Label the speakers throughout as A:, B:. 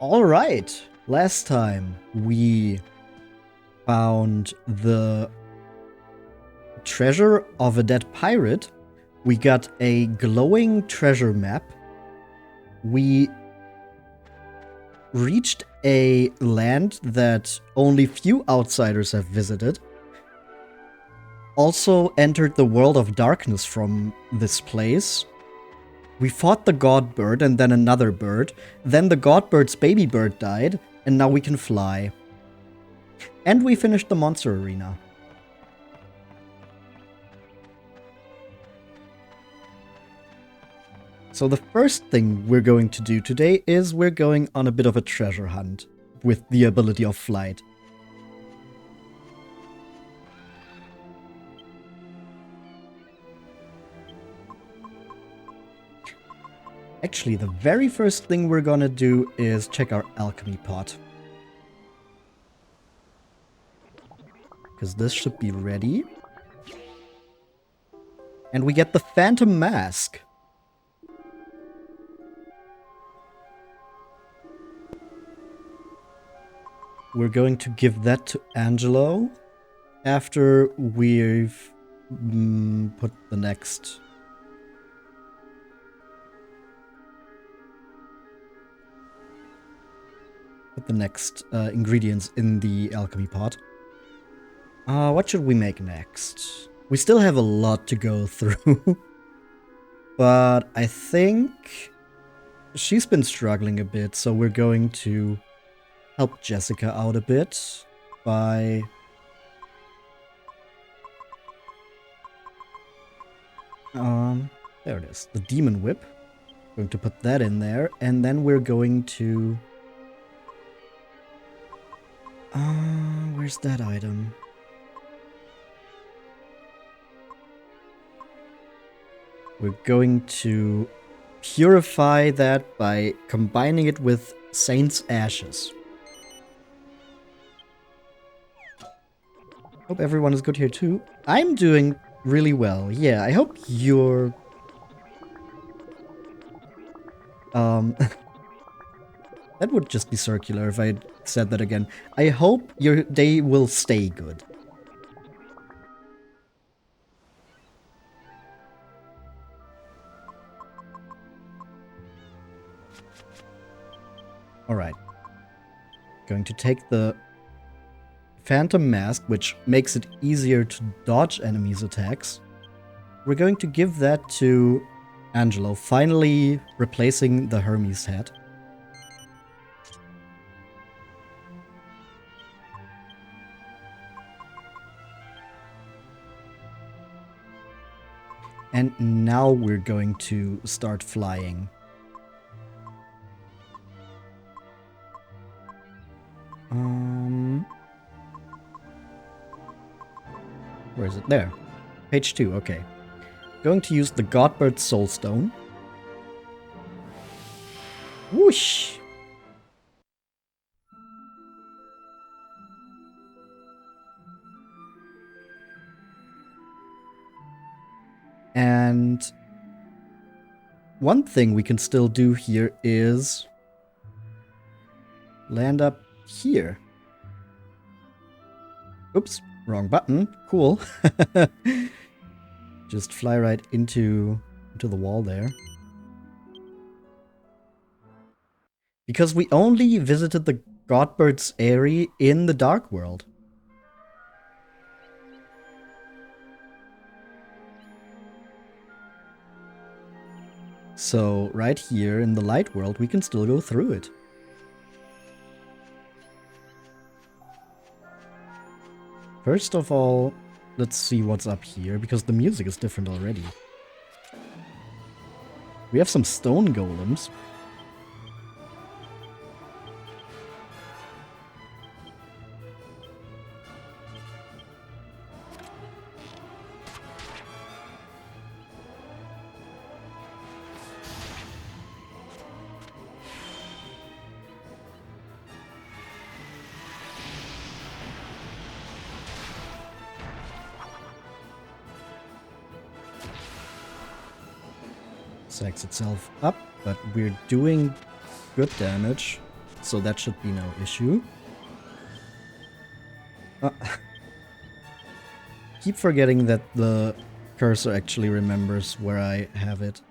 A: Alright, last time we found the treasure of a dead pirate. We got a glowing treasure map. We reached a land that only few outsiders have visited. Also entered the world of darkness from this place. We fought the Godbird and then another bird. Then the Godbird's baby bird died, and now we can fly. And we finished the monster arena. So the first thing we're going to do today is we're going on a bit of a treasure hunt with the ability of flight. Actually, the very first thing we're gonna do is check our alchemy pot. Because this should be ready. And we get the Phantom Mask. We're going to give that to Angelo after we've put the next... ingredients in the alchemy pot. What should we make next? We still have a lot to go through. But I think she's been struggling a bit, so we're going to help Jessica out a bit by... there it is. The Demon Whip. Going to put that in there, and then we're going to... where's that item? We're going to purify that by combining it with Saint's Ashes. Hope everyone is good here too. I'm doing really well. Yeah, I hope you're... that would just be circular if I said that again. I hope your day will stay good. Alright. Going to take the Phantom Mask, which makes it easier to dodge enemies' attacks. We're going to give that to Angelo, finally replacing the Hermes head. And now we're going to start flying. Where is it? There. Page 2, okay. Going to use the Godbird soulstone. Whoosh! And one thing we can still do here is land up here. Oops, wrong button. Cool. Just fly right into the wall there. Because we only visited the Godbird's Eyrie in the Dark World. So, right here in the light world, we can still go through it. First of all, let's see what's up here, because the music is different already. We have some stone golems. Sacks itself up, but we're doing good damage. so that should be no issue. Keep forgetting that the cursor actually remembers where I have it.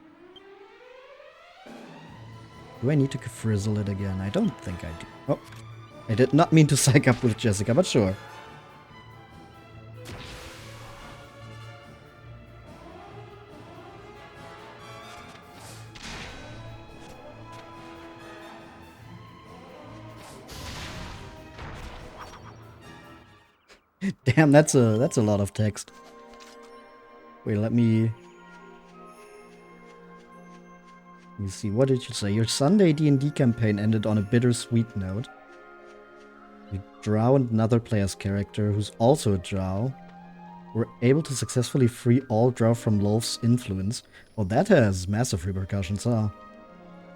A: Do I need to frizzle it again? I don't think I do. Oh, I did not mean to psych up with Jessica, but sure. Damn, that's a lot of text. Wait, let me see. What did you say? Your Sunday D&D campaign ended on a bittersweet note. You drow another player's character, who's also a drow, were able to successfully free all drow from Lolf's influence. Well, that has massive repercussions, huh?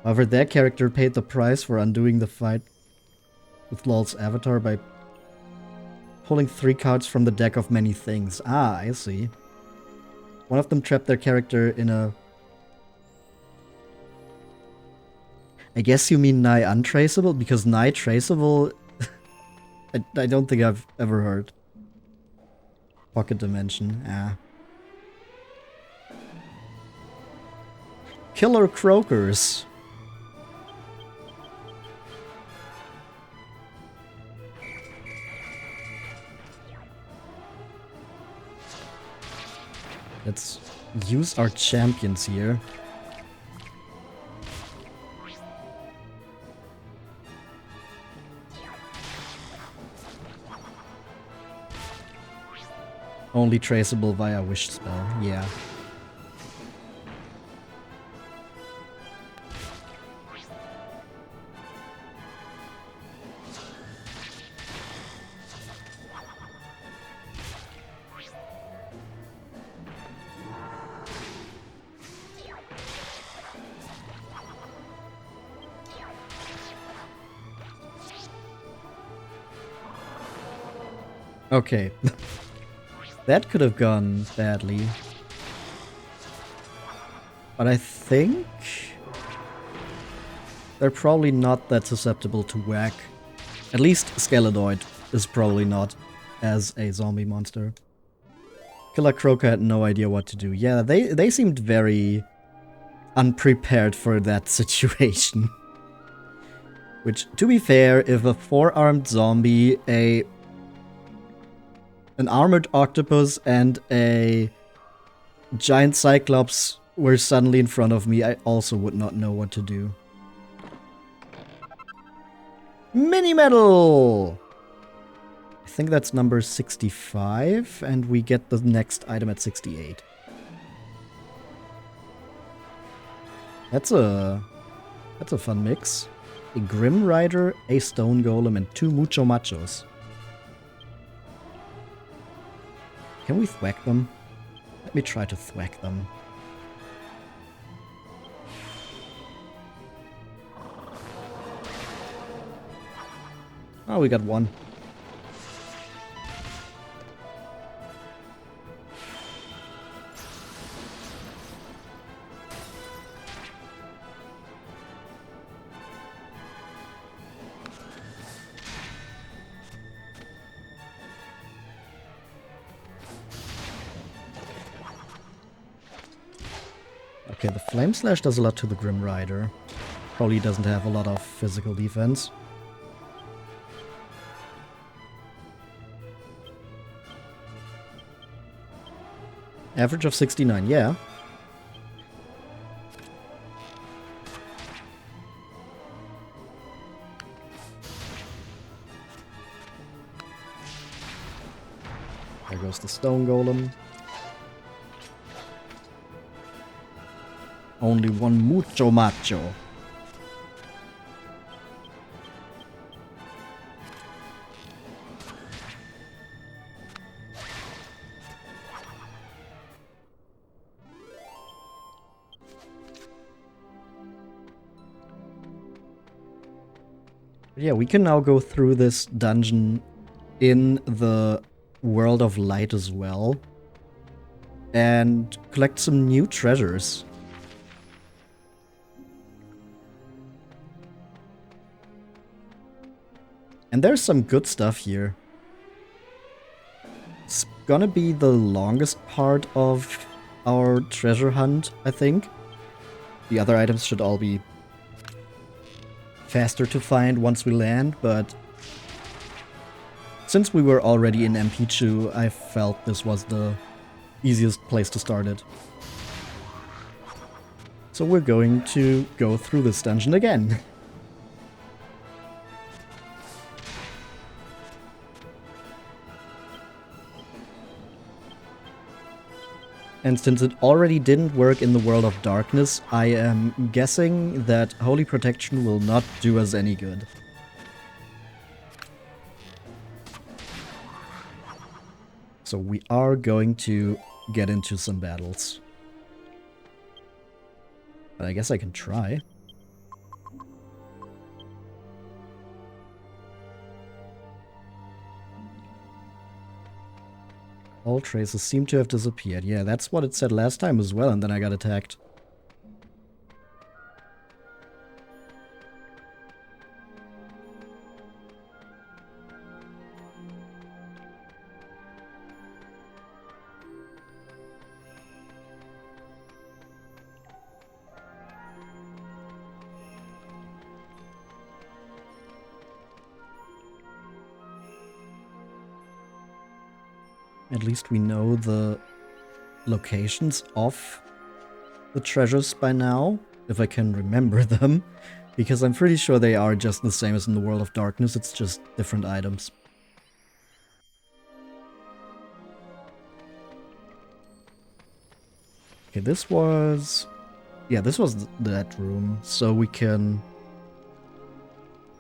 A: However, their character paid the price for undoing the fight with Lolf's avatar by pulling 3 cards from the deck of many things. Ah, I see. One of them trapped their character in a... I guess you mean nigh untraceable? Because nigh traceable... I don't think I've ever heard. Pocket dimension, ah. Killer croakers. Let's use our champions here. Only traceable via wish spell, yeah. Okay. That could have gone badly. But I think they're probably not that susceptible to whack. At least Skeledoid is probably not as a zombie monster. Killer Croaker had no idea what to do. Yeah, they seemed very unprepared for that situation. Which, to be fair, if a 4-armed zombie, an armored octopus, and a giant cyclops were suddenly in front of me, I also would not know what to do. Mini medal! I think that's number 65, and we get the next item at 68. That's a fun mix. A Grim Rider, a Stone Golem, and 2 Mucho Machos. Can we thwack them? Let me try to thwack them. Oh, we got one. Okay, the Flame Slash does a lot to the Grim Rider. Probably doesn't have a lot of physical defense. Average of 69, yeah. There goes the Stone Golem. Only one Mucho Macho. Yeah, we can now go through this dungeon in the World of Light as well. And collect some new treasures. And there's some good stuff here. It's gonna be the longest part of our treasure hunt, I think. The other items should all be faster to find once we land, but since we were already in MP2, I felt this was the easiest place to start it. So we're going to go through this dungeon again. And since it already didn't work in the World of Darkness, I am guessing that Holy Protection will not do us any good. So we are going to get into some battles. But I guess I can try. All traces seem to have disappeared. Yeah, that's what it said last time as well, and then I got attacked. At least we know the locations of the treasures by now, if I can remember them, because I'm pretty sure they are just the same as in the World of Darkness, it's just different items. Okay, this was... yeah, this was that room, so we can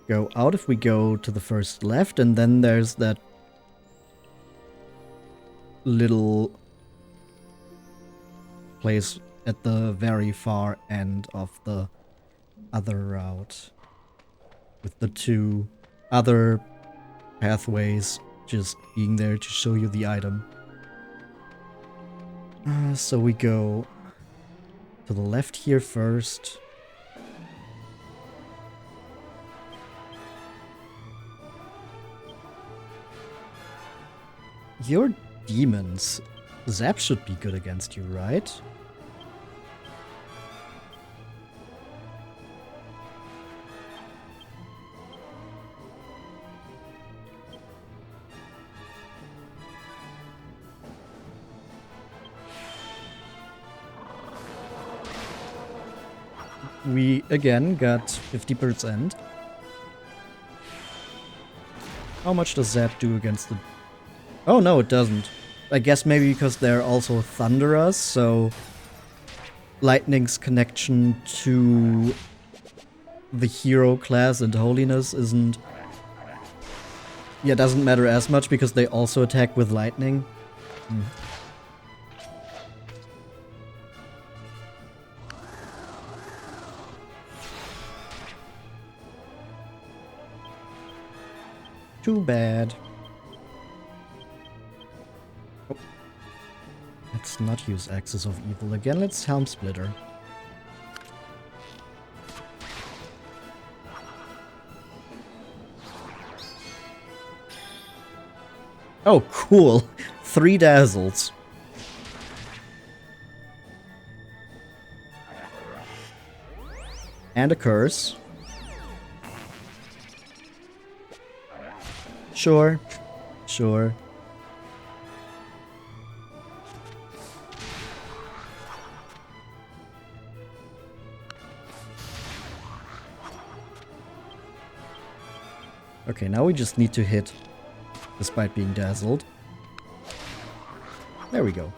A: go out if we go to the first left, and then there's that little place at the very far end of the other route, with the two other pathways just being there to show you the item. So we go to the left here first. You're demons. Zap should be good against you, right? We again got 50%. How much does Zap do against the... oh no, it doesn't. I guess maybe because they're also Thunderers, so Lightning's connection to the hero class and holiness isn't... yeah, doesn't matter as much because they also attack with lightning. Too bad. Oh. Let's not use Axis of Evil again, let's Helm Splitter. Oh, cool. 3 dazzles. And a curse. Sure. Sure. Okay, now we just need to hit despite being dazzled. There we go.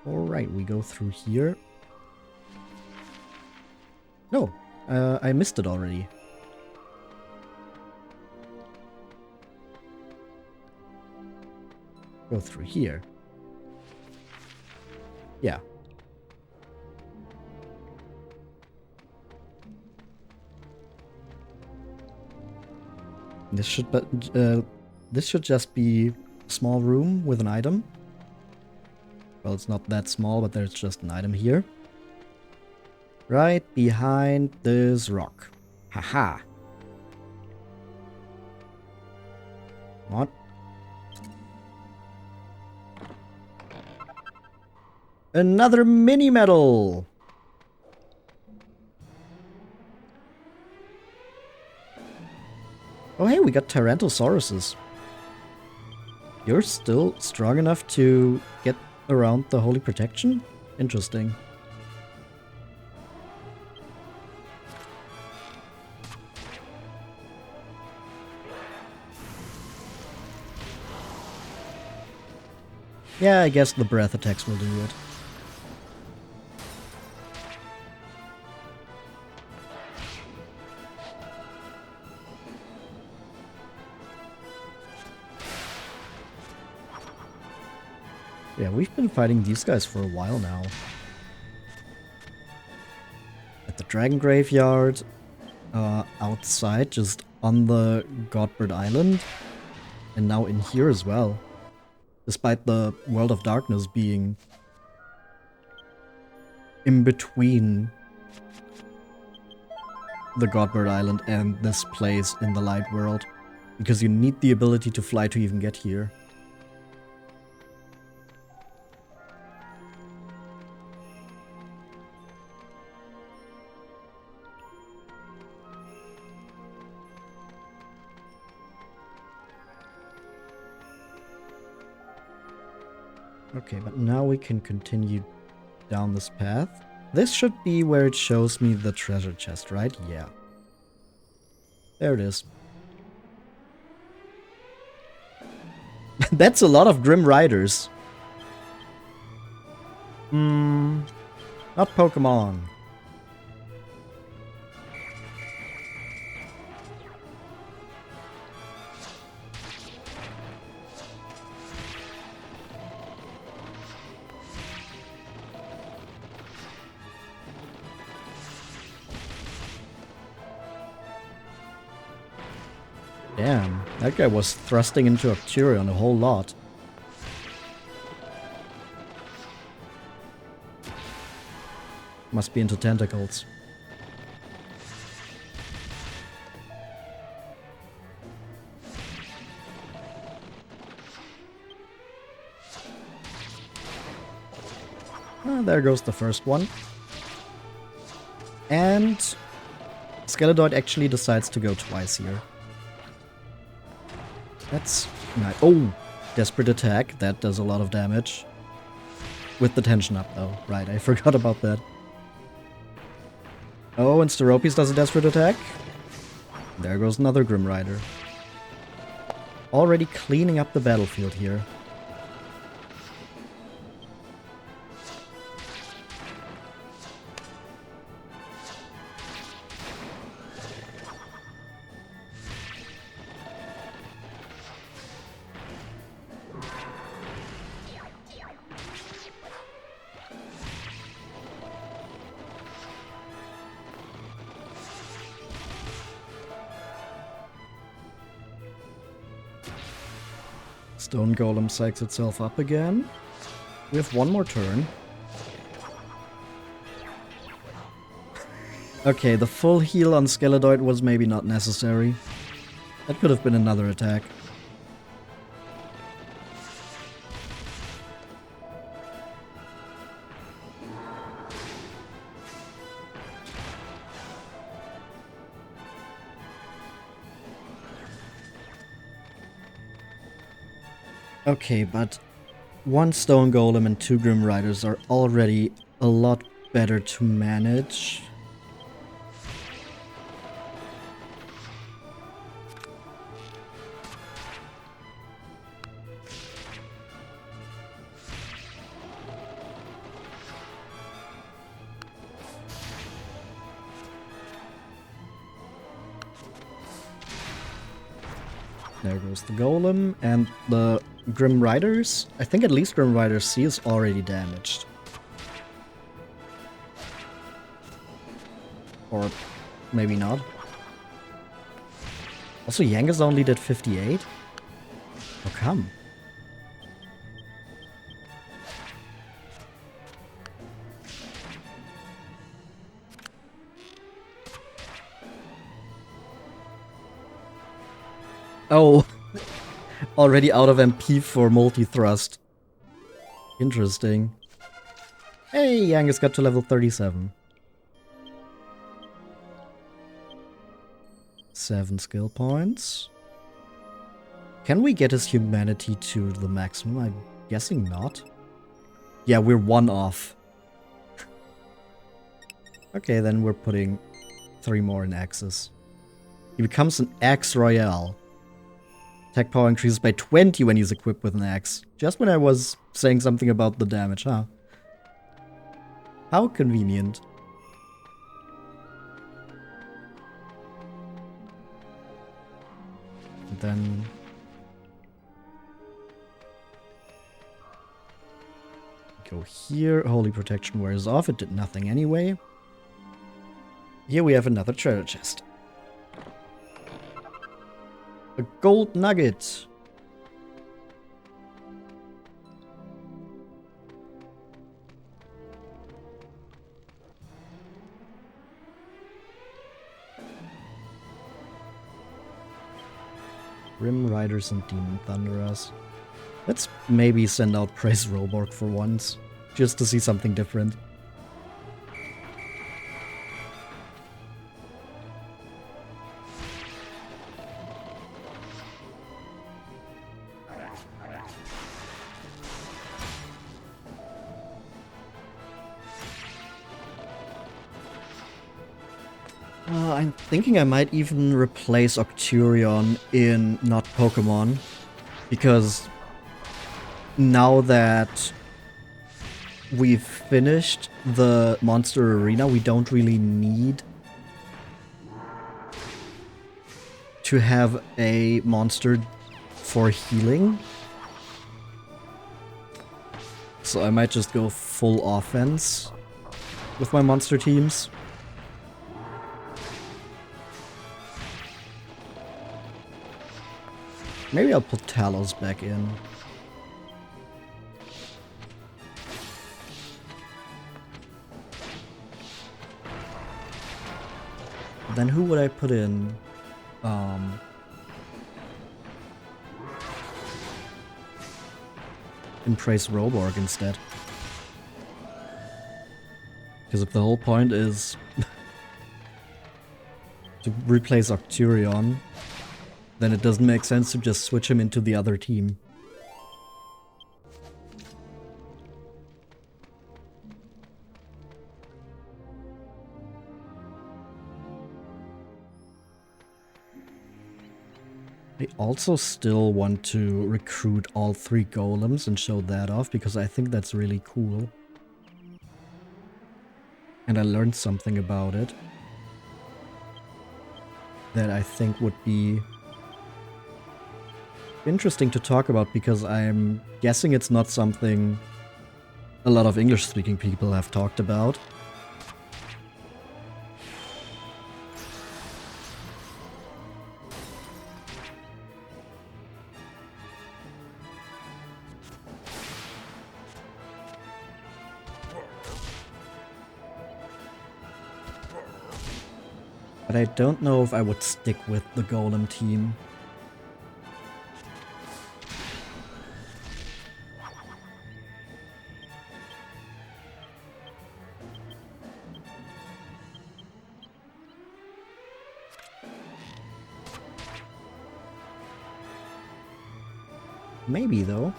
A: Alright, we go through here. No, I missed it already. Go through here. Yeah. This should just be a small room with an item. Well, it's not that small, but there's just an item here. Right behind this rock. Haha. What? Another mini medal! Oh hey, we got Tyrannosauruses. You're still strong enough to get around the holy protection? Interesting. Yeah, I guess the breath attacks will do it. Yeah, we've been fighting these guys for a while now. At the Dragon Graveyard, outside, just on the Godbird Island, and now in here as well. Despite the World of Darkness being in between the Godbird Island and this place in the Light World, because you need the ability to fly to even get here. Okay, but now we can continue down this path. This should be where it shows me the treasure chest, right? Yeah. There it is. That's a lot of Grim Riders. Not Pokemon. Damn, that guy was thrusting into Octurion a whole lot. Must be into tentacles. There goes the first one. And Skeledoid actually decides to go twice here. That's nice. Oh, Desperate Attack. That does a lot of damage. With the tension up, though. Right, I forgot about that. Oh, and Steropes does a Desperate Attack. There goes another Grim Rider. Already cleaning up the battlefield here. Stone Golem psychs itself up again. We have one more turn. Okay, the full heal on Skeledoid was maybe not necessary. That could have been another attack. Okay, but one Stone Golem and two Grim Riders are already a lot better to manage. There goes the Golem, and the Grim Riders. I think at least Grim Rider C is already damaged. Or maybe not. Also, Yangas only did 58? How come? Oh, already out of MP for multi-thrust. Interesting. Hey, Angus got to level 37. 7 skill points. Can we get his humanity to the maximum? I'm guessing not. Yeah, we're 1 off. Okay, then we're putting 3 more in axes. He becomes an axe royale. Attack power increases by 20 when he's equipped with an axe. Just when I was saying something about the damage, huh? How convenient. And then... go here. Holy protection wears off. It did nothing anyway. Here we have another treasure chest. A gold nugget. Grim Riders and Demon Thunderers. Let's maybe send out Praise Roborg for once, just to see something different. I'm thinking I might even replace Octurion in not Pokemon, because now that we've finished the monster arena, we don't really need to have a monster for healing. So I might just go full offense with my monster teams. Maybe I'll put Talos back in. Then who would I put in? In Praise Roborg instead. Because if the whole point is to replace Octurion, then it doesn't make sense to just switch him into the other team. I also still want to recruit all 3 golems and show that off, because I think that's really cool. And I learned something about it that I think would be interesting to talk about, because I'm guessing it's not something a lot of English-speaking people have talked about. But I don't know if I would stick with the golem team. Maybe, though.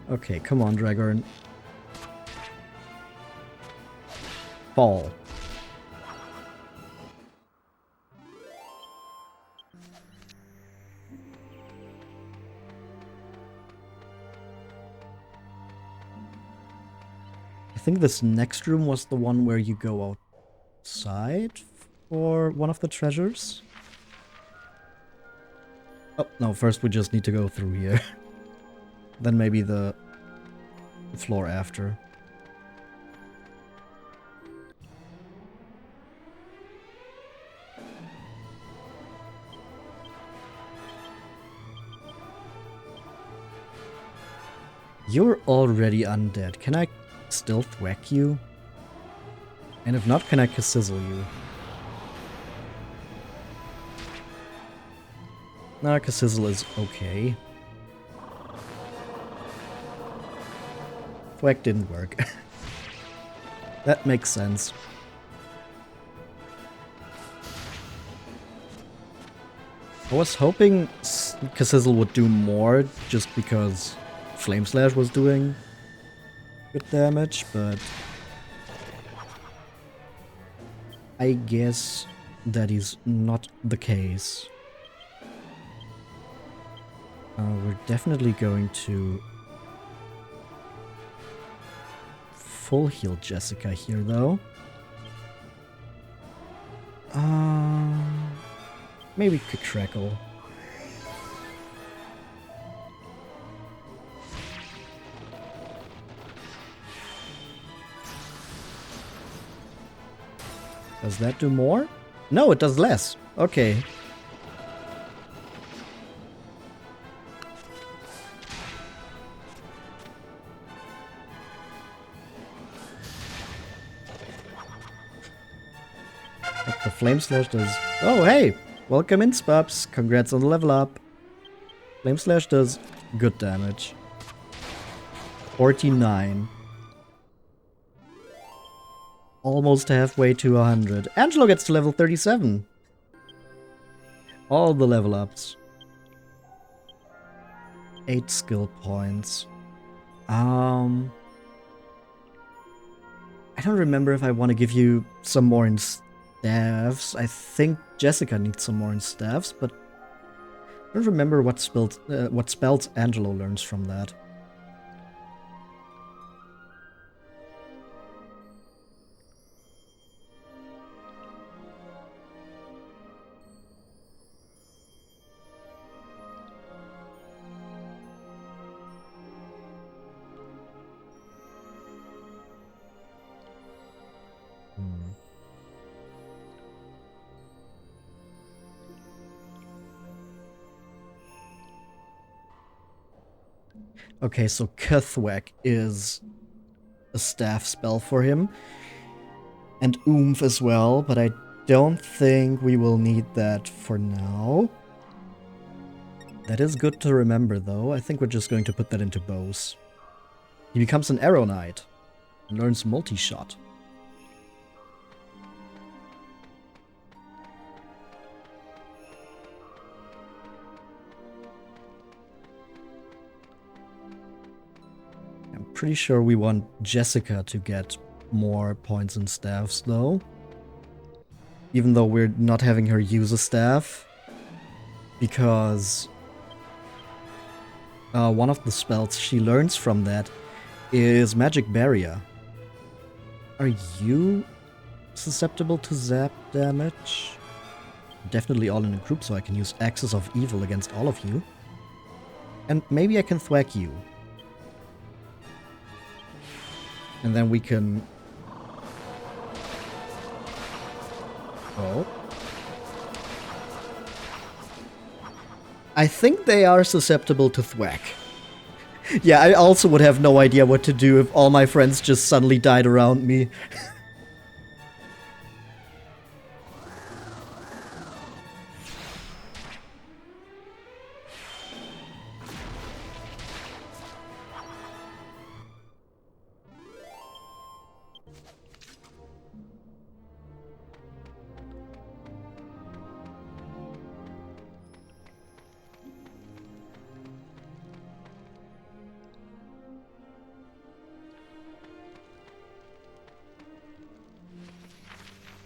A: Okay, come on, Dragorn. Fall. I think this next room was the one where you go outside for one of the treasures. Oh, no, first we just need to go through here. Then maybe the floor after. You're already undead. Can I still thwack you? And if not, can I sizzle you? No, sizzle is okay. Thwack didn't work. That makes sense. I was hoping Sizzle would do more just because Flame Slash was doing good damage, but I guess that is not the case. We're definitely going to full heal Jessica here, though. Maybe Quick Crackle. Does that do more? No, it does less. Okay. But the Flame Slash does... Oh, hey! Welcome in, Spubs. Congrats on the level up. Flame Slash does good damage. 49. Almost halfway to 100. Angelo gets to level 37. All the level ups. 8 skill points. I don't remember if I want to give you some more in staffs. I think Jessica needs some more in staffs, but I don't remember what spells Angelo learns from that. Okay, so Kuthwek is a staff spell for him. And Oomph as well, but I don't think we will need that for now. That is good to remember, though. I think we're just going to put that into bows. He becomes an Arrow Knight and learns multi-shot. I'm pretty sure we want Jessica to get more points in staffs, though. Even though we're not having her use a staff. Because one of the spells she learns from that is Magic Barrier. Are you susceptible to zap damage? Definitely all in a group, so I can use Axis of Evil against all of you. And maybe I can thwack you. And then we can... Oh. I think they are susceptible to thwack. Yeah, I also would have no idea what to do if all my friends just suddenly died around me.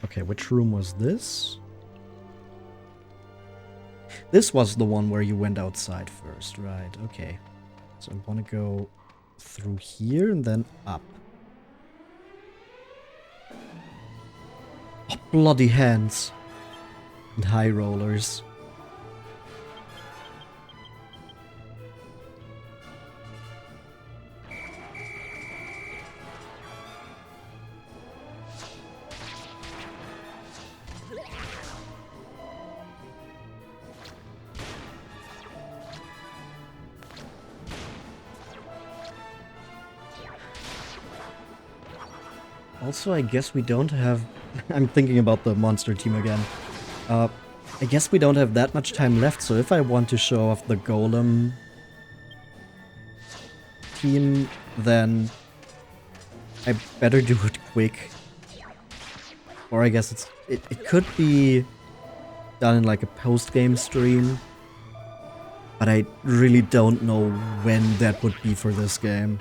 A: Okay, which room was this? This was the one where you went outside first, right? Okay. So I want to go through here and then up. Oh, bloody hands. And high rollers. Also, I guess we don't have... I'm thinking about the monster team again. I guess we don't have that much time left, so if I want to show off the golem team, then I better do it quick. Or I guess it could be done in like a post-game stream. But I really don't know when that would be for this game.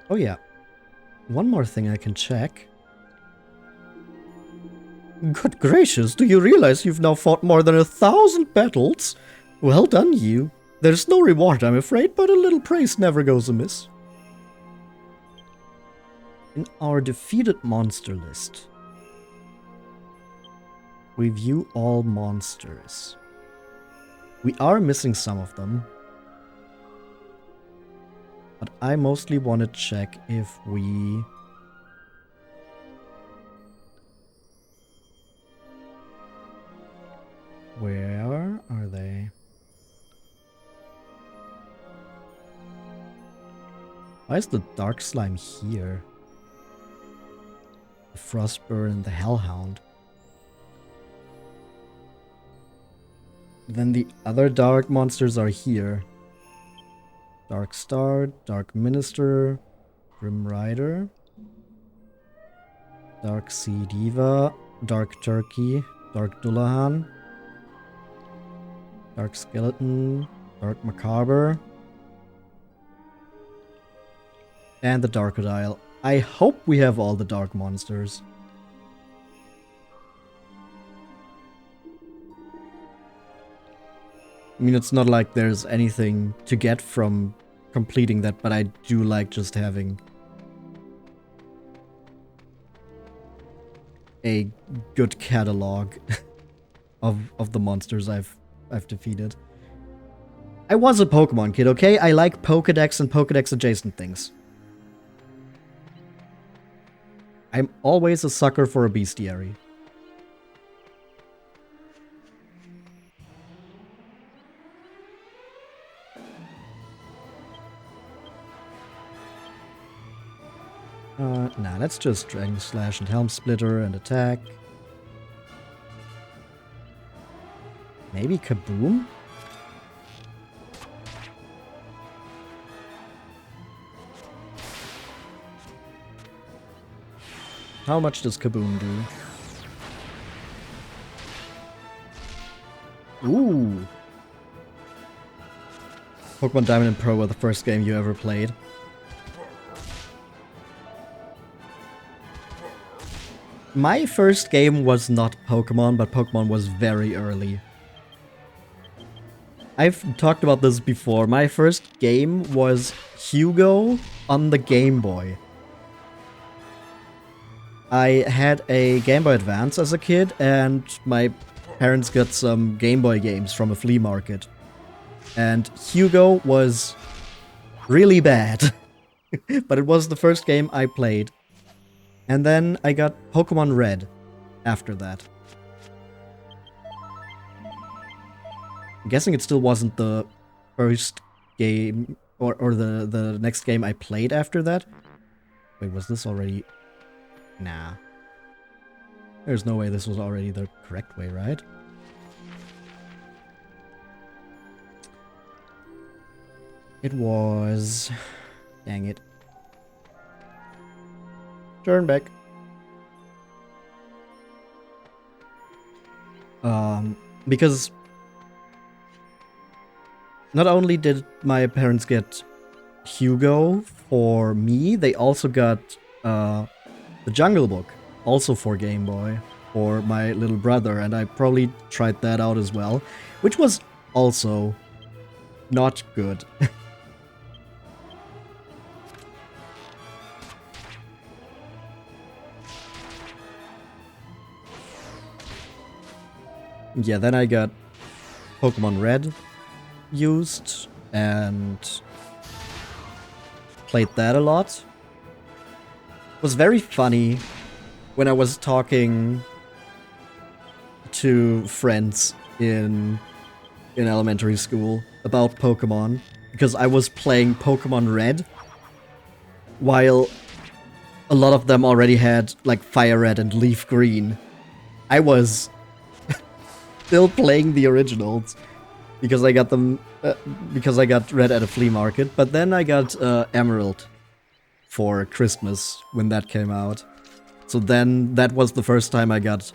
A: Oh yeah. One more thing I can check. Good gracious, do you realize you've now fought more than 1,000 battles? Well done, you. There's no reward, I'm afraid, but a little praise never goes amiss. In our defeated monster list, we view all monsters. We are missing some of them. But I mostly want to check if we... Where are they? Why is the dark slime here? The frostburn and the hellhound. Then the other dark monsters are here. Dark Star, Dark Minister, Grim Rider, Dark Sea Diva, Dark Turkey, Dark Dullahan, Dark Skeleton, Dark Macabre, and the Darkodile. I hope we have all the dark monsters. I mean, it's not like there's anything to get from completing that, but I do like just having a good catalog of the monsters I've defeated. I was a Pokemon kid, okay? I like Pokedex and Pokedex adjacent things. I'm always a sucker for a bestiary. Nah, let's just Dragon Slash and Helm Splitter and attack. Maybe Kaboom? How much does Kaboom do? Ooh! Pokemon Diamond and Pearl were the first game you ever played. My first game was not Pokemon, but Pokemon was very early. I've talked about this before. My first game was Hugo on the Game Boy. I had a Game Boy Advance as a kid, and my parents got some Game Boy games from a flea market. And Hugo was really bad. But it was the first game I played. And then I got Pokemon Red after that. I'm guessing it still wasn't the first game, or the next game I played after that. Wait, was this already... Nah. There's no way this was already the correct way, right? It was... Dang it. Turn back. Because not only did my parents get Hugo for me, they also got the Jungle Book, also for Game Boy, for my little brother, and I probably tried that out as well, which was also not good. Yeah, then I got Pokemon Red used and played that a lot. It was very funny when I was talking to friends in elementary school about Pokemon because I was playing Pokemon Red while a lot of them already had like Fire Red and Leaf Green. I was still playing the originals because I got them because I got Red at a flea market, but then I got Emerald for Christmas when that came out. So then that was the first time I got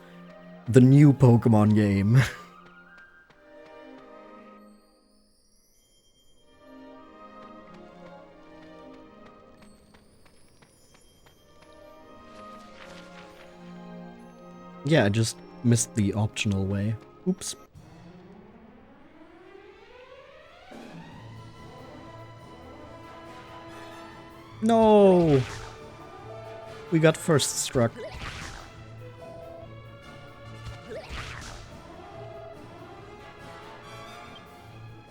A: the new Pokemon game. Yeah, I just missed the optional way. Oops. No! We got first struck.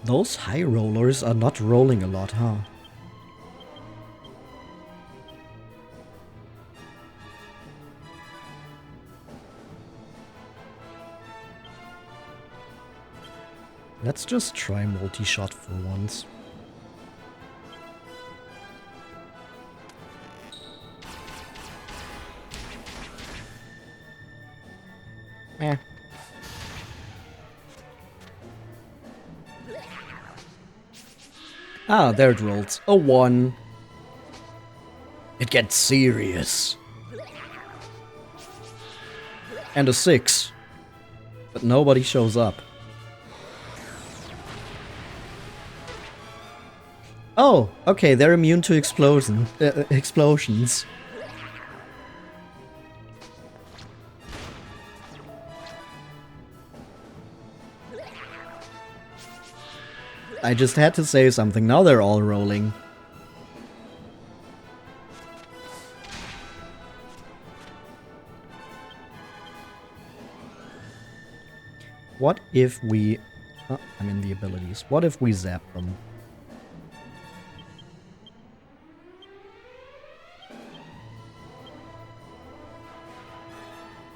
A: Those high rollers are not rolling a lot, huh? Let's just try multi-shot for once. Eh. Ah, there it rolls. A 1. It gets serious. And a 6. But nobody shows up. Oh, okay, they're immune to explosions. I just had to say something, now they're all rolling. What if we... Oh, I'm in the abilities. What if we zap them?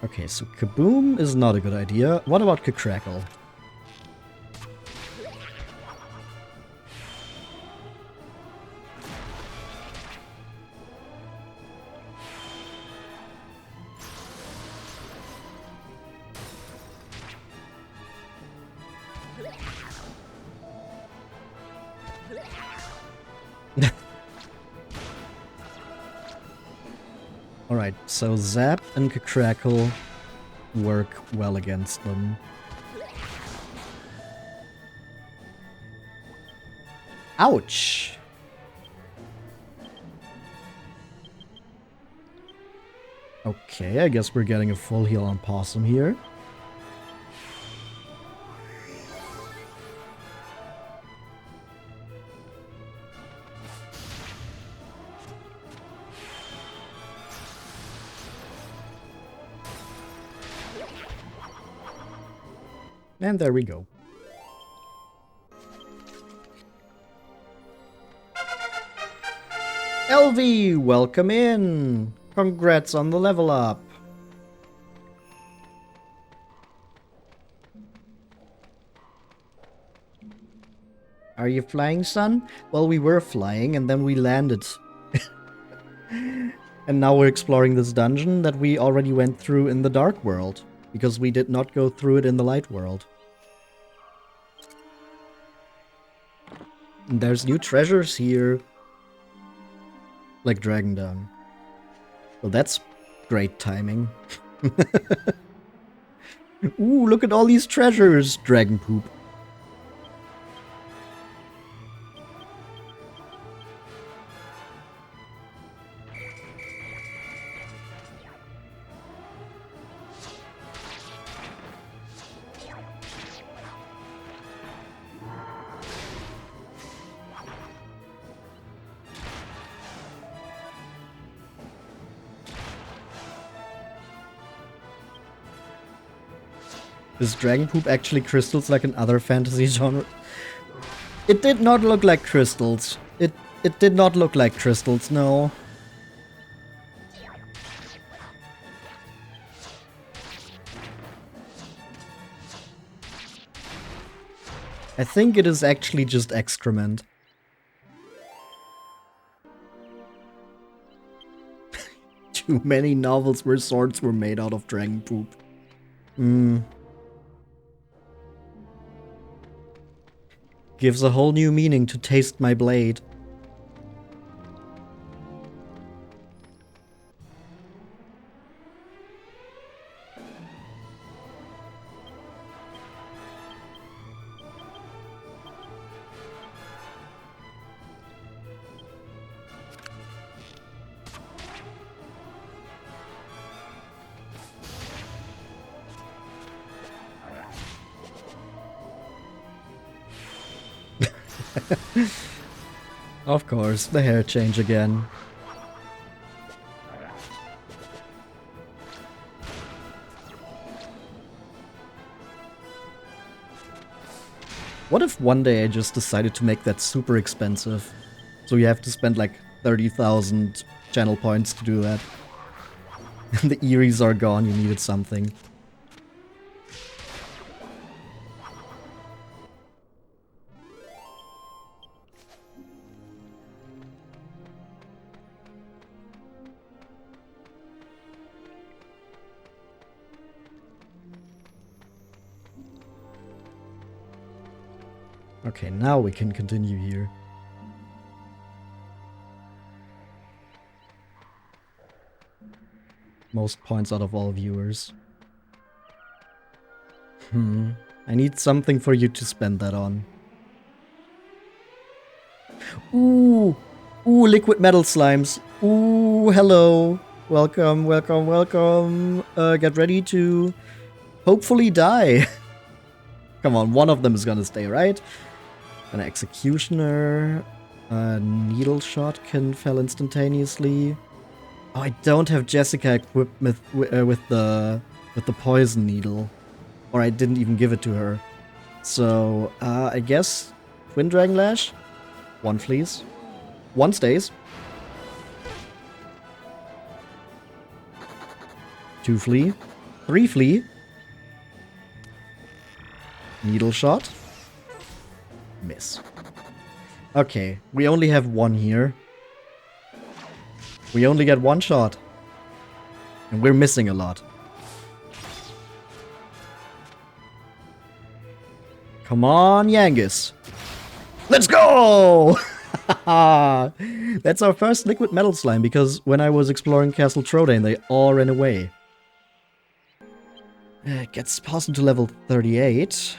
A: Okay, so Kaboom is not a good idea. What about Crackle? Alright, so Zap and Crackle work well against them. Ouch! Okay, I guess we're getting a full heal on Possum here. And there we go. LV, welcome in! Congrats on the level up! Are you flying, son? Well, we were flying and then we landed. And now we're exploring this dungeon that we already went through in the Dark World, because we did not go through it in the Light World. And there's new treasures here. Like Dragon Dung. Well, that's great timing. Ooh, look at all these treasures, Dragon Poop. Is Dragon Poop actually crystals like in other fantasy genres? It did not look like crystals. It did not look like crystals, no. I think it is actually just excrement. Too many novels where swords were made out of dragon poop. Gives a whole new meaning to taste my blade. Of course, the hair change again. What if one day I just decided to make that super expensive? So you have to spend like 30,000 channel points to do that. And the Eyries are gone, you needed something. Okay, now we can continue here. Most points out of all viewers. I need something for you to spend that on. Ooh! Ooh, liquid metal slimes. Ooh, hello. Welcome, welcome, welcome. Get ready to hopefully die. Come on, one of them is gonna stay, right? An executioner. Needle shot can fell instantaneously. Oh, I don't have Jessica equipped with the poison needle, or I didn't even give it to her. So I guess Twin Dragon Lash. One flees. One stays. Two flee. Three flee. Needle shot. Miss. Okay, we only have one here. We only get one shot. And we're missing a lot. Come on, Yangus. Let's go! That's our first liquid metal slime, because when I was exploring Castle Trodain, they all ran away. It gets Possum to level 38.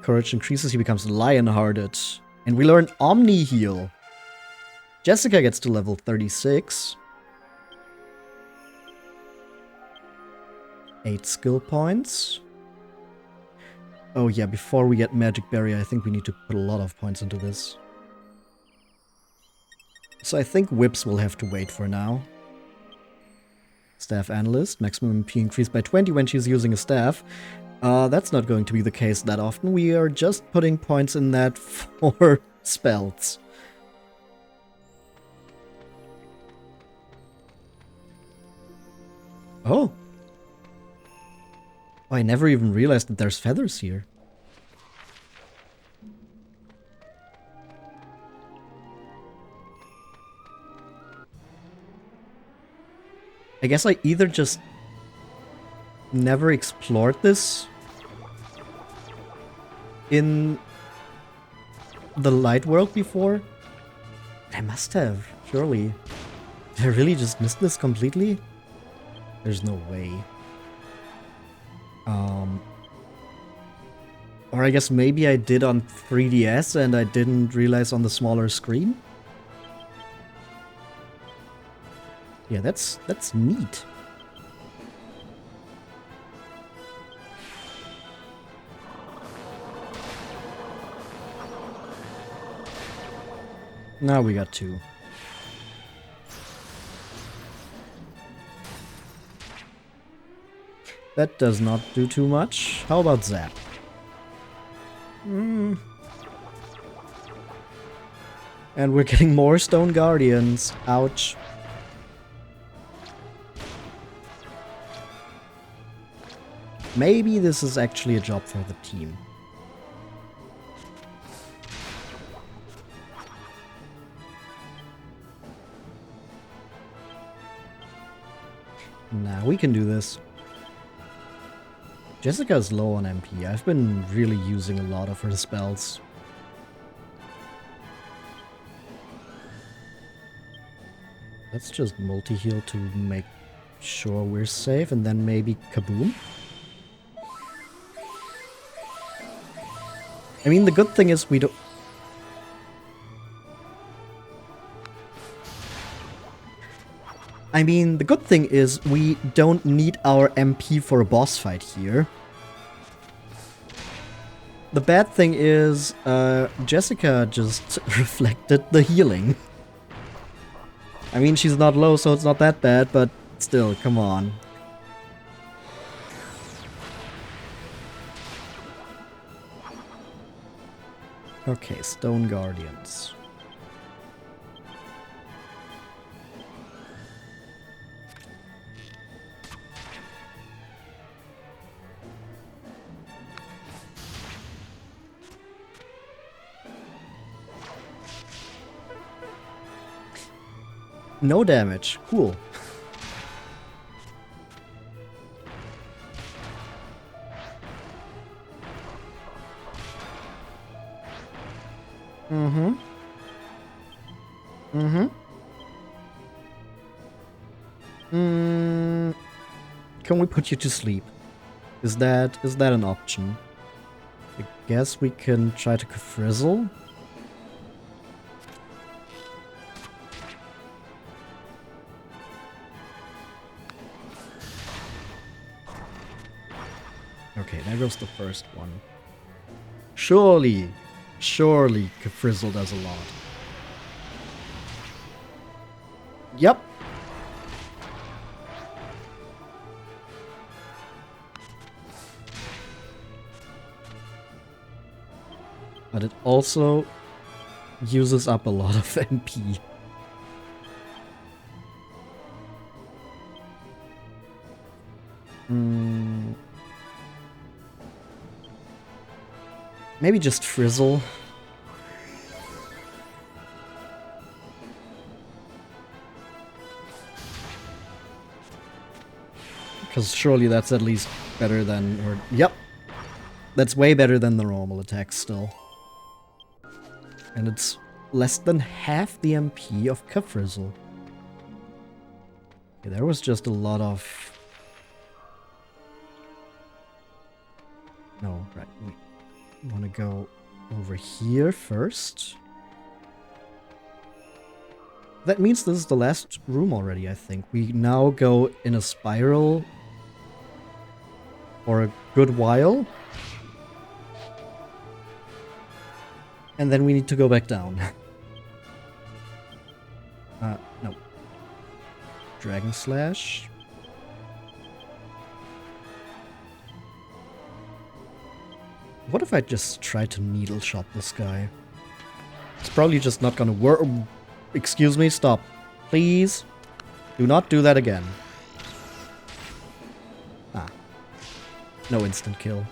A: Courage increases, he becomes lion-hearted. And we learn Omni Heal. Jessica gets to level 36. 8 skill points. Oh yeah, before we get Magic Barrier, I think we need to put a lot of points into this. So I think whips will have to wait for now. Staff Analyst, maximum MP increased by 20 when she's using a staff. That's not going to be the case that often. We are just putting points in that for spells. Oh. Oh, I never even realized that there's feathers here. I guess I either just never explored this in the light world before. I must have, surely. Did I really just miss this completely? There's no way. Or I guess maybe I did on 3DS and I didn't realize on the smaller screen? Yeah, that's neat. Now we got 2. That does not do too much. How about Zap? And we're getting more Stone Guardians. Ouch. Maybe this is actually a job for the team. Nah, we can do this. Jessica's low on MP. I've been really using a lot of her spells. Let's just multi-heal to make sure we're safe, and then maybe kaboom. I mean, the good thing is we don't... I mean, the good thing is we don't need our MP for a boss fight here. The bad thing is, Jessica just reflected the healing. I mean, she's not low, so it's not that bad, but still, come on. Okay, Stone Guardians. No damage. Cool. Mm-hmm. Mm-hmm. Can we put you to sleep? Is that an option? I guess we can try to frizzle. Okay, there goes the first one. Surely Frizzle does a lot. Yep. But it also uses up a lot of MP. Maybe just Frizzle. Because surely that's at least better than... Or, yep. That's way better than the normal attack still. And it's less than half the MP of Frizzle. Okay, there was just a lot of... No, right. We want to go over here first. That means this is the last room already, I think. We now go in a spiral for a good while. And then we need to go back down. No. Dragon Slash. What if I just try to needle shot this guy? It's probably just not gonna work. Excuse me, stop. Please. Do not do that again. Ah. No instant kill.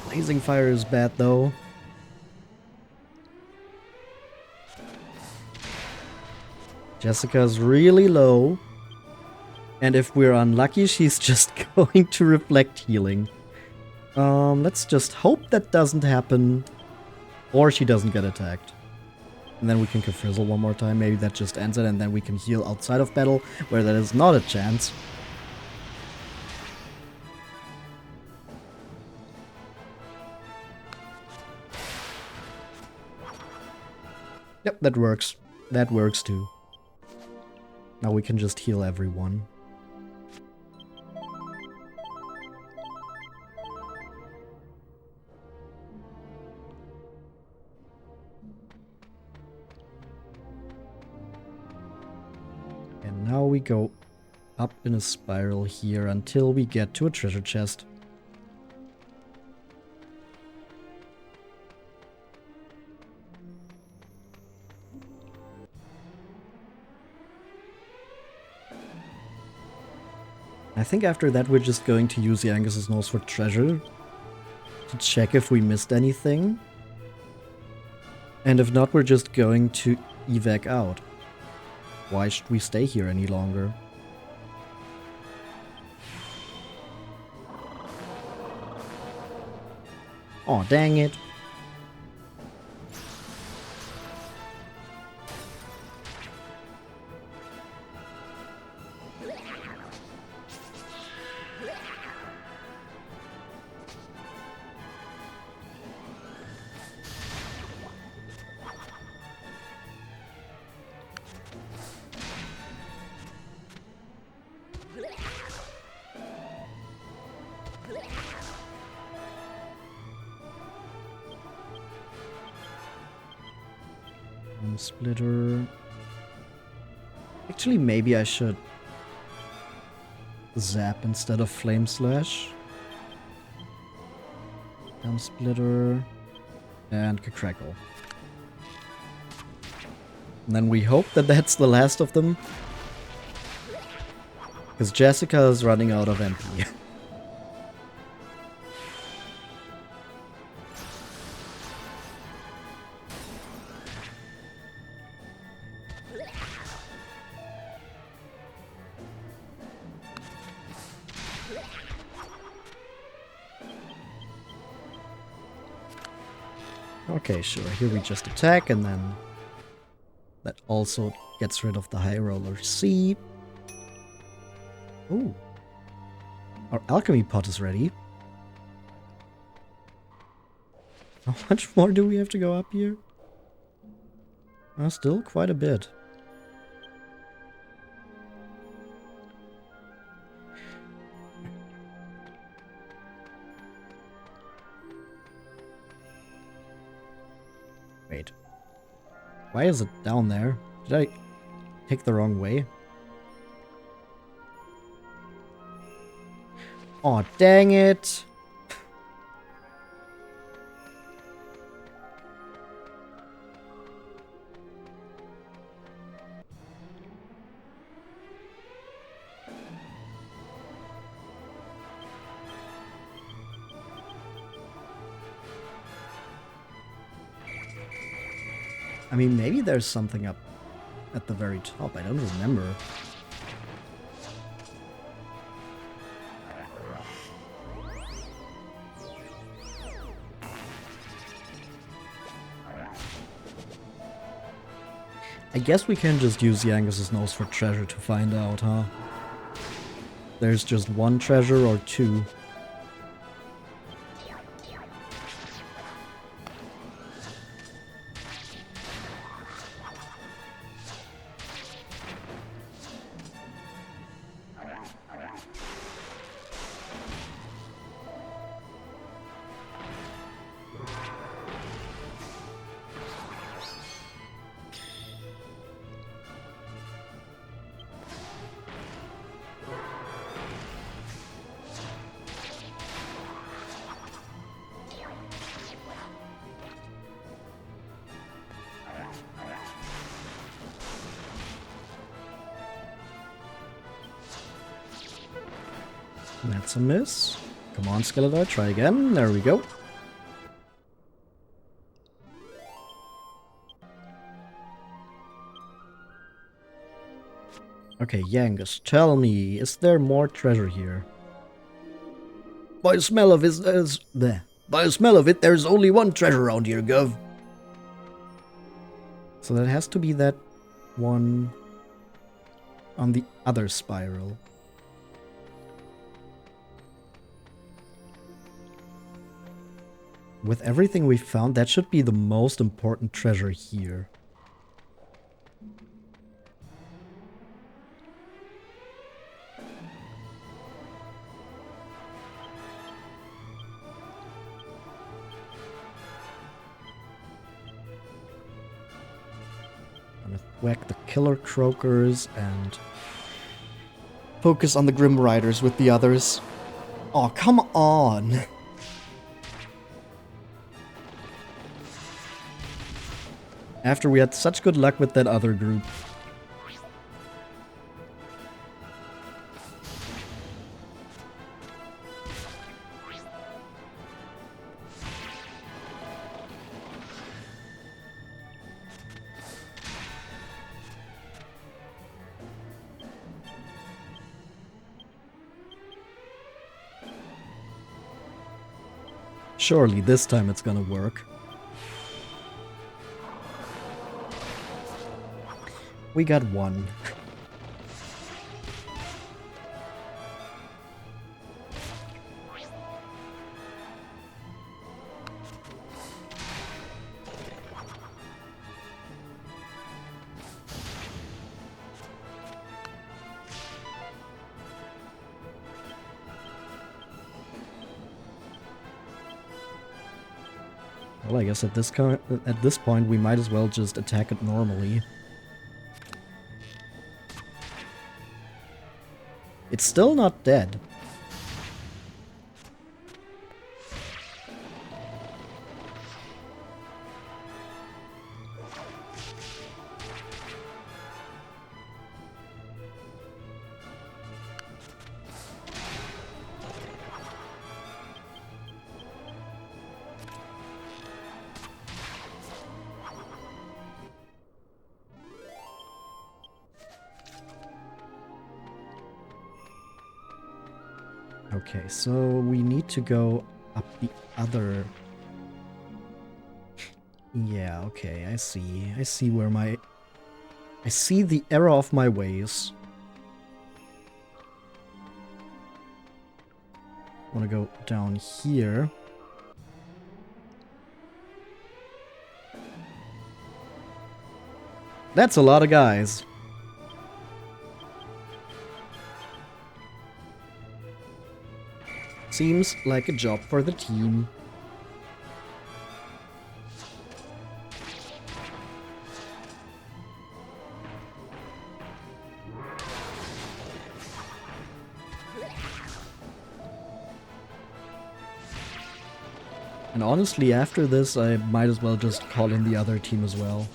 A: Blazing Fire is bad though. Jessica's really low. And if we're unlucky, she's just going to reflect healing. Let's just hope that doesn't happen. Or she doesn't get attacked. And then we can Frizzle one more time. Maybe that just ends it, and then we can heal outside of battle, where that is not a chance. Yep, that works. That works too. Now we can just heal everyone. And now we go up in a spiral here until we get to a treasure chest. I think after that we're just going to use the Angus's nose for treasure to check if we missed anything. And if not, we're just going to evac out. Why should we stay here any longer? Aw, dang it. Splitter. Actually, maybe I should zap instead of flame slash. Splitter and crackle. And then we hope that that's the last of them, because Jessica is running out of MP. Okay, sure. Here we just attack, and then that also gets rid of the High Roller C. Ooh. Our alchemy pot is ready. How much more do we have to go up here? Still quite a bit. Wait. Why is it down there? Did I take the wrong way? Aw, dang it! I mean, maybe there's something up at the very top. I don't remember. I guess we can just use the Angus's nose for treasure to find out, huh? There's just one treasure or two. That's a miss. Come on, Skeletor, try again. There we go. Okay, Yangus, tell me, is there more treasure here? By the smell of it, there's only one treasure around here, Gov. So that has to be that one on the other spiral. With everything we found, that should be the most important treasure here. Gonna whack the killer croakers and focus on the Grim Riders with the others. Oh, come on! After we had such good luck with that other group. Surely this time it's gonna work. We got one. Well, I guess at this point we might as well just attack it normally. It's still not dead. Okay, so we need to go up the other... Yeah, okay, I see. I see where my... I see the error of my ways. I want to go down here. That's a lot of guys. Seems like a job for the team. And honestly, after this, I might as well just call in the other team as well.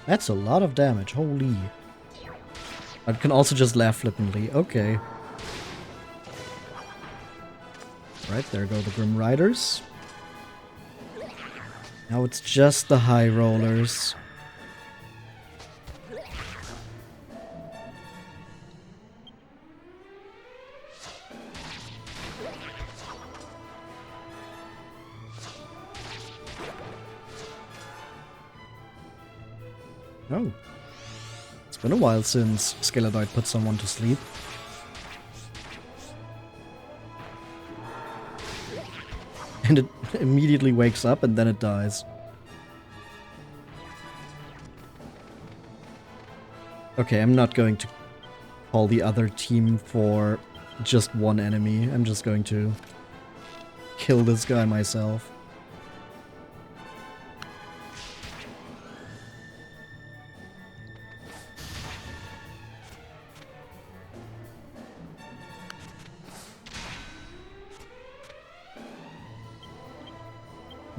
A: That's a lot of damage, holy. I can also just laugh flippantly, okay. Right, there go the Grim Riders. Now it's just the High Rollers. Oh. It's been a while since Skeledoid put someone to sleep. And it immediately wakes up and then it dies. Okay, I'm not going to call the other team for just one enemy. I'm just going to kill this guy myself.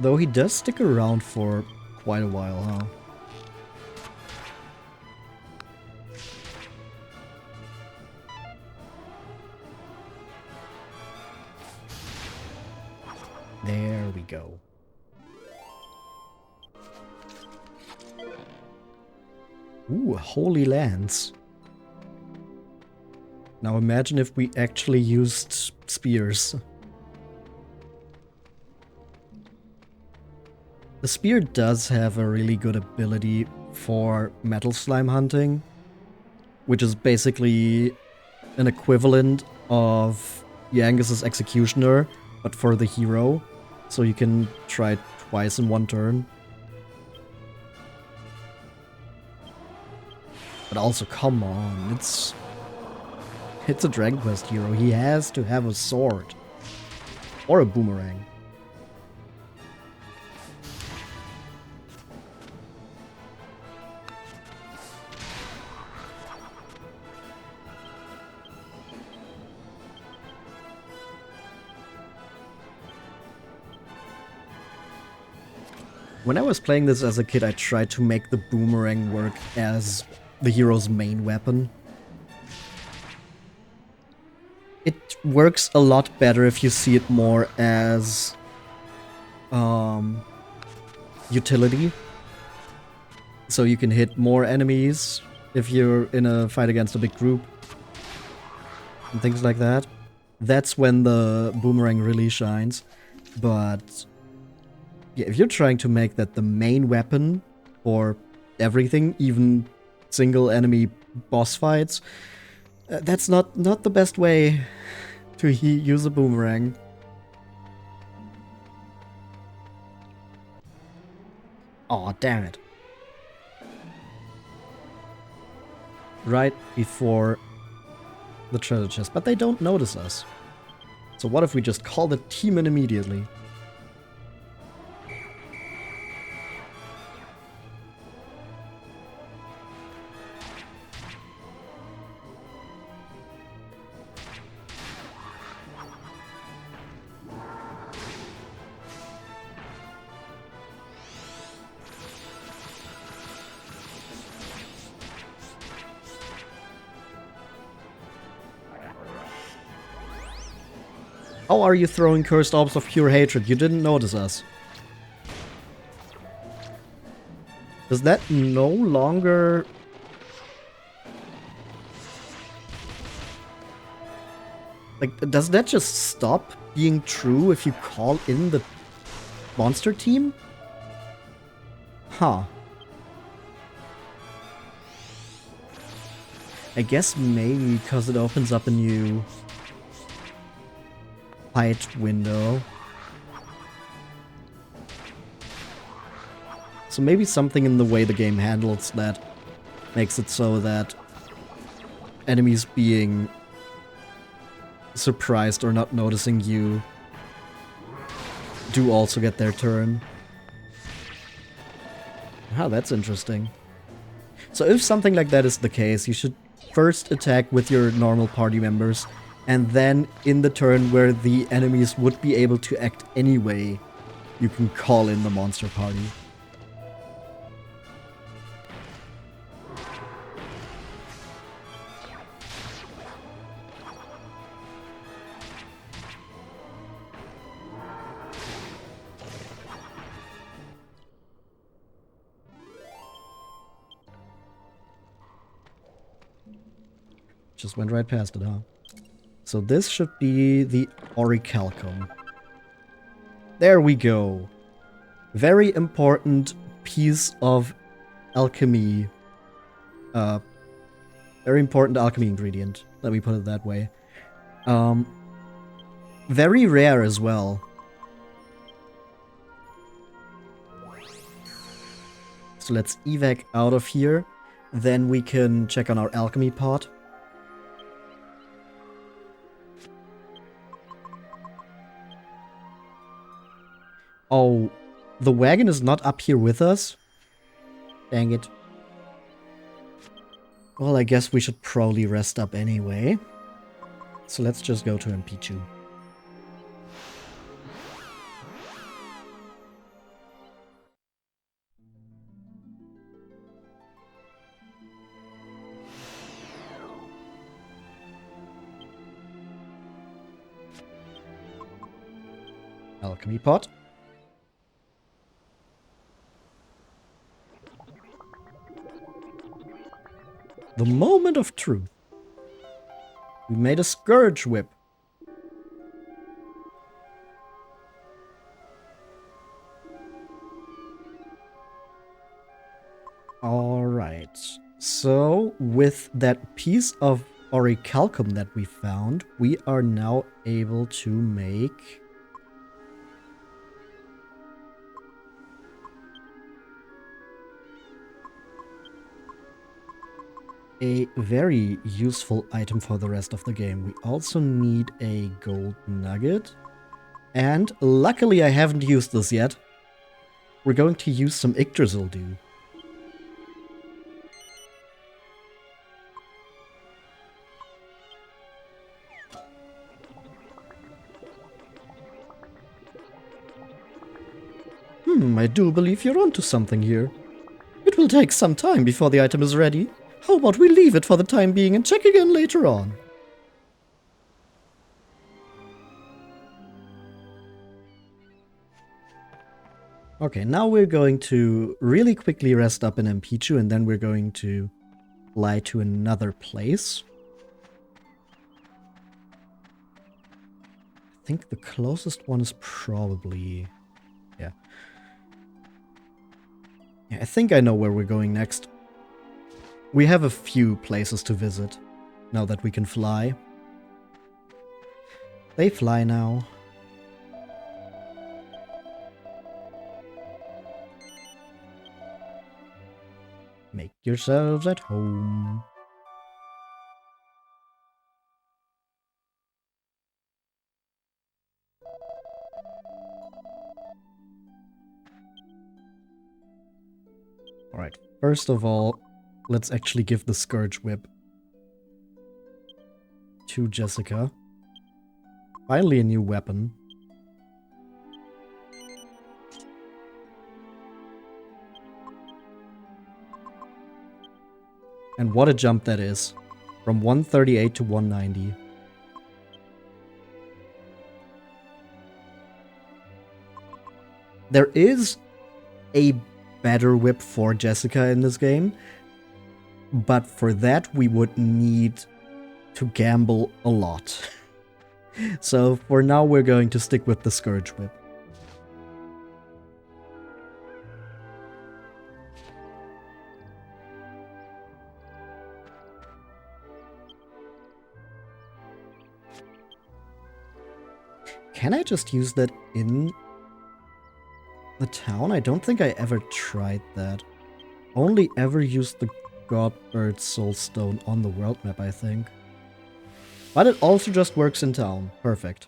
A: Though he does stick around for quite a while, huh? There we go. Ooh, Holy Lands. Now imagine if we actually used spears. The spear does have a really good ability for metal slime hunting, which is basically an equivalent of Yangus's Executioner, but for the hero. So you can try it twice in one turn. But also, come on, it's a Dragon Quest hero. He has to have a sword. Or a boomerang. When I was playing this as a kid, I tried to make the boomerang work as the hero's main weapon. It works a lot better if you see it more as utility. So you can hit more enemies if you're in a fight against a big group. And things like that. That's when the boomerang really shines. But yeah, if you're trying to make that the main weapon for everything, even single enemy boss fights, that's not the best way to use a boomerang. Aw, damn it. Right before the treasure chest, but they don't notice us. So what if we just call the team in immediately? How are you throwing cursed orbs of pure hatred? You didn't notice us. Does that no longer... Like, does that just stop being true if you call in the monster team? Huh. I guess maybe because it opens up a new fight window. So maybe something in the way the game handles that makes it so that enemies being surprised or not noticing you do also get their turn. Ah, that's interesting. So if something like that is the case, you should first attack with your normal party members, and then in the turn where the enemies would be able to act anyway, you can call in the monster party. Just went right past it, huh? So this should be the orichalcum. There we go. Very important piece of alchemy. Very important alchemy ingredient. Let me put it that way. Very rare as well. So let's evac out of here. Then we can check on our alchemy pot. Oh, the wagon is not up here with us? Dang it. Well, I guess we should probably rest up anyway. So let's just go to MP2. Alchemy pot. The moment of truth. We made a scourge whip. So, with that piece of orichalcum that we found, we are now able to make a very useful item for the rest of the game. We also need a gold nugget. And luckily I haven't used this yet. We're going to use some Yggdrasil dew. I do believe you're onto something here. It will take some time before the item is ready. How about we leave it for the time being and check again later on? Okay, now we're going to really quickly rest up in Ampichu, and then we're going to fly to another place. I think the closest one is probably... Yeah. I think I know where we're going next. We have a few places to visit, now that we can fly. They fly now. Make yourselves at home. Alright, first of all, let's actually give the Scourge Whip to Jessica. Finally a new weapon. And what a jump that is. From 138 to 190. There is a better whip for Jessica in this game, but for that we would need to gamble a lot. So for now we're going to stick with the Scourge Whip. Can I just use that in the town? I don't think I ever tried that. Only ever used the Godbird soulstone on the world map, I think. But it also just works in town. Perfect.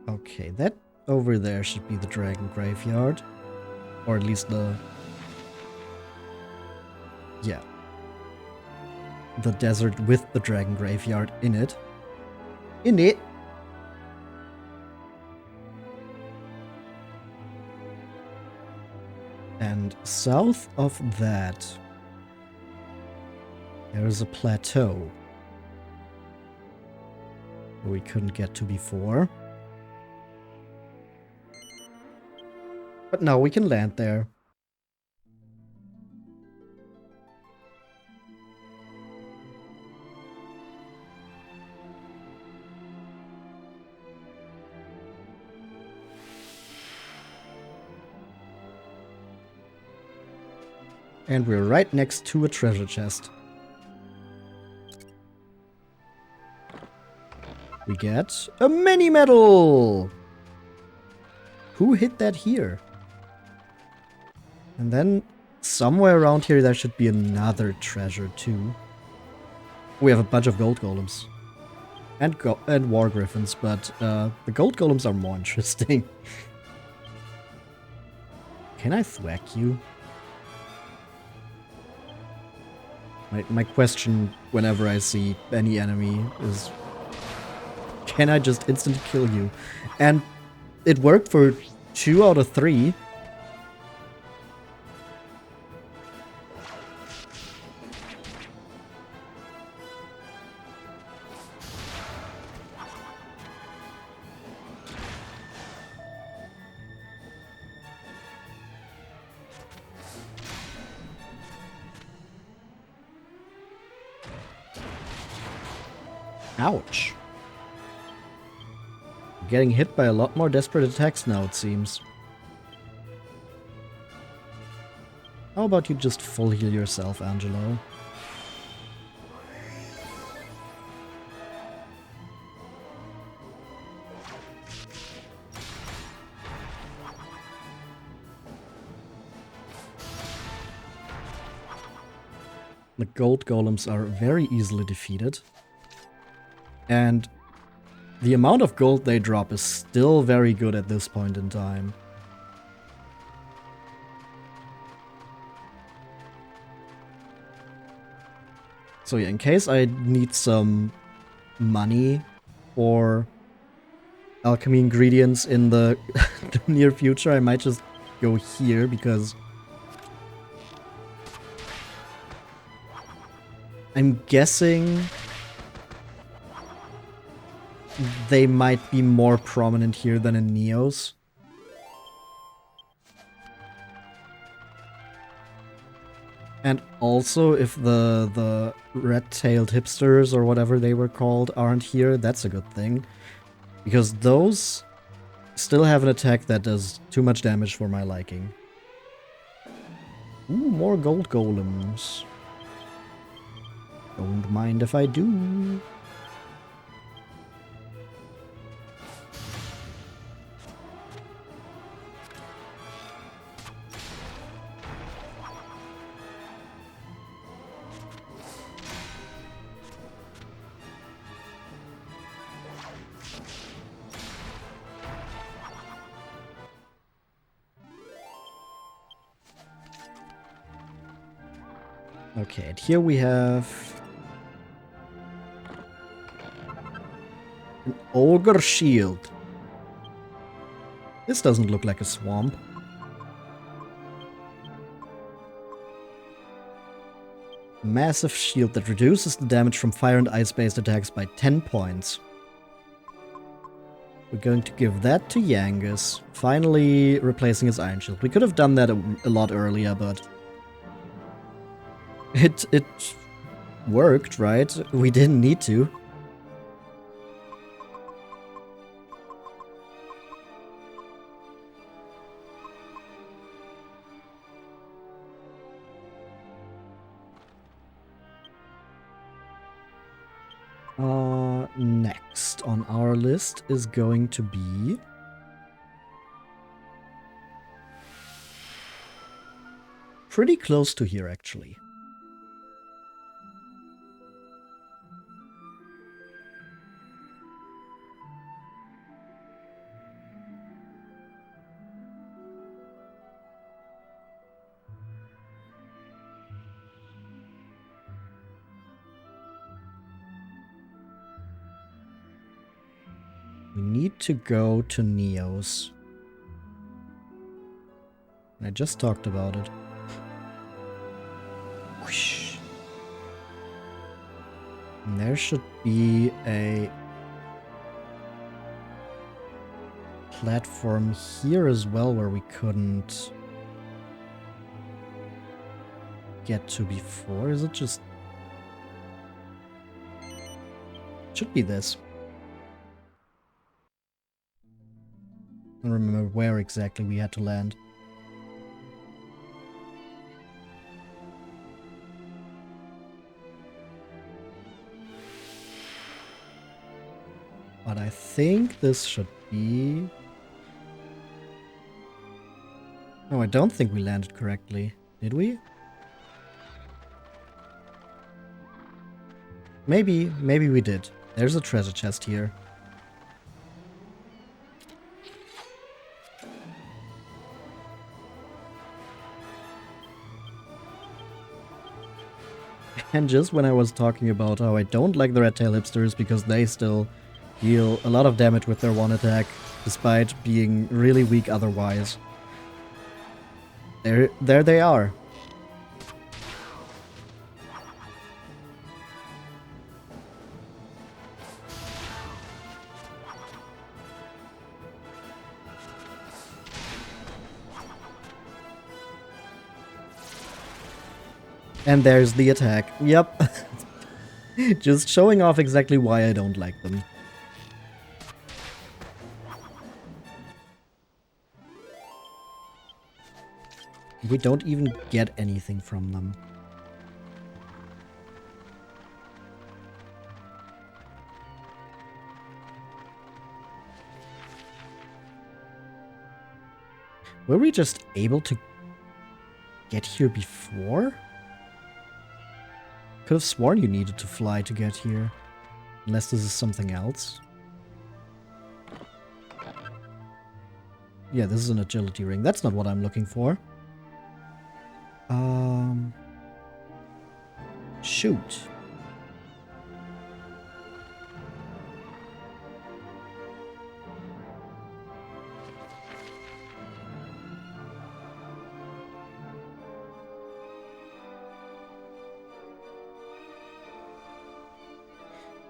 A: Okay, that over there should be the dragon graveyard. Or at least the... Yeah. The desert with the dragon graveyard in it. In it! And south of that, there is a plateau where we couldn't get to before. But now we can land there. And we're right next to a treasure chest. We get a mini medal! Who hit that here? And then somewhere around here there should be another treasure too. We have a bunch of gold golems. And war griffins, but the gold golems are more interesting. Can I thwack you? My question whenever I see any enemy is, can I just instantly kill you? And it worked for 2 out of 3. Ouch. Getting hit by a lot more desperate attacks now, it seems. How about you just full heal yourself, Angelo? The gold golems are very easily defeated. And the amount of gold they drop is still very good at this point in time. So yeah, in case I need some money or alchemy ingredients in the near future, I might just go here because I'm guessing they might be more prominent here than in Neos. And also, if the red-tailed hipsters or whatever they were called aren't here, that's a good thing. Because those still have an attack that does too much damage for my liking. Ooh, more gold golems. Don't mind if I do. Okay, and here we have an ogre shield. This doesn't look like a swamp. Massive shield that reduces the damage from fire and ice-based attacks by 10 points. We're going to give that to Yangus, finally replacing his iron shield. We could have done that a lot earlier, but it worked, right? We didn't need to. Next on our list is going to be pretty close to here, actually. We need to go to Neos. I just talked about it. Whoosh. And there should be a platform here as well where we couldn't get to before. Is it just... It should be this. I don't remember where exactly we had to land. But I think this should be... No, I don't think we landed correctly. Did we? Maybe we did. There's a treasure chest here. And just when I was talking about how I don't like the red tail hipsters because they still deal a lot of damage with their one attack, despite being really weak otherwise. There they are. And there's the attack. Yep. Just showing off exactly why I don't like them. We don't even get anything from them. Were we just able to get here before? Could have sworn you needed to fly to get here. Unless this is something else. Yeah, this is an agility ring. That's not what I'm looking for. Shoot.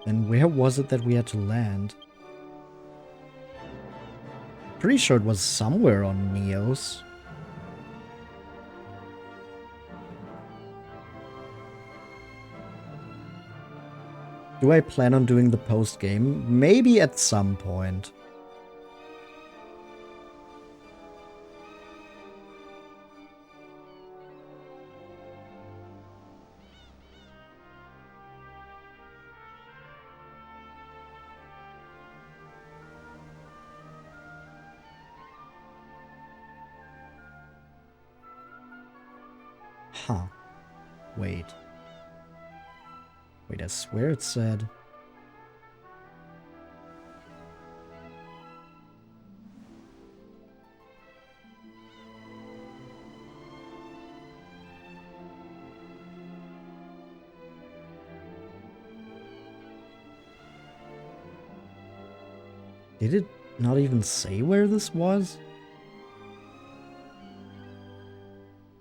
A: And where was it that we had to land? Pretty sure it was somewhere on Neos. Do I plan on doing the post-game? Maybe at some point. Huh. Wait. Wait, I swear it said... Did it not even say where this was?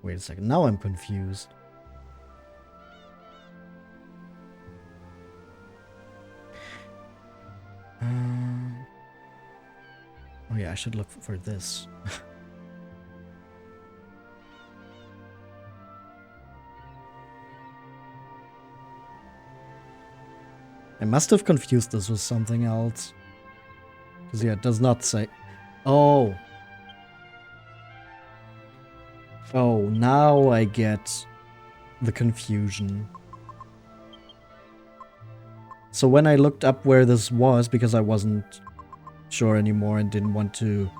A: Wait a second, now I'm confused. Oh yeah, I should look for this. I must have confused this with something else. Because yeah, it does not say... Oh. Oh, now I get the confusion. So when I looked up where this was, because I wasn't sure anymore and didn't want to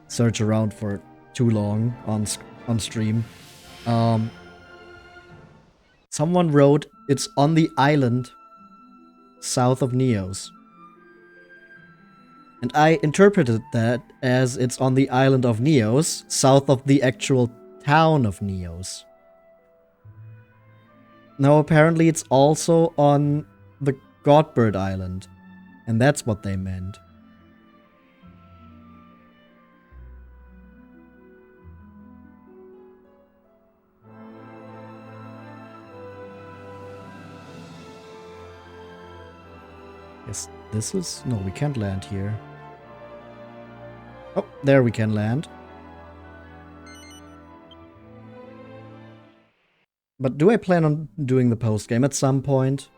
A: search around for too long on stream, someone wrote, it's on the island south of Neos. And I interpreted that as it's on the island of Neos, south of the actual town of Neos. Now apparently it's also on the Godbird Island, and that's what they meant. Yes, this is... No, we can't land here. Oh, there we can land. But do I plan on doing the post-game at some point?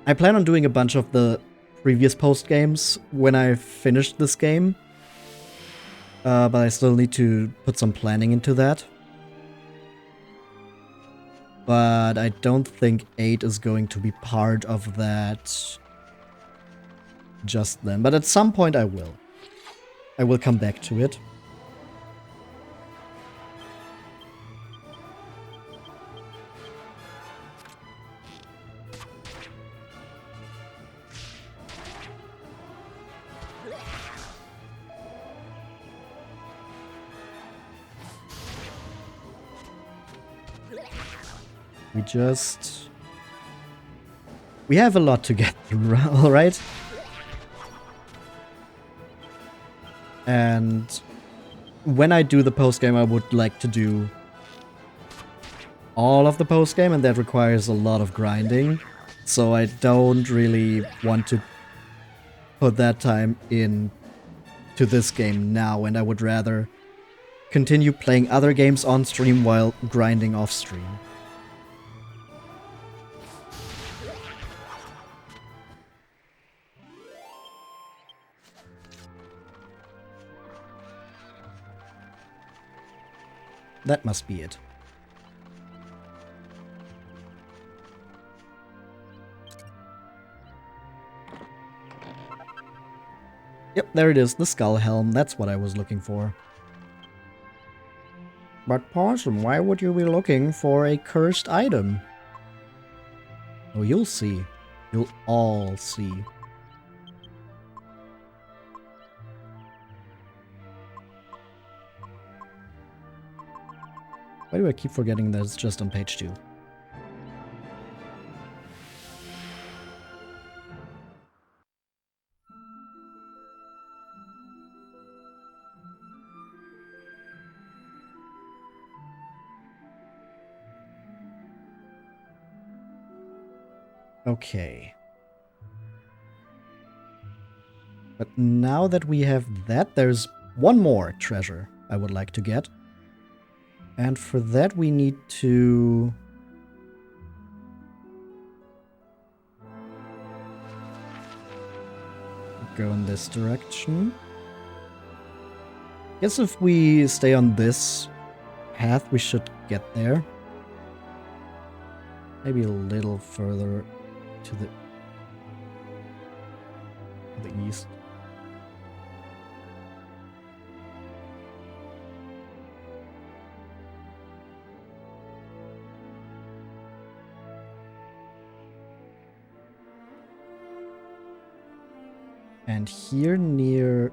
A: I plan on doing a bunch of the previous post-games when I finished this game. But I still need to put some planning into that. But I don't think 8 is going to be part of that just then. But at some point I will. I will come back to it. We have a lot to get through, alright? And when I do the postgame, I would like to do all of the postgame, and that requires a lot of grinding. So I don't really want to put that time in to this game now, and I would rather continue playing other games on stream while grinding off stream. That must be it. Yep, there it is, the skull helm. That's what I was looking for. But Possum, why would you be looking for a cursed item? Oh, you'll see. You'll all see. Why do I keep forgetting that it's just on page 2? Okay. But now that we have that, there's one more treasure I would like to get. And for that we need to... go in this direction. Guess if we stay on this path, we should get there. Maybe a little further to the east. And here near...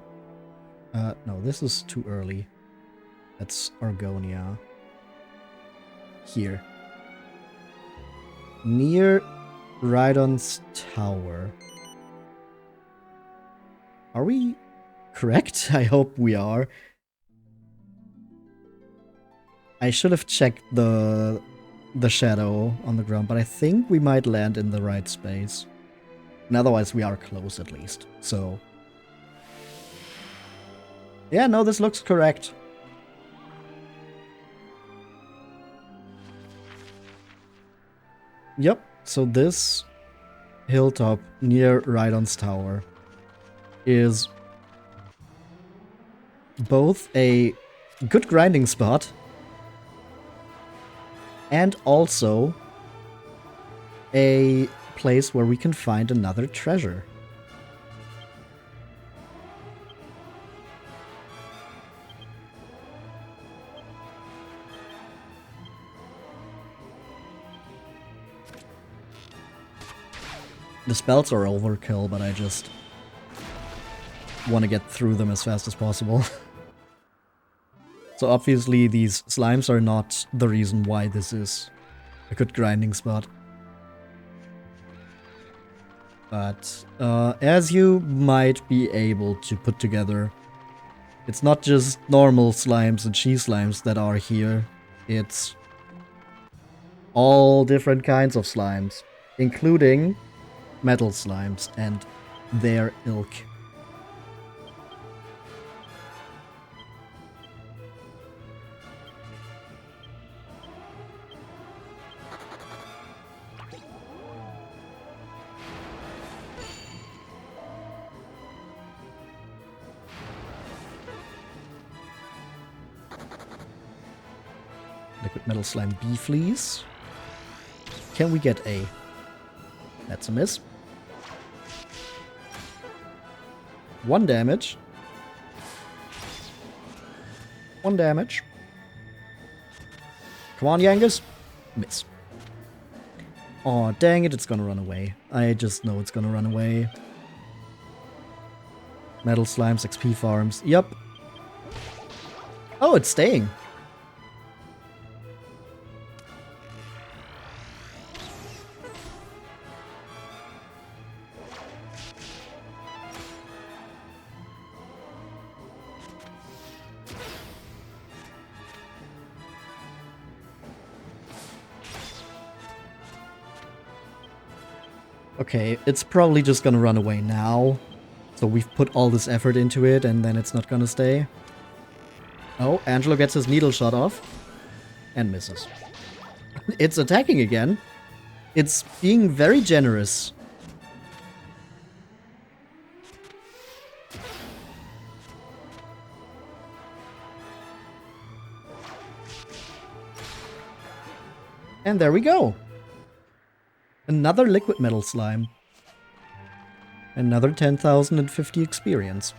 A: no, this is too early. That's Argonia. Here. Near Rhydon's tower. Are we correct? I hope we are. I should have checked the shadow on the ground, but I think we might land in the right space. And otherwise we are close at least, so... Yeah, no, this looks correct. Yep, so this hilltop near Rhydon's tower is both a good grinding spot and also a place where we can find another treasure. The spells are overkill, but I just want to get through them as fast as possible. So obviously these slimes are not the reason why this is a good grinding spot. But as you might be able to put together, it's not just normal slimes and she slimes that are here. It's all different kinds of slimes, including metal slimes and their ilk. Liquid metal slime bee fleas. Can we get a... That's a miss. 1 damage. 1 damage. Come on, Yangus. Miss. Aw, dang it, it's gonna run away. I just know it's gonna run away. Metal slimes, XP farms. Yep. Oh, it's staying. Okay, it's probably just gonna run away now. So we've put all this effort into it and then it's not gonna stay. Oh, Angelo gets his needle shot off. And misses. It's attacking again. It's being very generous. And there we go. Another liquid metal slime. Another 10,050 experience.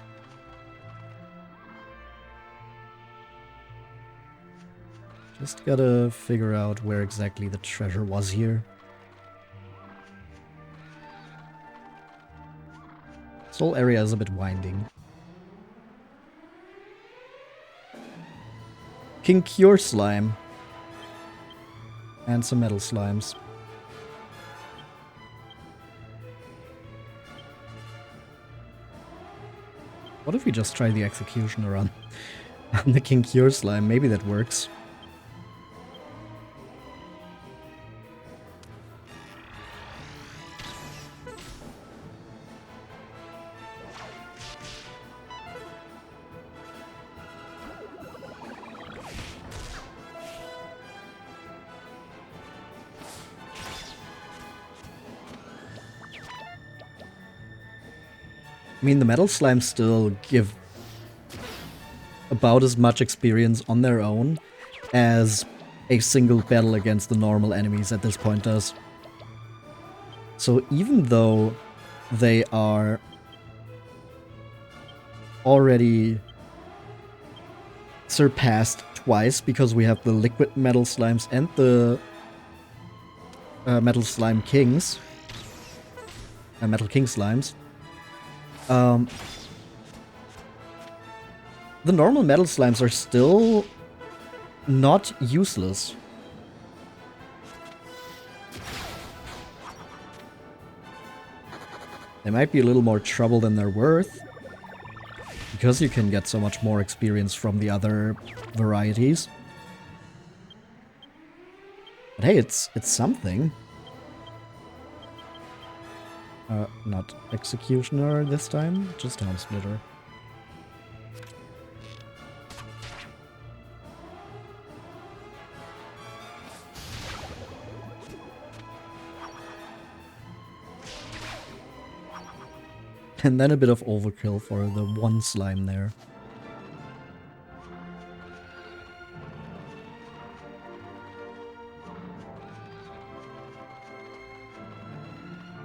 A: Just gotta figure out where exactly the treasure was here. This whole area is a bit winding. King Cure slime. And some metal slimes. What if we just try the executioner on the King Cure slime? Maybe that works. I mean, the metal slimes still give about as much experience on their own as a single battle against the normal enemies at this point does. So even though they are already surpassed twice because we have the liquid metal slimes and the metal slime kings, metal king slimes, the normal metal slimes are still not useless. They might be a little more trouble than they're worth, because you can get so much more experience from the other varieties. But hey, it's something. Not Executioner this time, just Helm Splitter. And then a bit of overkill for the one slime there.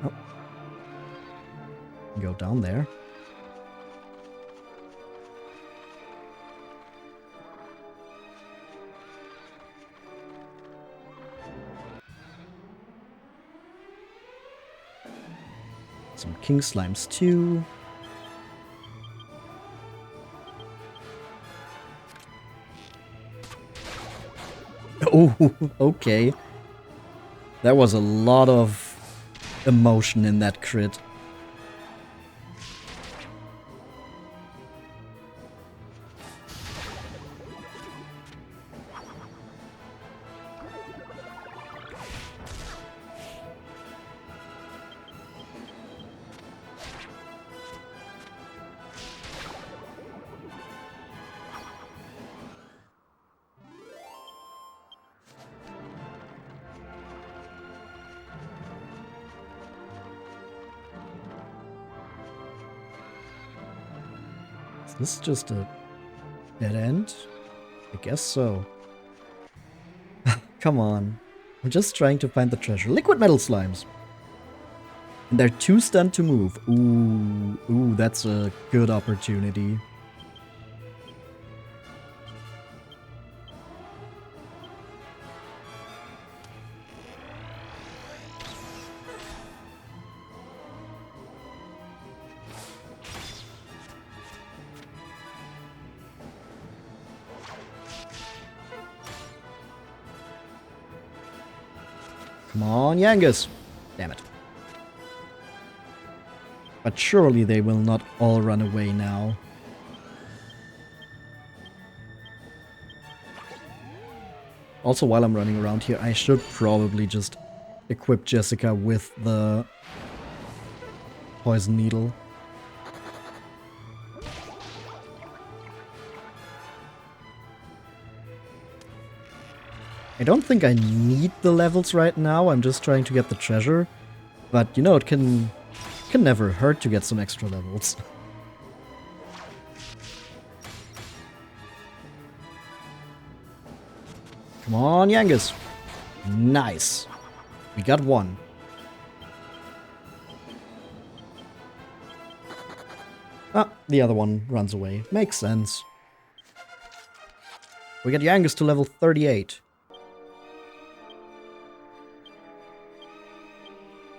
A: Oh. Go down there. Some king slimes too. Oh, okay. That was a lot of emotion in that crit. Is this just a dead end? I guess so. Come on. I'm just trying to find the treasure. Liquid metal slimes. And they're too stunned to move. Ooh, that's a good opportunity. Come on, Yangus. Damn it. But surely they will not all run away now. Also, while I'm running around here, I should probably just equip Jessica with the poison needle. I don't think I need the levels right now, I'm just trying to get the treasure. But, you know, it can never hurt to get some extra levels. Come on, Yangus. Nice. We got one. Ah, the other one runs away. Makes sense. We get Yangus to level 38.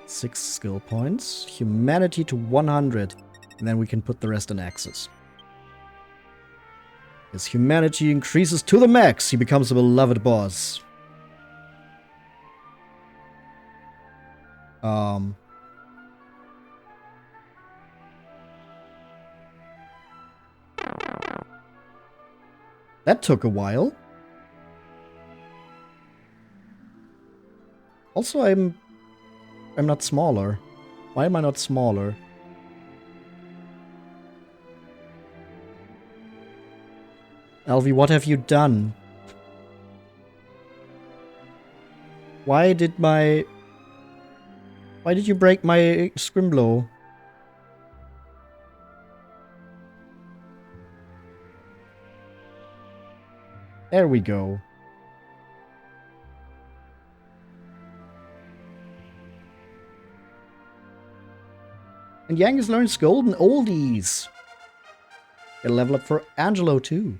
A: 6 skill points. Humanity to 100. And then we can put the rest in axes. His humanity increases to the max. He becomes a beloved boss. That took a while. Also, I'm not smaller. Why am I not smaller? Alvi, what have you done? Why did you break my Scrimblow? There we go. And Yangus learns Golden Oldies. Get a level up for Angelo too.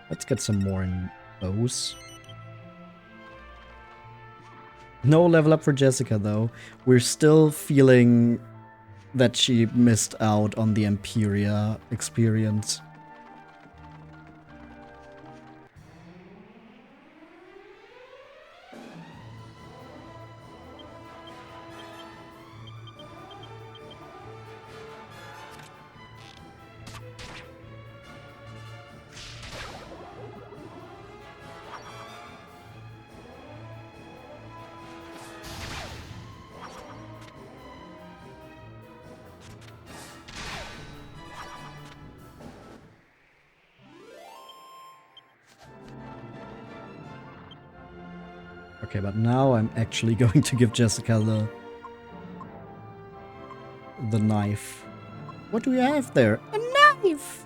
A: Let's get some more in those. No level up for Jessica though. We're still feeling that she missed out on the Empiria experience. Okay, but now I'm actually going to give Jessica the knife. What do we have there? A knife!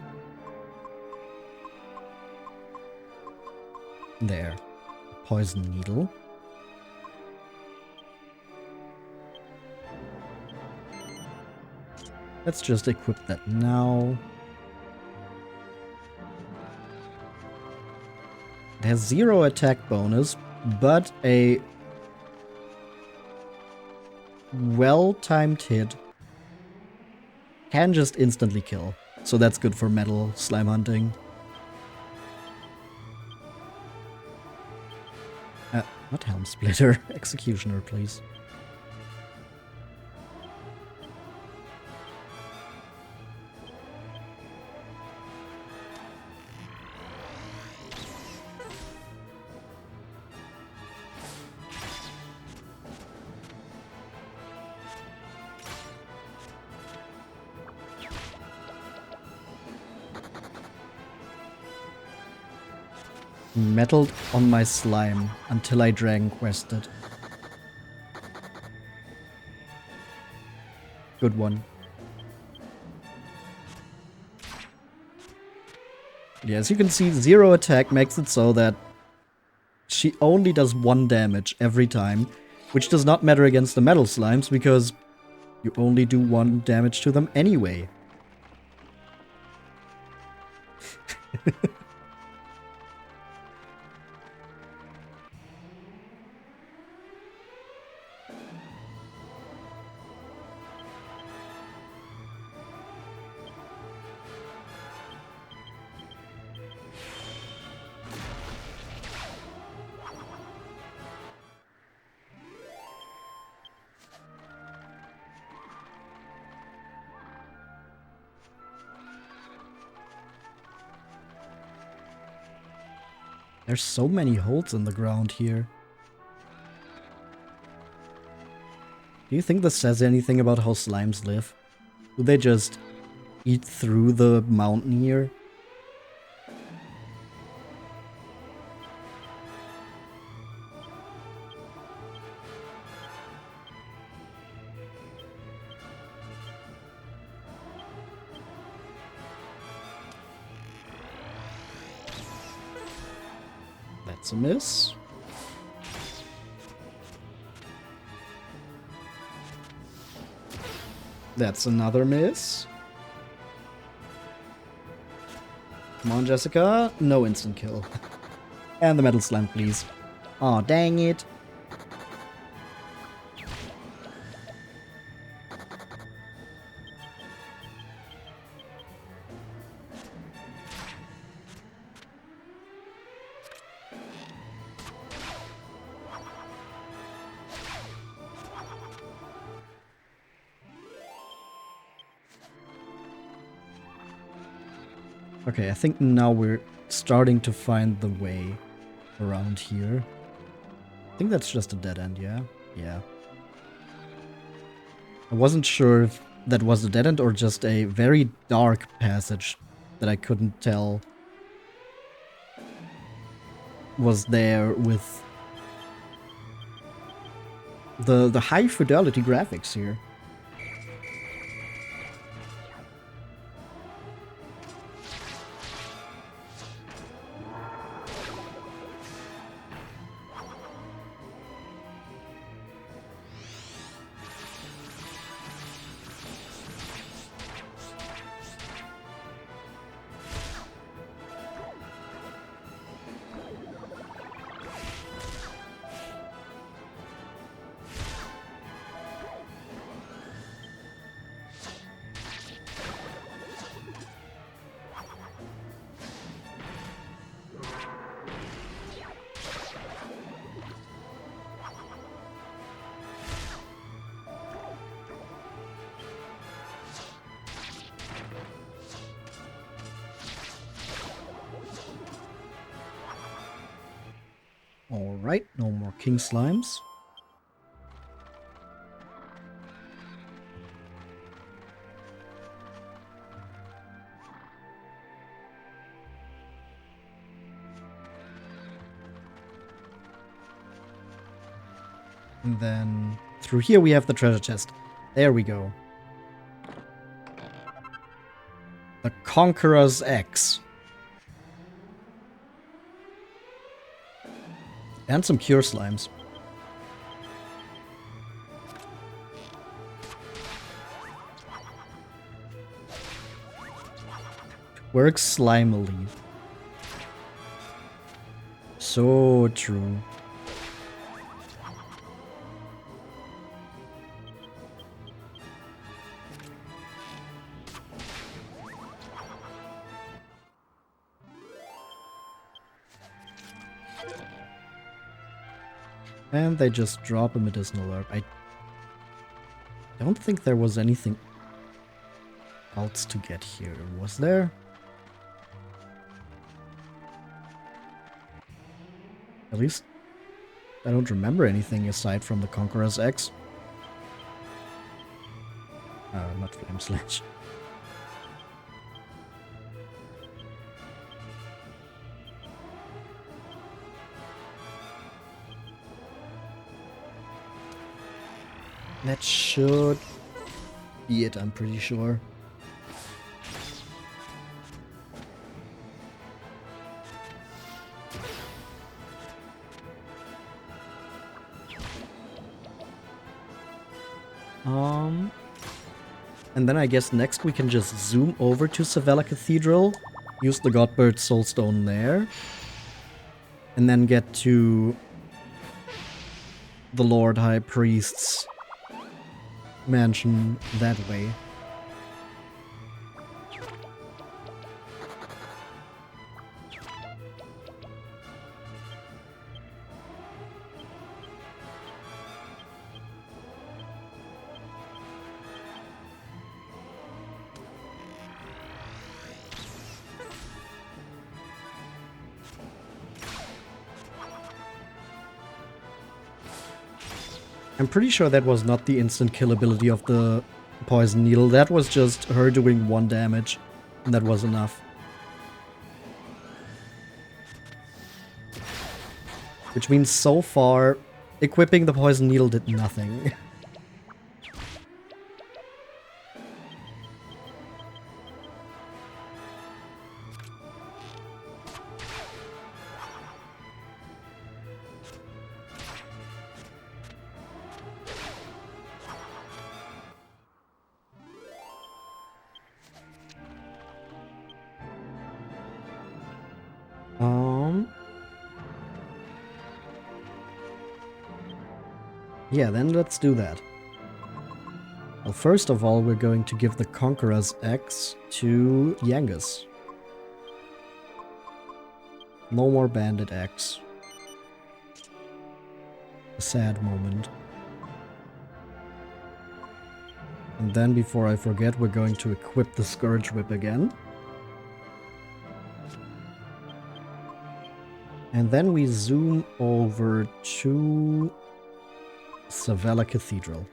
A: There. Poison needle. Let's just equip that now. It has 0 attack bonus, but a well-timed hit can just instantly kill. So that's good for metal slime hunting. Not Helm Splitter. Executioner, please. Mettled on my slime until I Dragon Quested. Good one. Yeah, as you can see, 0 attack makes it so that she only does 1 damage every time, which does not matter against the metal slimes because you only do 1 damage to them anyway. There's so many holes in the ground here. Do you think this says anything about how slimes live? Do they just eat through the mountain here? That's a miss. That's another miss. Come on, Jessica. No instant kill. And the metal slime, please. Aw, dang it. Okay, I think now we're starting to find the way around here. I think that's just a dead end, yeah? Yeah. I wasn't sure if that was a dead end or just a very dark passage that I couldn't tell was there with the high fidelity graphics here. Alright, no more king slimes. And then through here we have the treasure chest. There we go. The Conqueror's Axe. And some cure slimes. Works slimily. So true. And they just drop a medicinal herb. I don't think there was anything else to get here, was there? At least I don't remember anything aside from the Conqueror's Axe. Not Flame Slash. That should be it, I'm pretty sure. And then I guess next we can just zoom over to Savella Cathedral, use the Godbird soulstone there, and then get to the Lord High Priest's mansion that way. I'm pretty sure that was not the instant kill ability of the poison needle. That was just her doing 1 damage, and that was enough. Which means so far, equipping the poison needle did nothing. Yeah, then let's do that. Well, first of all, we're going to give the Conqueror's Axe to Yangus. No more Bandit Axe. A sad moment. And then, before I forget, we're going to equip the Scourge Whip again. And then we zoom over to Savella Cathedral.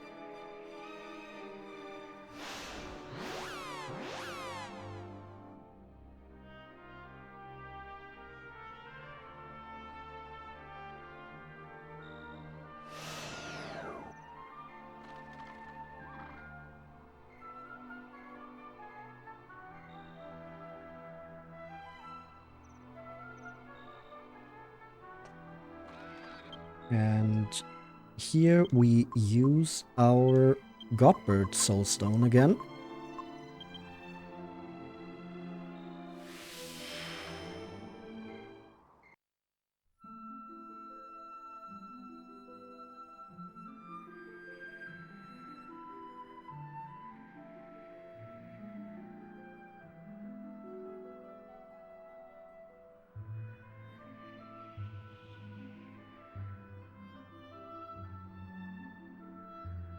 A: And here we use our Godbird soulstone again.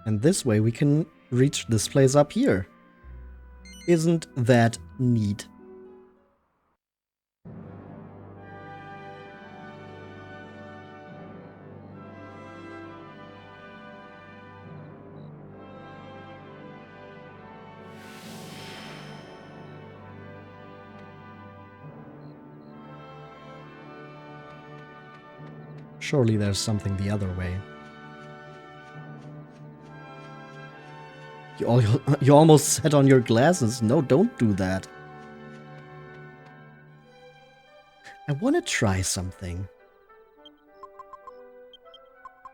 A: And this way we can reach this place up here. Isn't that neat? Surely there's something the other way. You almost set on your glasses. No, don't do that. I want to try something.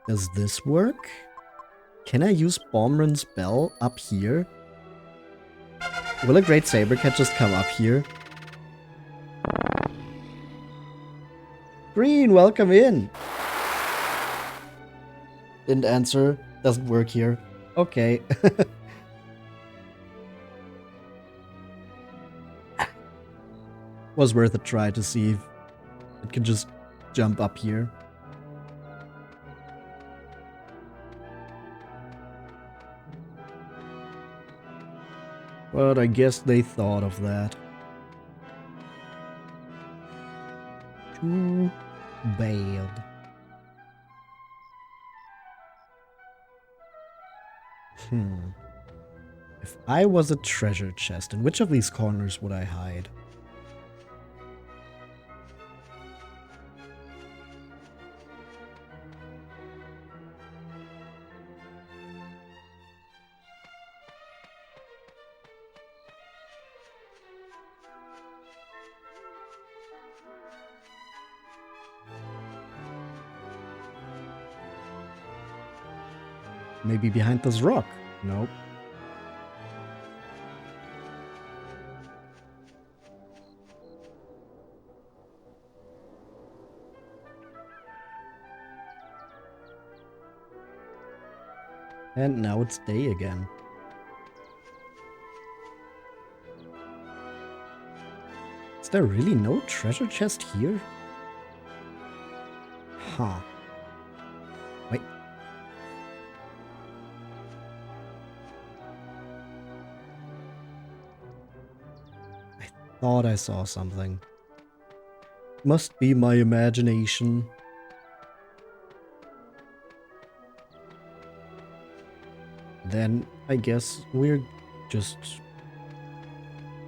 A: Does this work? Can I use Bomran's Bell up here? Will a Great Sabercat just come up here? Green, welcome in! Didn't answer. Doesn't work here. Okay. Was worth a try to see if it can just jump up here. But I guess they thought of that. Too bad. If I was a treasure chest, in which of these corners would I hide? Maybe behind this rock? Nope. And now it's day again. Is there really no treasure chest here? Huh. Wait. I thought I saw something. Must be my imagination. then I guess we're just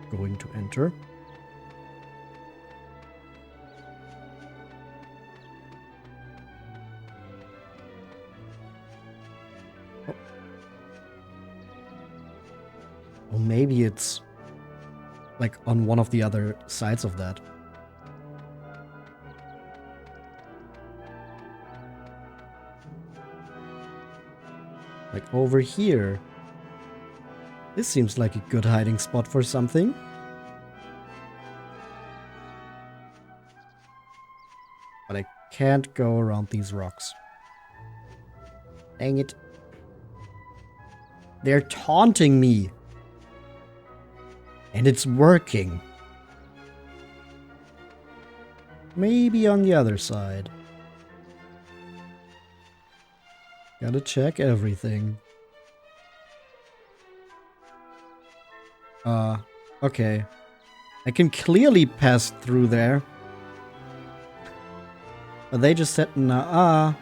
A: going to enter. Oh. Or maybe it's like on one of the other sides of that. Like over here. This seems like a good hiding spot for something. But I can't go around these rocks. Dang it. They're taunting me. And it's working. Maybe on the other side. Gotta check everything. Okay. I can clearly pass through there. But they just said nah.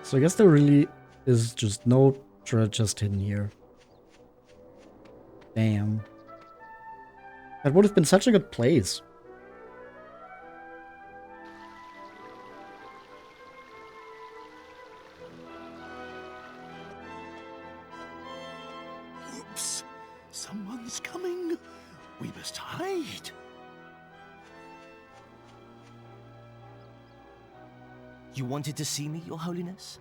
A: So I guess there really is just no treasure hidden here. Damn. That would have been such a good place.
B: Oops! Someone's coming! We must hide!
C: You wanted to see me, Your Holiness?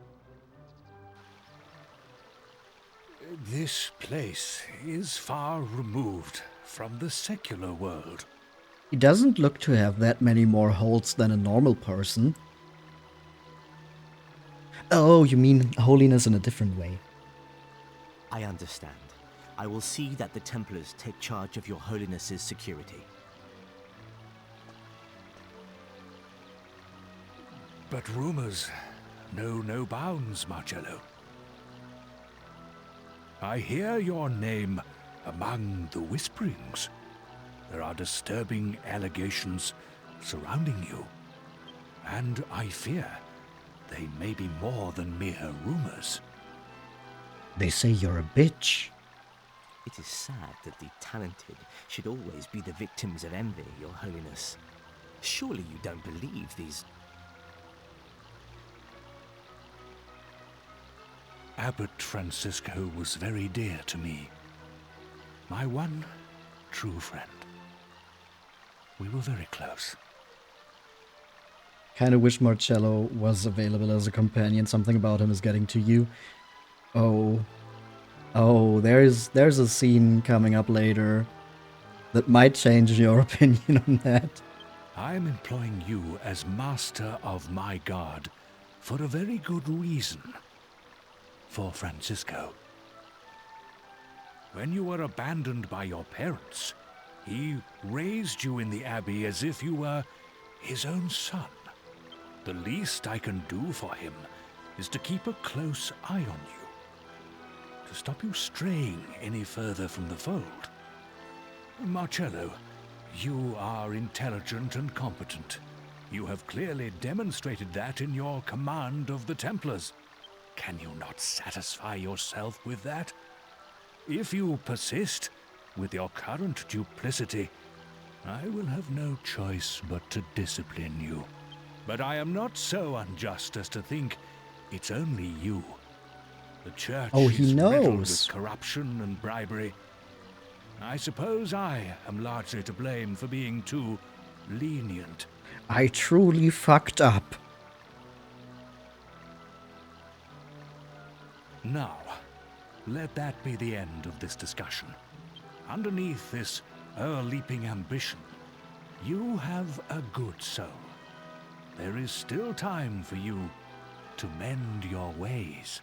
B: This place is far removed from the secular world.
A: He doesn't look to have that many more holes than a normal person. Oh, you mean holiness in a different way.
C: I understand. I will see that the Templars take charge of Your Holiness's security.
B: But rumors know no bounds, Marcello. I hear your name among the whisperings. There are disturbing allegations surrounding you, and I fear they may be more than mere rumors.
A: They say you're a bitch.
C: It is sad that the talented should always be the victims of envy, Your Holiness. Surely you don't believe these...
B: Abbot Francisco was very dear to me. My one true friend. We were very close.
A: Kinda wish Marcello was available as a companion. Something about him is getting to you. Oh. Oh, there's a scene coming up later that might change your opinion on that.
B: I am employing you as master of my guard for a very good reason. For Francisco. When you were abandoned by your parents, he raised you in the abbey as if you were his own son. The least I can do for him is to keep a close eye on you, to stop you straying any further from the fold. Marcello, you are intelligent and competent. You have clearly demonstrated that in your command of the Templars. Can you not satisfy yourself with that? If you persist with your current duplicity, I will have no choice but to discipline you. But I am not so unjust as to think it's only you. The church is riddled with corruption and bribery. I suppose I am largely to blame for being too lenient.
A: I truly fucked up.
B: Now, let that be the end of this discussion. Underneath this ear-leaping ambition, you have a good soul. There is still time for you to mend your ways.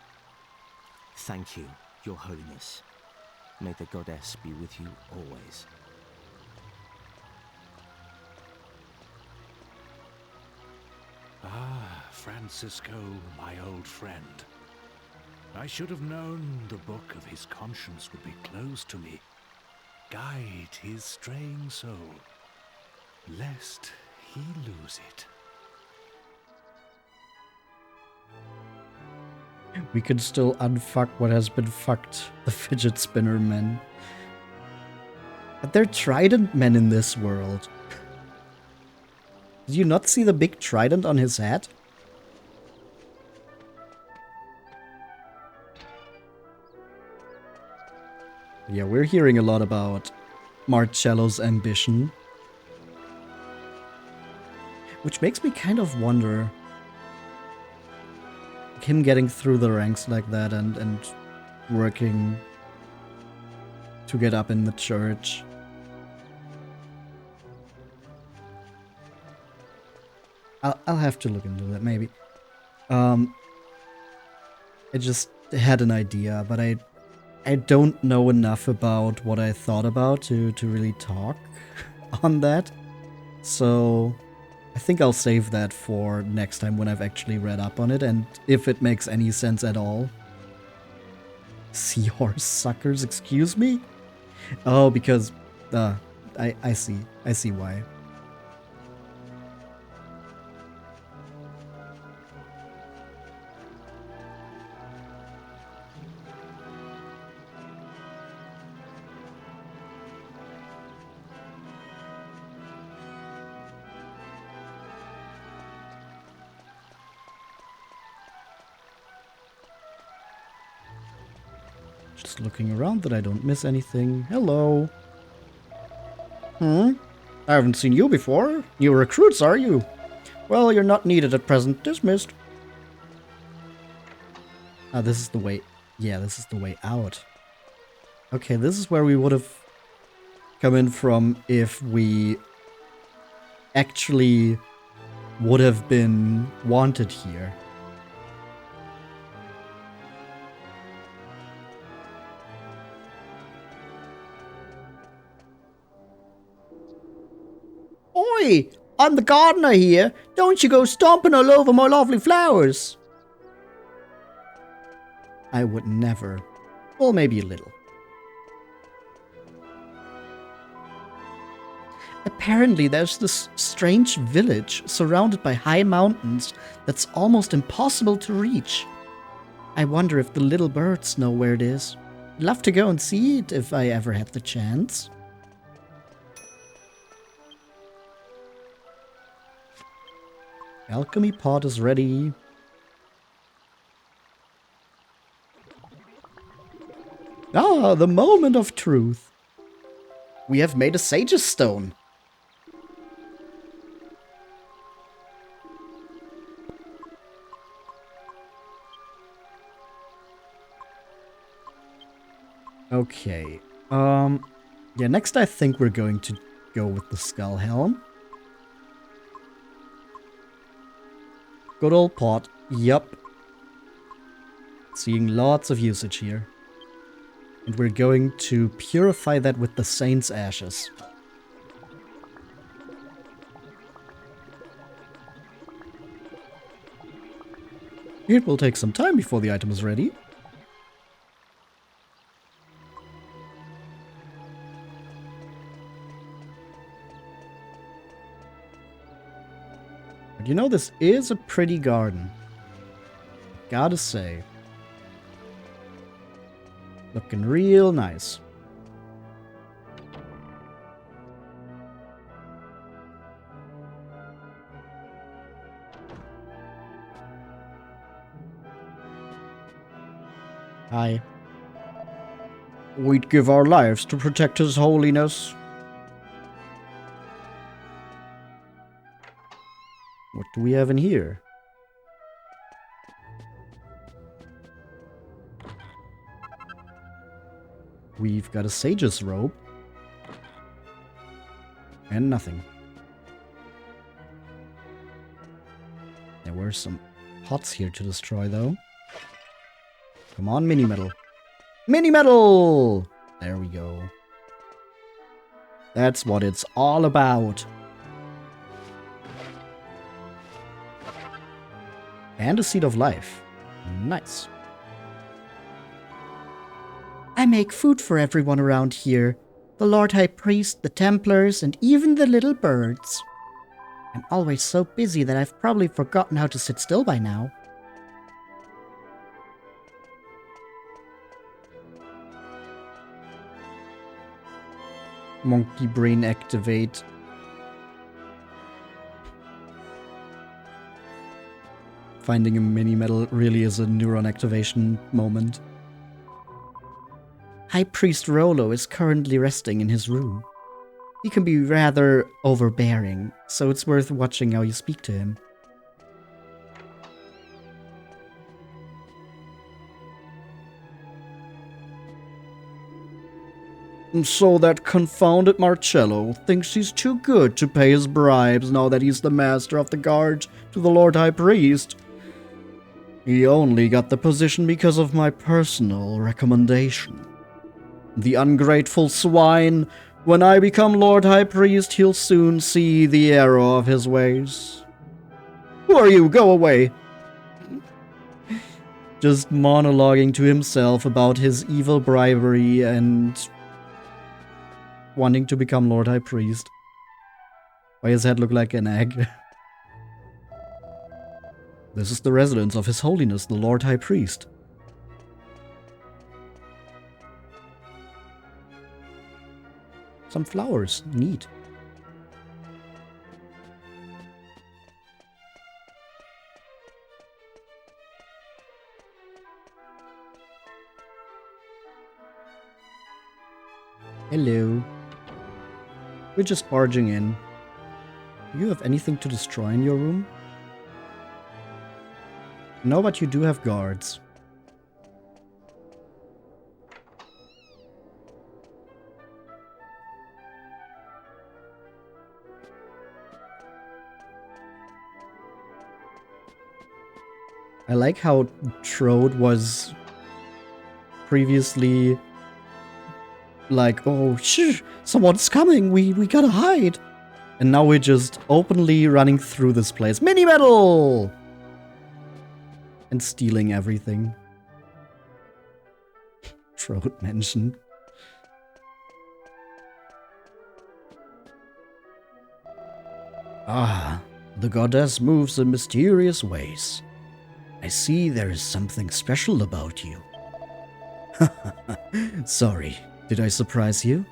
C: Thank you, Your Holiness. May the goddess be with you always.
B: Ah, Francisco, my old friend. I should have known the book of his conscience would be closed to me. Guide his straying soul, lest he lose it.
A: We can still unfuck what has been fucked. The fidget spinner men. But they're trident men in this world. Did you not see the big trident on his head? Yeah, we're hearing a lot about Marcello's ambition. Which makes me kind of wonder. Him getting through the ranks like that and working to get up in the church. I'll have to look into that, maybe. I just had an idea, but I don't know enough about what I thought about to really talk on that. So I think I'll save that for next time when I've actually read up on it, and if it makes any sense at all. Seahorse suckers, excuse me? Oh, because, I see why. Just looking around that I don't miss anything. Hello. I haven't seen you before. New recruits, are you? Well, you're not needed at present. Dismissed. Ah, this is the way... Yeah, this is the way out. Okay, this is where we would have come in from if we actually would have been wanted here. Oi! I'm the gardener here. Don't you go stomping all over my lovely flowers. I would never. Well, maybe a little. Apparently there's this strange village surrounded by high mountains that's almost impossible to reach. I wonder if the little birds know where it is. I'd love to go and see it if I ever had the chance. Alchemy pot is ready. Ah, the moment of truth. We have made a sage's stone. Okay. Yeah, next I think we're going to go with the skull helm. Good old pot. Yup. Seeing lots of usage here. And we're going to purify that with the Saint's Ashes. It will take some time before the item is ready. But you know, this is a pretty garden. Gotta say. Looking real nice. Hi. We'd give our lives to protect His Holiness. What do we have in here? We've got a sage's robe. And nothing. There were some pots here to destroy, though. Come on, mini metal. Mini metal! There we go. That's what it's all about. And a seed of life. Nice. I make food for everyone around here. The Lord High Priest, the Templars, and even the little birds. I'm always so busy that I've probably forgotten how to sit still by now. Monkey brain activate. Finding a mini medal really is a neuron activation moment. High Priest Rolo is currently resting in his room. He can be rather overbearing, so it's worth watching how you speak to him. And so that confounded Marcello thinks he's too good to pay his bribes now that he's the master of the guard to the Lord High Priest. He only got the position because of my personal recommendation. The ungrateful swine. When I become Lord High Priest, he'll soon see the error of his ways. Who are you? Go away. Just monologuing to himself about his evil bribery and wanting to become Lord High Priest. Why his head look like an egg? This is the residence of His Holiness, the Lord High Priest. Some flowers. Neat. Hello. We're just barging in. Do you have anything to destroy in your room? No, but you do have guards. I like how Trode was previously like, oh, shh, someone's coming, we gotta hide. And now we're just openly running through this place. Mini medal! And stealing everything. Trode mentioned. Ah, the goddess moves in mysterious ways. I see there is something special about you. Sorry, did I surprise you?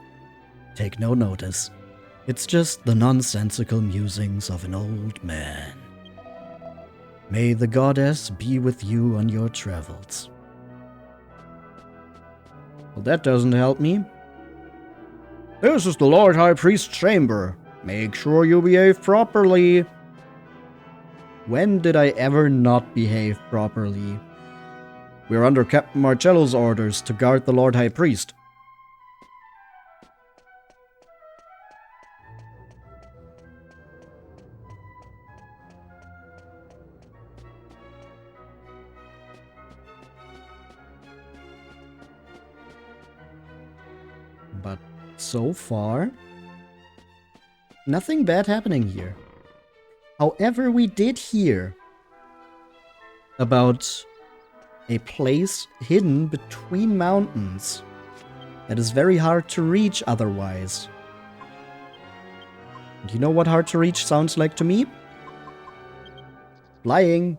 A: Take no notice. It's just the nonsensical musings of an old man. May the goddess be with you on your travels. Well, that doesn't help me. This is the Lord High Priest's chamber. Make sure you behave properly. When did I ever not behave properly? We're under Captain Marcello's orders to guard the Lord High Priest. But so far, nothing bad happening here. However, we did hear about a place hidden between mountains that is very hard to reach otherwise. And you know what hard to reach sounds like to me? Flying.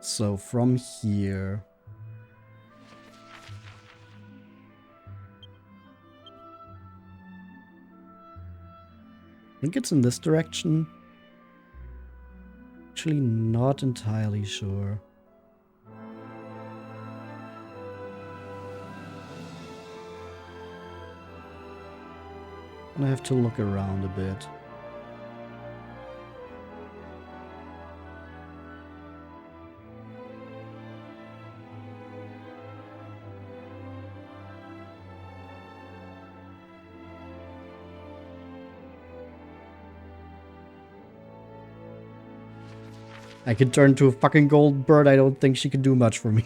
A: So from here... I think it's in this direction. Actually, not entirely sure. And I have to look around a bit. I can turn to a fucking gold bird. I don't think she can do much for me.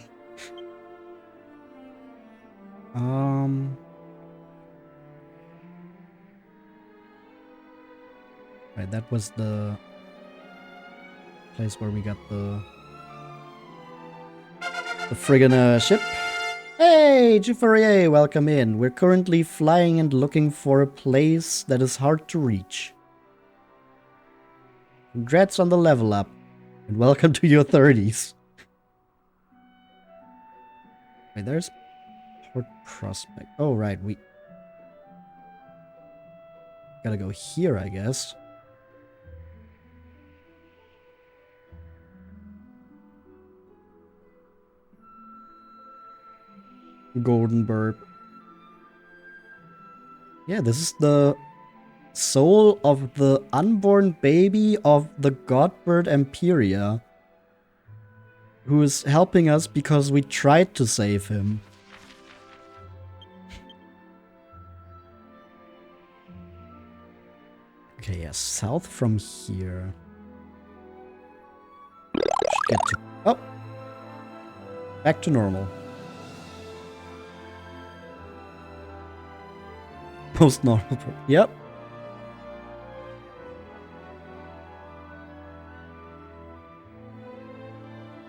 A: Right, that was the place where we got the friggin' ship. Hey, Jufurier, welcome in. We're currently flying and looking for a place that is hard to reach. Congrats on the level up, and welcome to your 30s. Wait, there's Port Prospect. Oh, right, we gotta go here, I guess. Golden Burp. Yeah, this is the soul of the unborn baby of the Godbird Imperia, who is helping us because we tried to save him. Okay, yeah, south from here. Should get to... Oh! Back to normal. Most normal. Yep.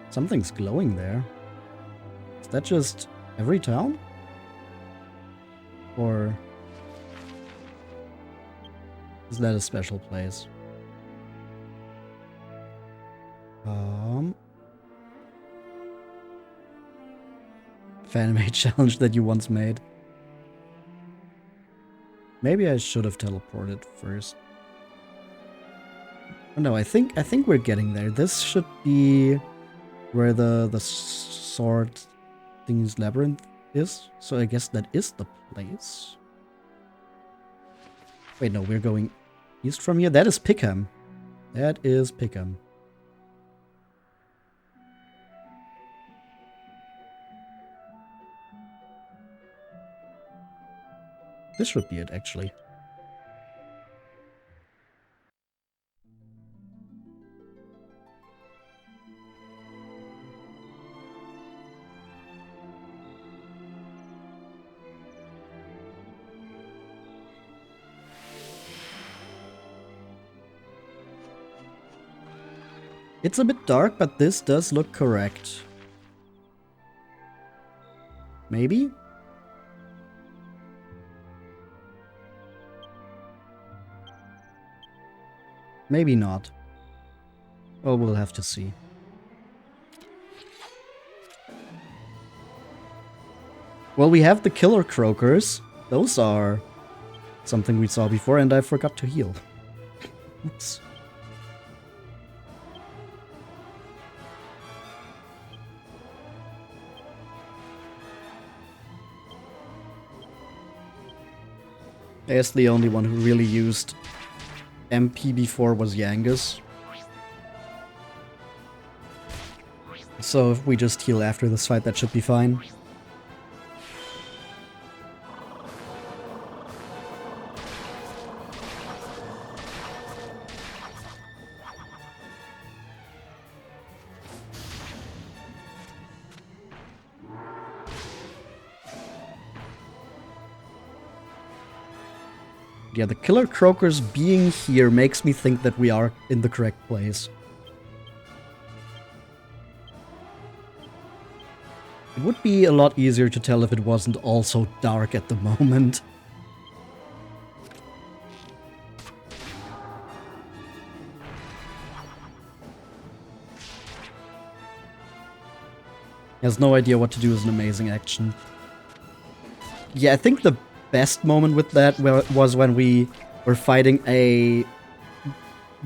A: Something's glowing there. Is that just every town? Or is that a special place? Fanmade challenge that you once made. Maybe I should have teleported first. Oh, no, I think we're getting there. This should be where the sword thing's labyrinth is. So I guess that is the place. Wait, no, we're going east from here. That is Pickham. That is Pickham. This should be it, actually. It's a bit dark, but this does look correct. Maybe? Maybe not. Well, we'll have to see. Well, we have the killer croakers. Those are something we saw before, and I forgot to heal. Oops. I guess the only one who really used MP before was Yangus. So if we just heal after this fight, that should be fine. Yeah, the killer croakers being here makes me think that we are in the correct place. It would be a lot easier to tell if it wasn't also dark at the moment. He has no idea what to do as an amazing action. Yeah, I think the best moment with that was when we were fighting a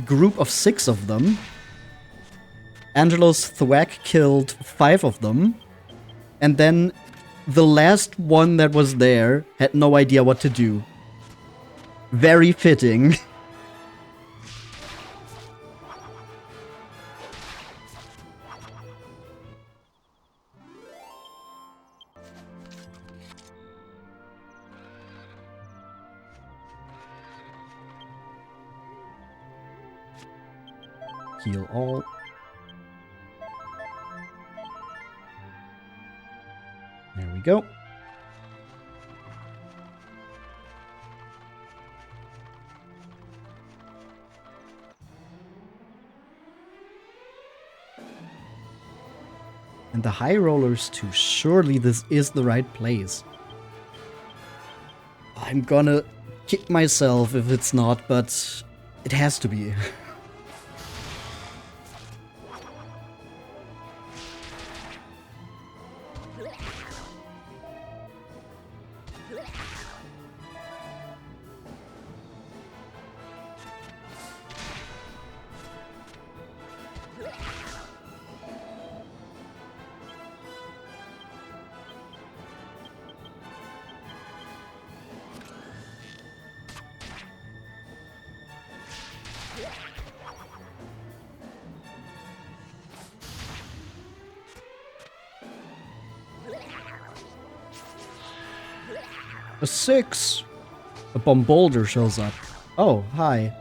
A: group of 6 of them. Angelo's thwack killed 5 of them. And then the last one that was there had no idea what to do. Very fitting. Heal all. There we go. And the high rollers too. Surely this is the right place. I'm gonna kick myself if it's not, but it has to be. A 6! A bomb boulder shows up. Oh, hi.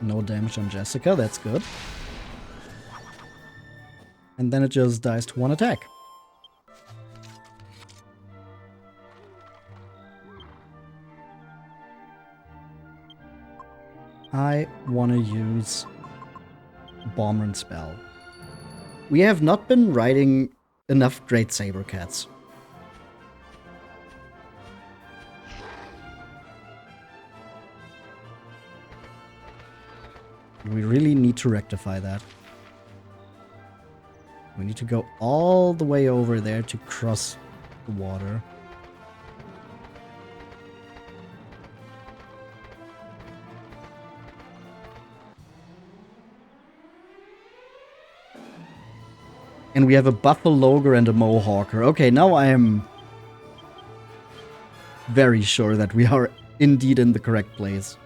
A: No damage on Jessica, that's good. And then it just dies to one attack. I want to use Bomber and Spell. We have not been riding enough Great Saber Cats. We really need to rectify that. We need to go all the way over there to cross the water. And we have a Buffaloger and a Mohawker. Okay, now I am very sure that we are indeed in the correct place.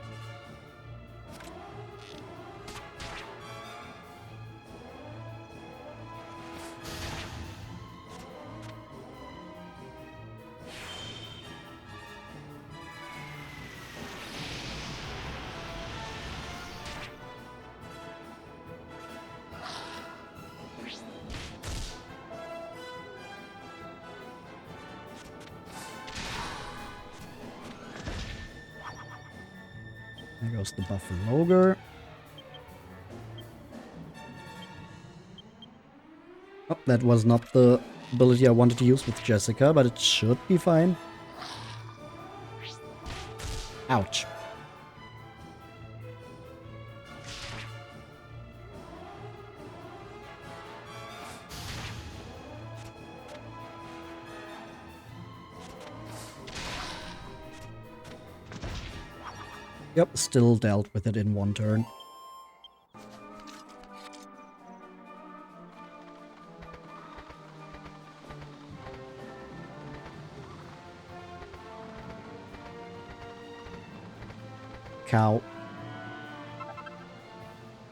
A: There goes the Buffaloger. Oh, that was not the ability I wanted to use with Jessica, but it should be fine. Ouch. Yep, still dealt with it in one turn. Cow.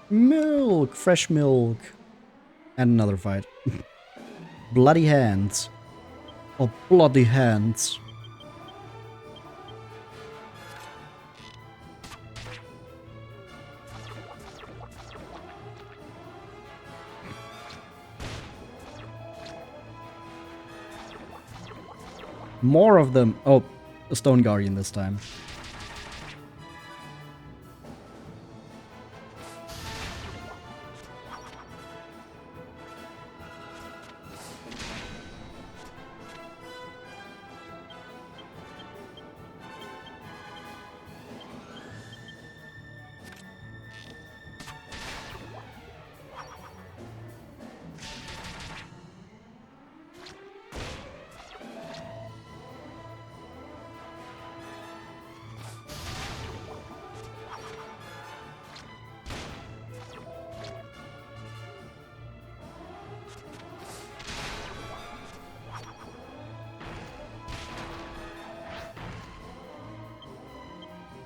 A: Milk! Fresh milk. And another fight. Bloody hands. Oh, bloody hands. More of them. Oh, a Stone Guardian this time.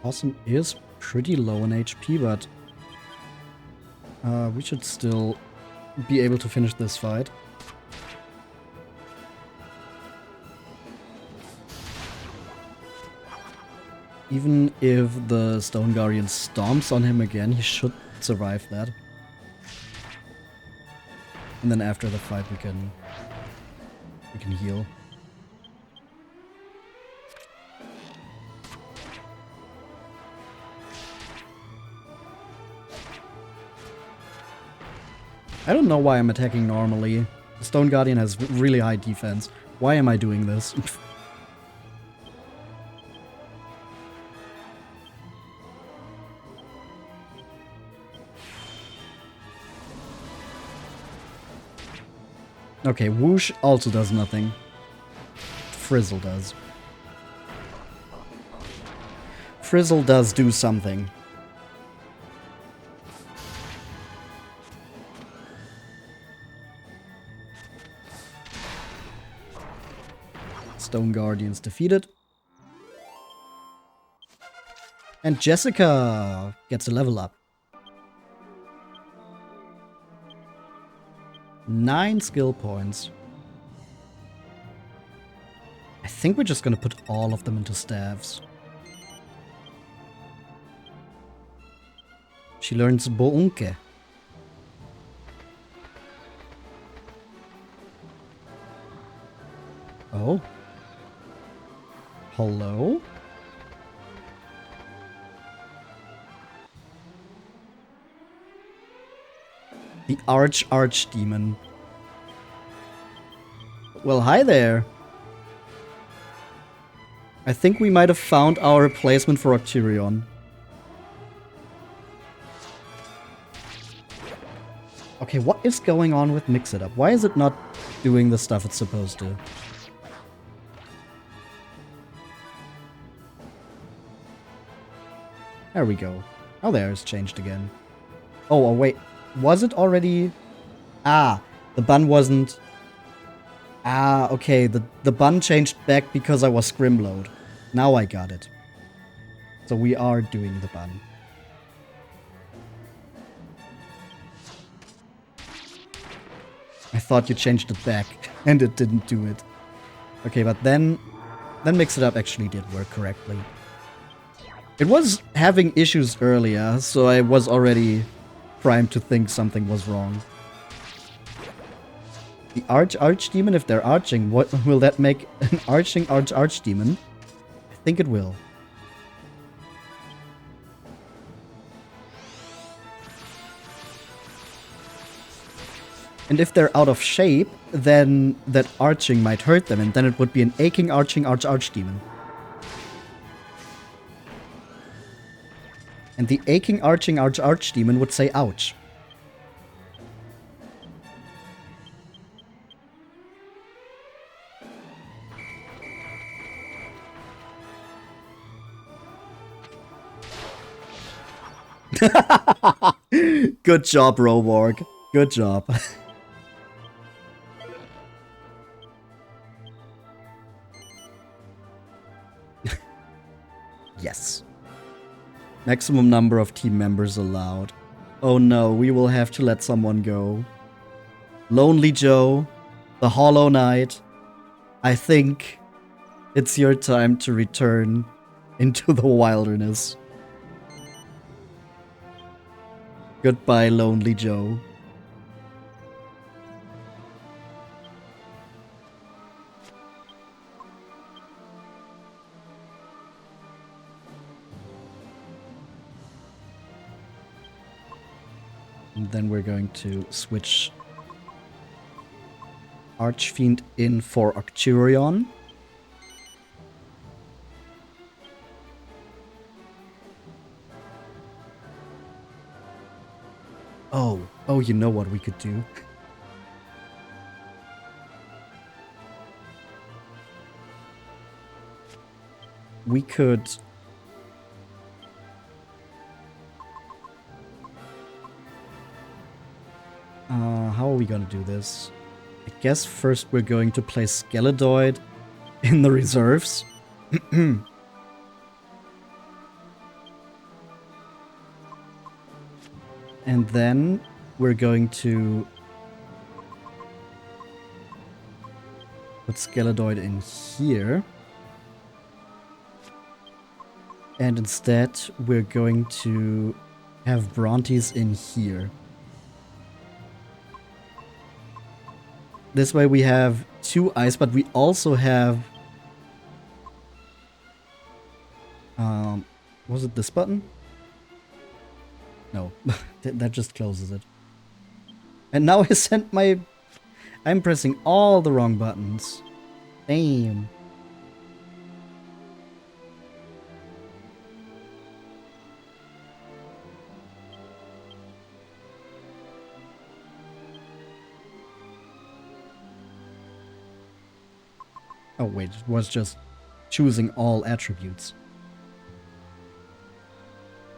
A: Awesome is pretty low in HP, but we should still be able to finish this fight. Even if the Stone Guardian stomps on him again, he should survive that. And then after the fight we can heal. I don't know why I'm attacking normally. The Stone Guardian has really high defense. Why am I doing this? Okay, Whoosh also does nothing. Frizzle does. Frizzle does do something. Stone Guardians defeated. And Jessica gets a level up. 9 skill points. I think we're just gonna put all of them into staves. She learns Bounke. Oh. Hello? The Archdemon. Well, hi there. I think we might have found our replacement for Octurion. Okay, what is going on with Mix It Up? Why is it not doing the stuff it's supposed to? There we go. Oh, there, it's changed again. Oh, wait. Was it already? Ah, the bun wasn't. Ah, okay. The bun changed back because I was Scrimload. Now I got it. So we are doing the bun. I thought you changed it back, and it didn't do it. Okay, but then Mix It Up actually did work correctly. It was having issues earlier, so I was already primed to think something was wrong. The Archdemon, if they're arching, what will that make an arching Archdemon? I think it will. And if they're out of shape, then that arching might hurt them, and then it would be an aching arching Archdemon. And the aching arching Archdemon would say ouch. Good job, Roborg. Good job. Yes. Maximum number of team members allowed. Oh no, we will have to let someone go. Lonely Joe, the Hollow Knight. I think it's your time to return into the wilderness. Goodbye, Lonely Joe. And then we're going to switch Archfiend in for Octurion. Oh, you know what we could do? We could... how are we gonna do this? I guess first we're going to play Skeledoid in the reserves. And then we're going to put Skeledoid in here. And instead, we're going to have Brontes in here. This way we have 2 eyes, but we also have... was it this button? No, that just closes it. And now I sent my... I'm pressing all the wrong buttons. Damn. Oh wait, it was just choosing all attributes.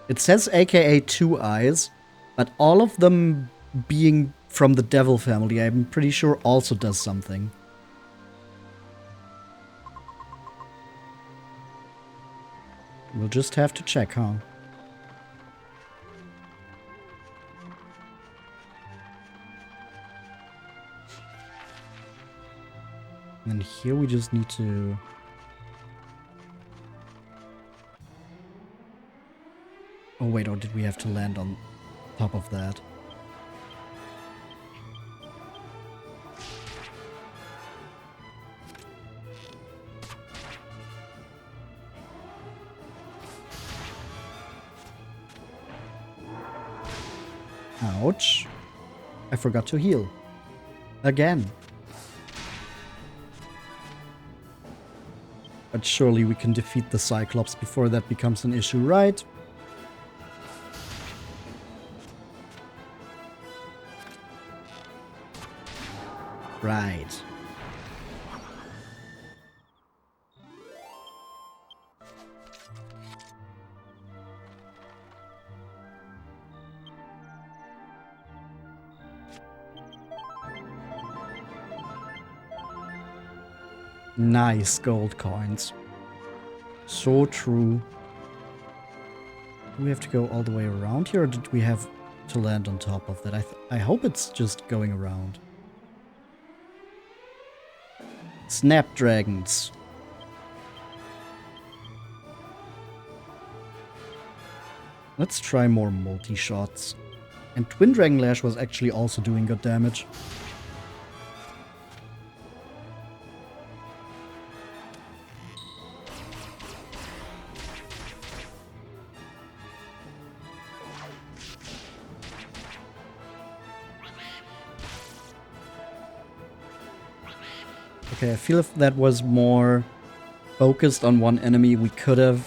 A: It says AKA 2 eyes, but all of them being from the devil family, I'm pretty sure also does something. We'll just have to check, huh? And here we just need to... Oh wait, or did we have to land on top of that? Ouch. I forgot to heal. Again. But surely we can defeat the Cyclops before that becomes an issue, right? Right. Nice gold coins. So true. Do we have to go all the way around here, or did we have to land on top of that? I hope it's just going around. Snapdragons. Let's try more multi-shots. And Twin Dragon Lash was actually also doing good damage. Okay, I feel if that was more focused on one enemy, we could have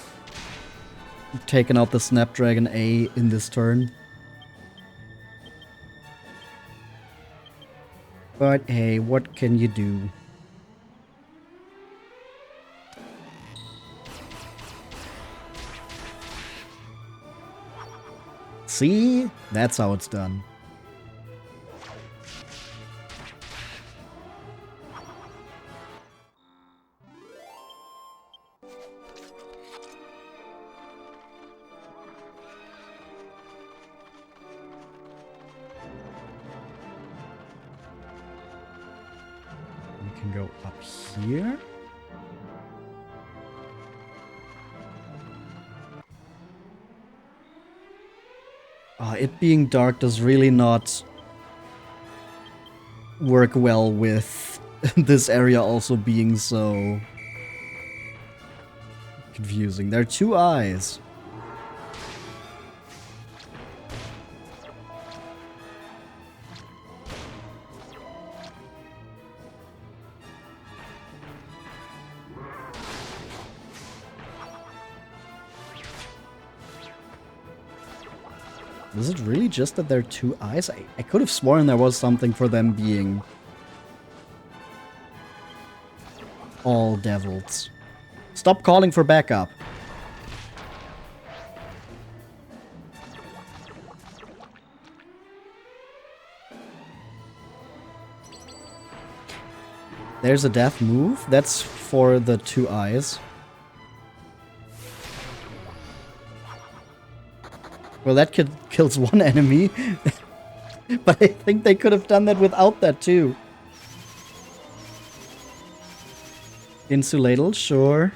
A: taken out the Snapdragon A in this turn. But hey, what can you do? See? That's how it's done. Go up here. It being dark does really not work well with this area also being so confusing. There are 2 eyes. Is it really just that there are 2 eyes? I could have sworn there was something for them being all devils. Stop calling for backup. There's a death move. That's for the 2 eyes. Well, that kills 1 enemy. But I think they could have done that without that, too. Insulatal, sure.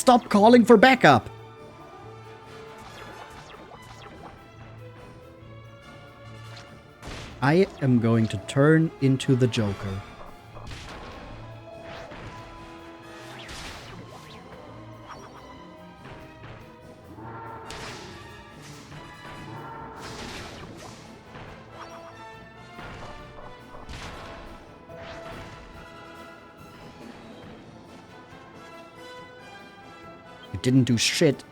A: stop calling for backup? I am going to turn into the Joker. You didn't do shit.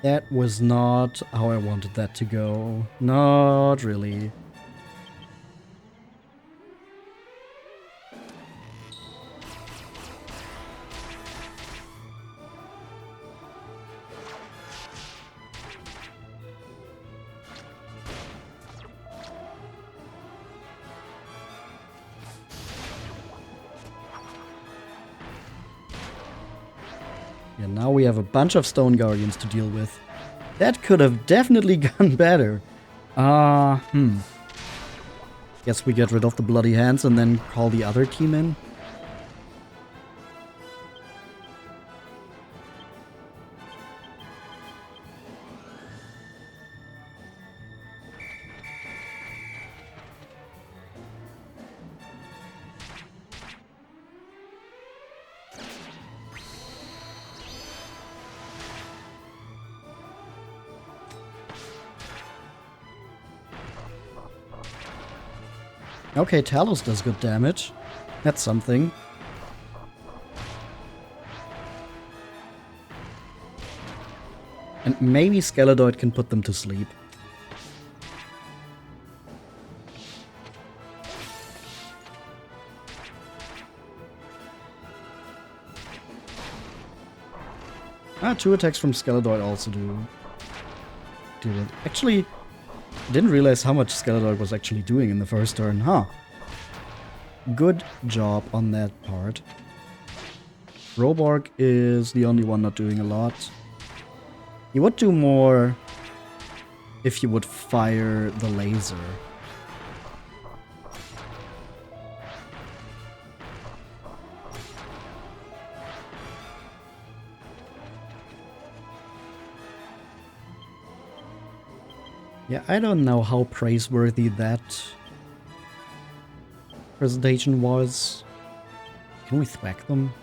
A: That was not how I wanted that to go. Not really. Yeah, now we have a bunch of Stone Guardians to deal with. That could have definitely gone better. Guess we get rid of the Bloody Hands and then call the other team in. Okay, Talos does good damage. That's something. And maybe Skeledoid can put them to sleep. Two attacks from Skeledoid also do it. Actually, I didn't realize how much Skeledoid was actually doing in the first turn, huh? Good job on that part. Roborg is the only one not doing a lot. He would do more if you would fire the laser. Yeah, I don't know how praiseworthy that presentation was. Can we thwack them?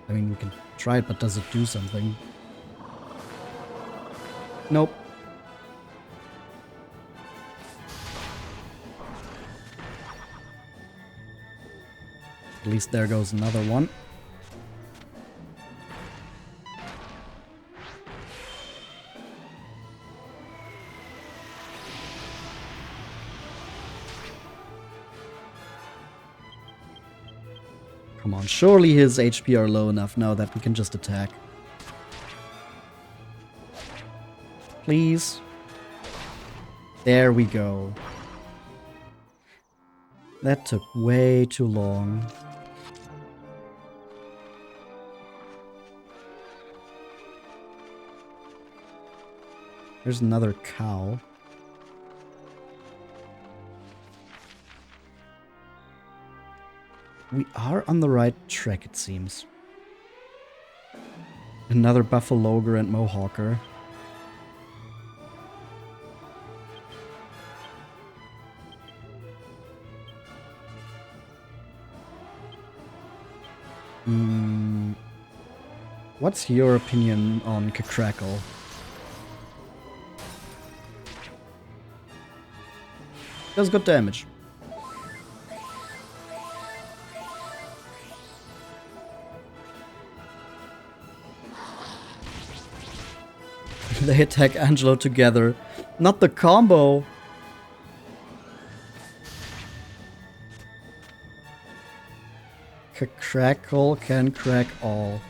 A: I mean, we can try it, but does it do something? Nope. At least there goes another one. Come on, surely his HP are low enough now that we can just attack. Please. There we go. That took way too long. There's another cow. We are on the right track, it seems. Another Buffaloger and Mohawker. What's your opinion on Crackle? Does good damage. They attack Angelo together. Not the combo. Crackle can crack all.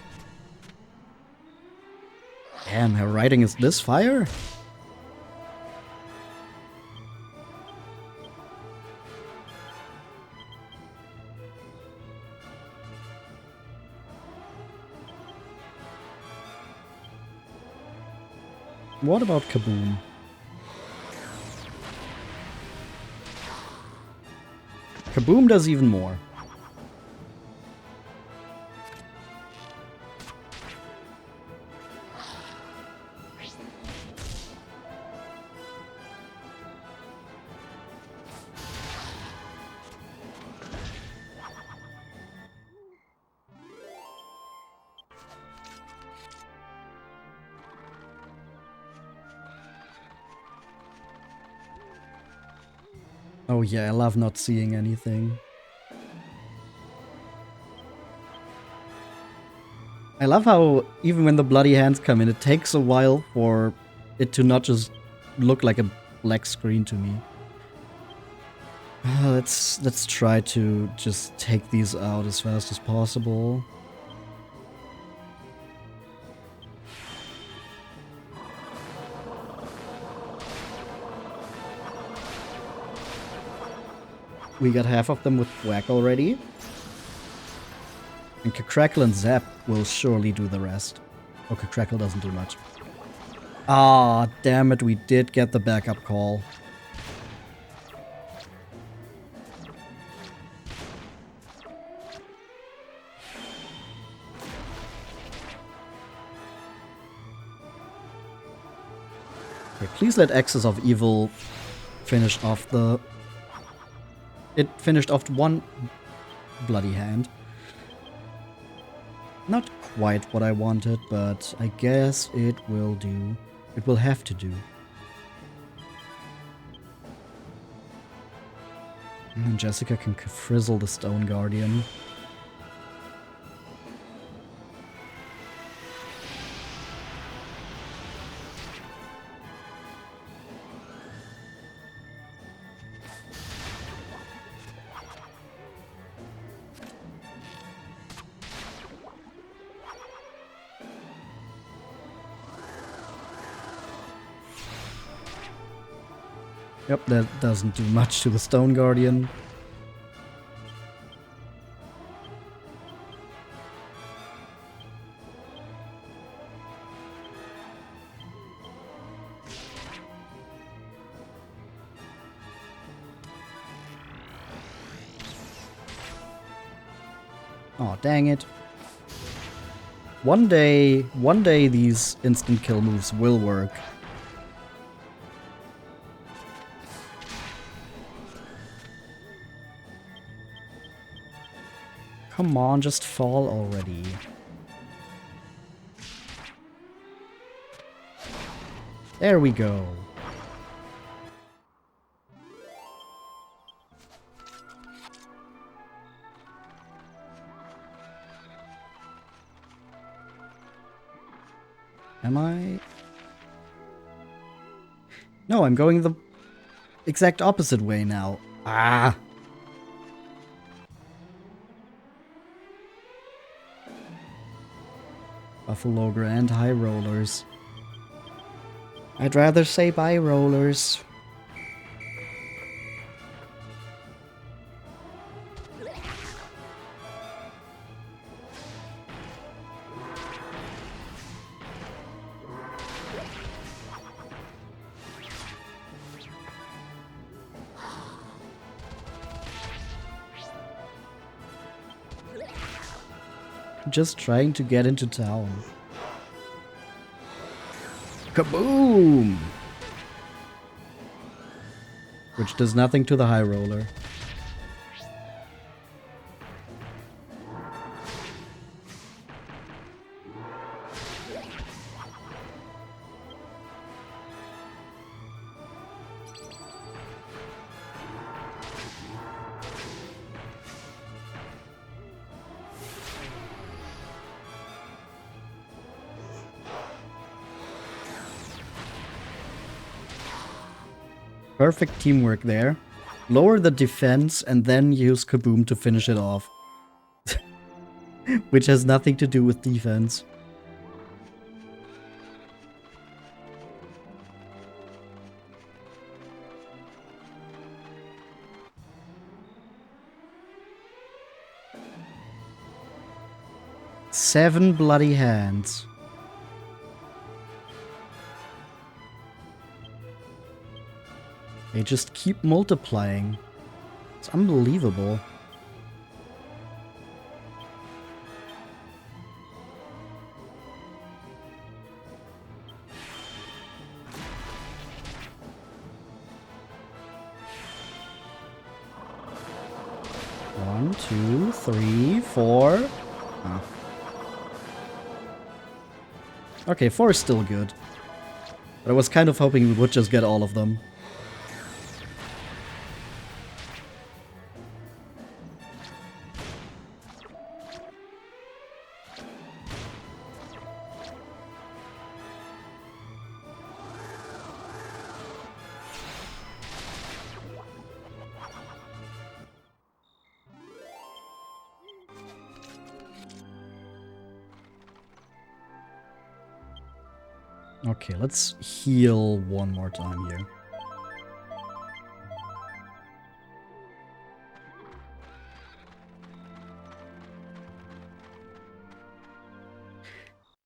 A: Damn, her writing is this fire? What about Kaboom? Kaboom does even more. Oh yeah, I love not seeing anything. I love how even when the bloody hands come in, it takes a while for it to not just look like a black screen to me. Let's try to just take these out as fast as possible. We got half of them with Whack already. And Crackle and Zap will surely do the rest. Okay, Crackle doesn't do much. Ah, damn it, we did get the backup call. Okay, please let Axis of Evil finish off the... It finished off one bloody hand. Not quite what I wanted, but I guess it will do. It will have to do. And Jessica can frizzle the Stone Guardian. Yep, that doesn't do much to the Stone Guardian. Oh, dang it. One day these instant kill moves will work. Come on, just fall already. There we go. Am I? No, I'm going the exact opposite way now. Ah! Buffalo Grand High Rollers. I'd rather say bye rollers. Just trying to get into town. Kaboom! Which does nothing to the high roller. Perfect teamwork there. Lower the defense and then use Kaboom to finish it off. Which has nothing to do with defense. Seven bloody hands. They just keep multiplying. It's unbelievable. One, two, three, four. Oh. Okay, 4 is still good. But I was kind of hoping we would just get all of them. Okay, let's heal one more time here.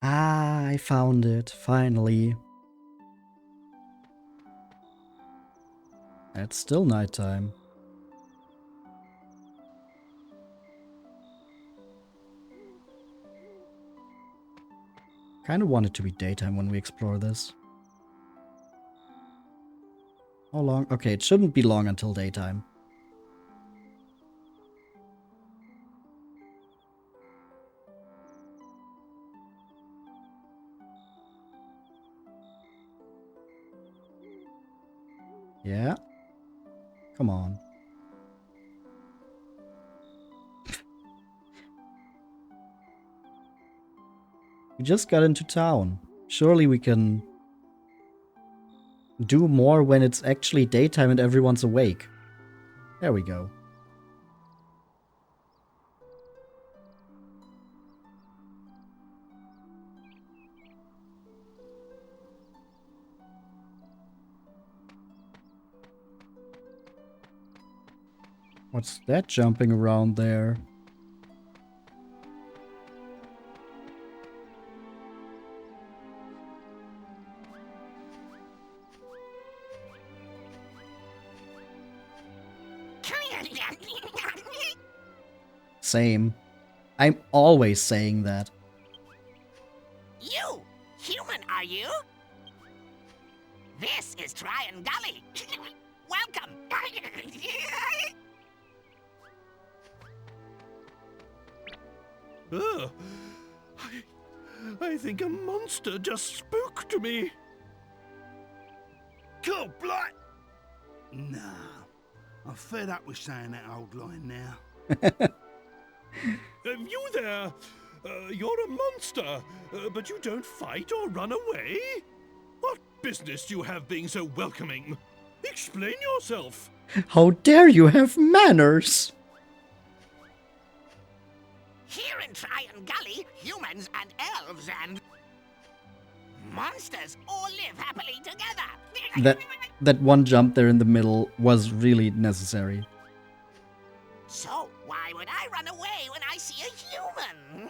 A: Ah, I found it, finally. It's still nighttime. Kind of want it to be daytime when we explore this. How long? Okay, it shouldn't be long until daytime. Yeah? Come on. We just got into town. Surely we can do more when it's actually daytime and everyone's awake. There we go. What's that jumping around there? Same. I'm always saying that.
D: You! Human, are you? This is Tryan Gully. Welcome!
B: I think a monster just spoke to me.
E: Cool, blight! Nah, I'm fed up with saying that old line now.
B: You there? You're a monster, but you don't fight or run away? What business do you have being so welcoming? Explain yourself.
A: How dare you have manners?
D: Here in Tryan Gully, humans and elves and monsters all live happily together.
A: That one jump there in the middle was really necessary.
D: So, why would I run away when I see a human?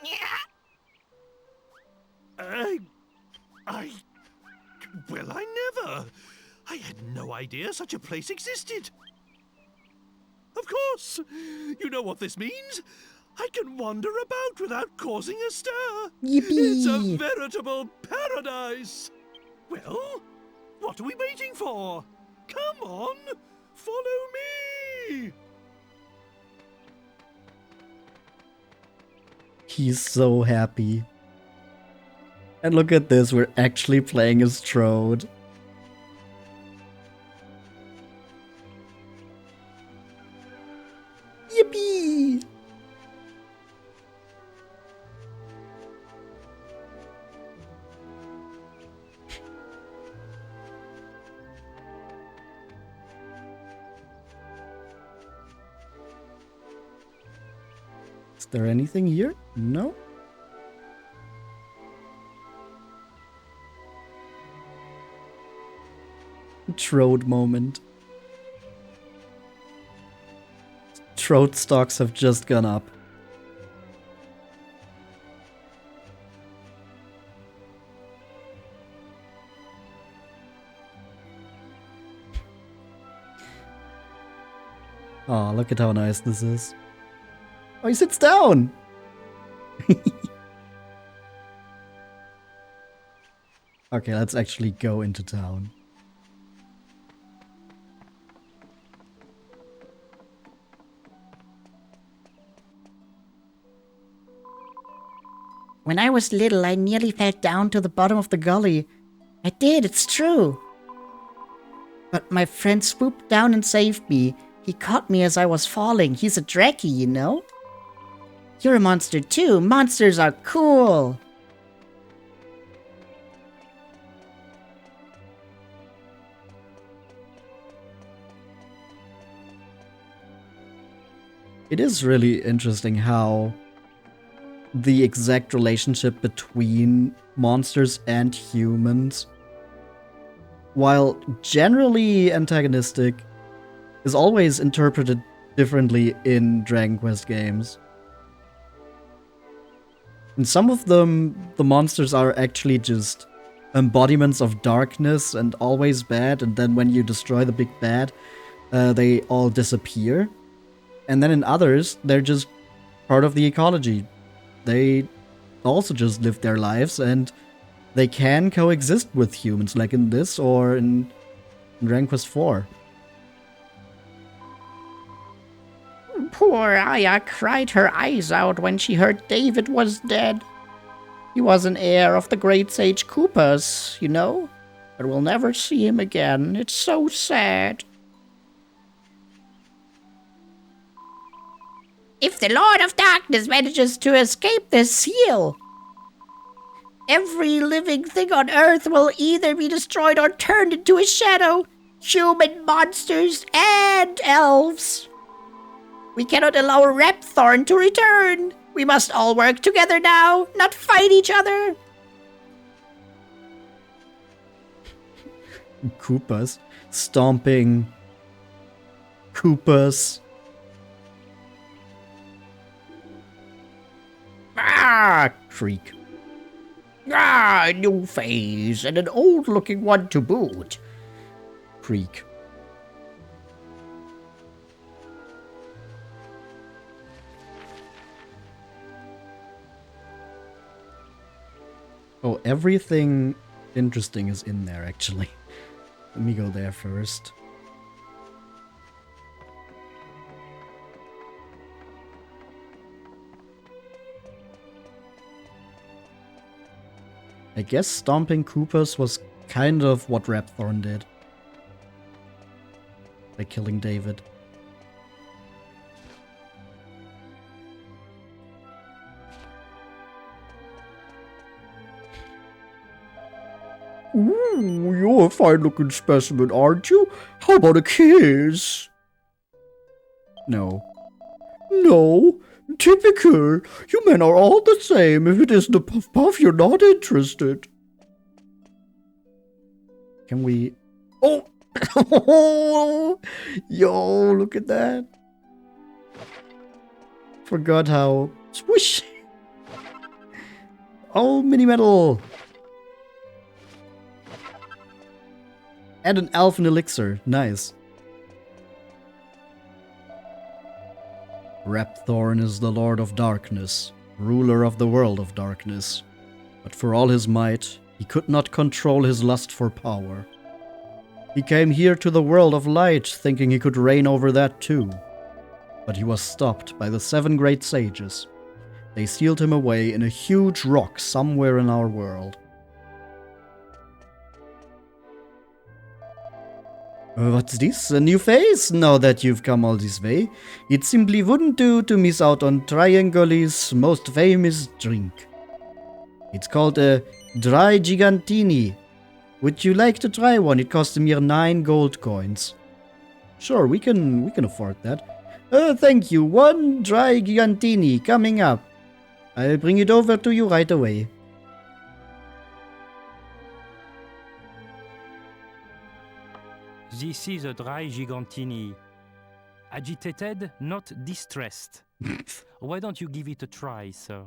B: Well, I never. I had no idea such a place existed. Of course, you know what this means. I can wander about without causing a stir.
A: Yippee!
B: It's a veritable paradise. Well, what are we waiting for? Come on, follow me.
A: He's so happy. And look at this, we're actually playing as Strode. Yippee! Is there anything here? No? Trode moment. Trode stocks have just gone up. Oh, look at how nice this is. Oh, he sits down! Okay, let's actually go into town.
F: When I was little, I nearly fell down to the bottom of the gully. I did, it's true. But my friend swooped down and saved me. He caught me as I was falling. He's a Draki, you know? You're a monster too. Monsters are cool.
A: It is really interesting how the exact relationship between monsters and humans while generally antagonistic, is always interpreted differently in Dragon Quest games. In some of them, the monsters are actually just embodiments of darkness and always bad, and then when you destroy the big bad, they all disappear. And then in others, they're just part of the ecology. They also just live their lives, and they can coexist with humans, like in this or in Dragon Quest IV.
F: Poor Aya cried her eyes out when she heard David was dead. He was an heir of the great sage Koopas, you know? But we'll never see him again. It's so sad. If the Lord of Darkness manages to escape this seal, every living thing on Earth will either be destroyed or turned into a shadow. Human monsters and elves. We cannot allow Rhapthorne to return. We must all work together now, not fight each other.
A: Koopas. Stomping Koopas.
F: Ah, creak. Ah, a new phase and an old-looking one to boot.
A: Creak. Oh, everything interesting is in there, actually. Let me go there first. I guess stomping Koopas was kind of what Rhapthorne did. By killing David.
F: Ooh, you're a fine-looking specimen, aren't you? How about a kiss?
A: No.
F: No. Typical. You men are all the same. If it isn't a puff-puff, you're not interested.
A: Can we...
F: Oh! Yo, look at that.
A: Forgot how...
F: Swish!
A: Oh, mini metal! And an elfin elixir. Nice. Rhapthorne is the Lord of Darkness, ruler of the world of darkness. But for all his might, he could not control his lust for power. He came here to the world of light, thinking he could reign over that too. But he was stopped by the 7 great sages. They sealed him away in a huge rock somewhere in our world. What's this? A new face? Now that you've come all this way, it simply wouldn't do to miss out on Tryan Gully's most famous drink. It's called a Dry Gigantini. Would you like to try one? It costs a mere 9 gold coins. Sure, we can afford that. Thank you. 1 Dry Gigantini coming up. I'll bring it over to you right away.
G: This is a dry gigantini. Agitated, not distressed. Why don't you give it a try, sir?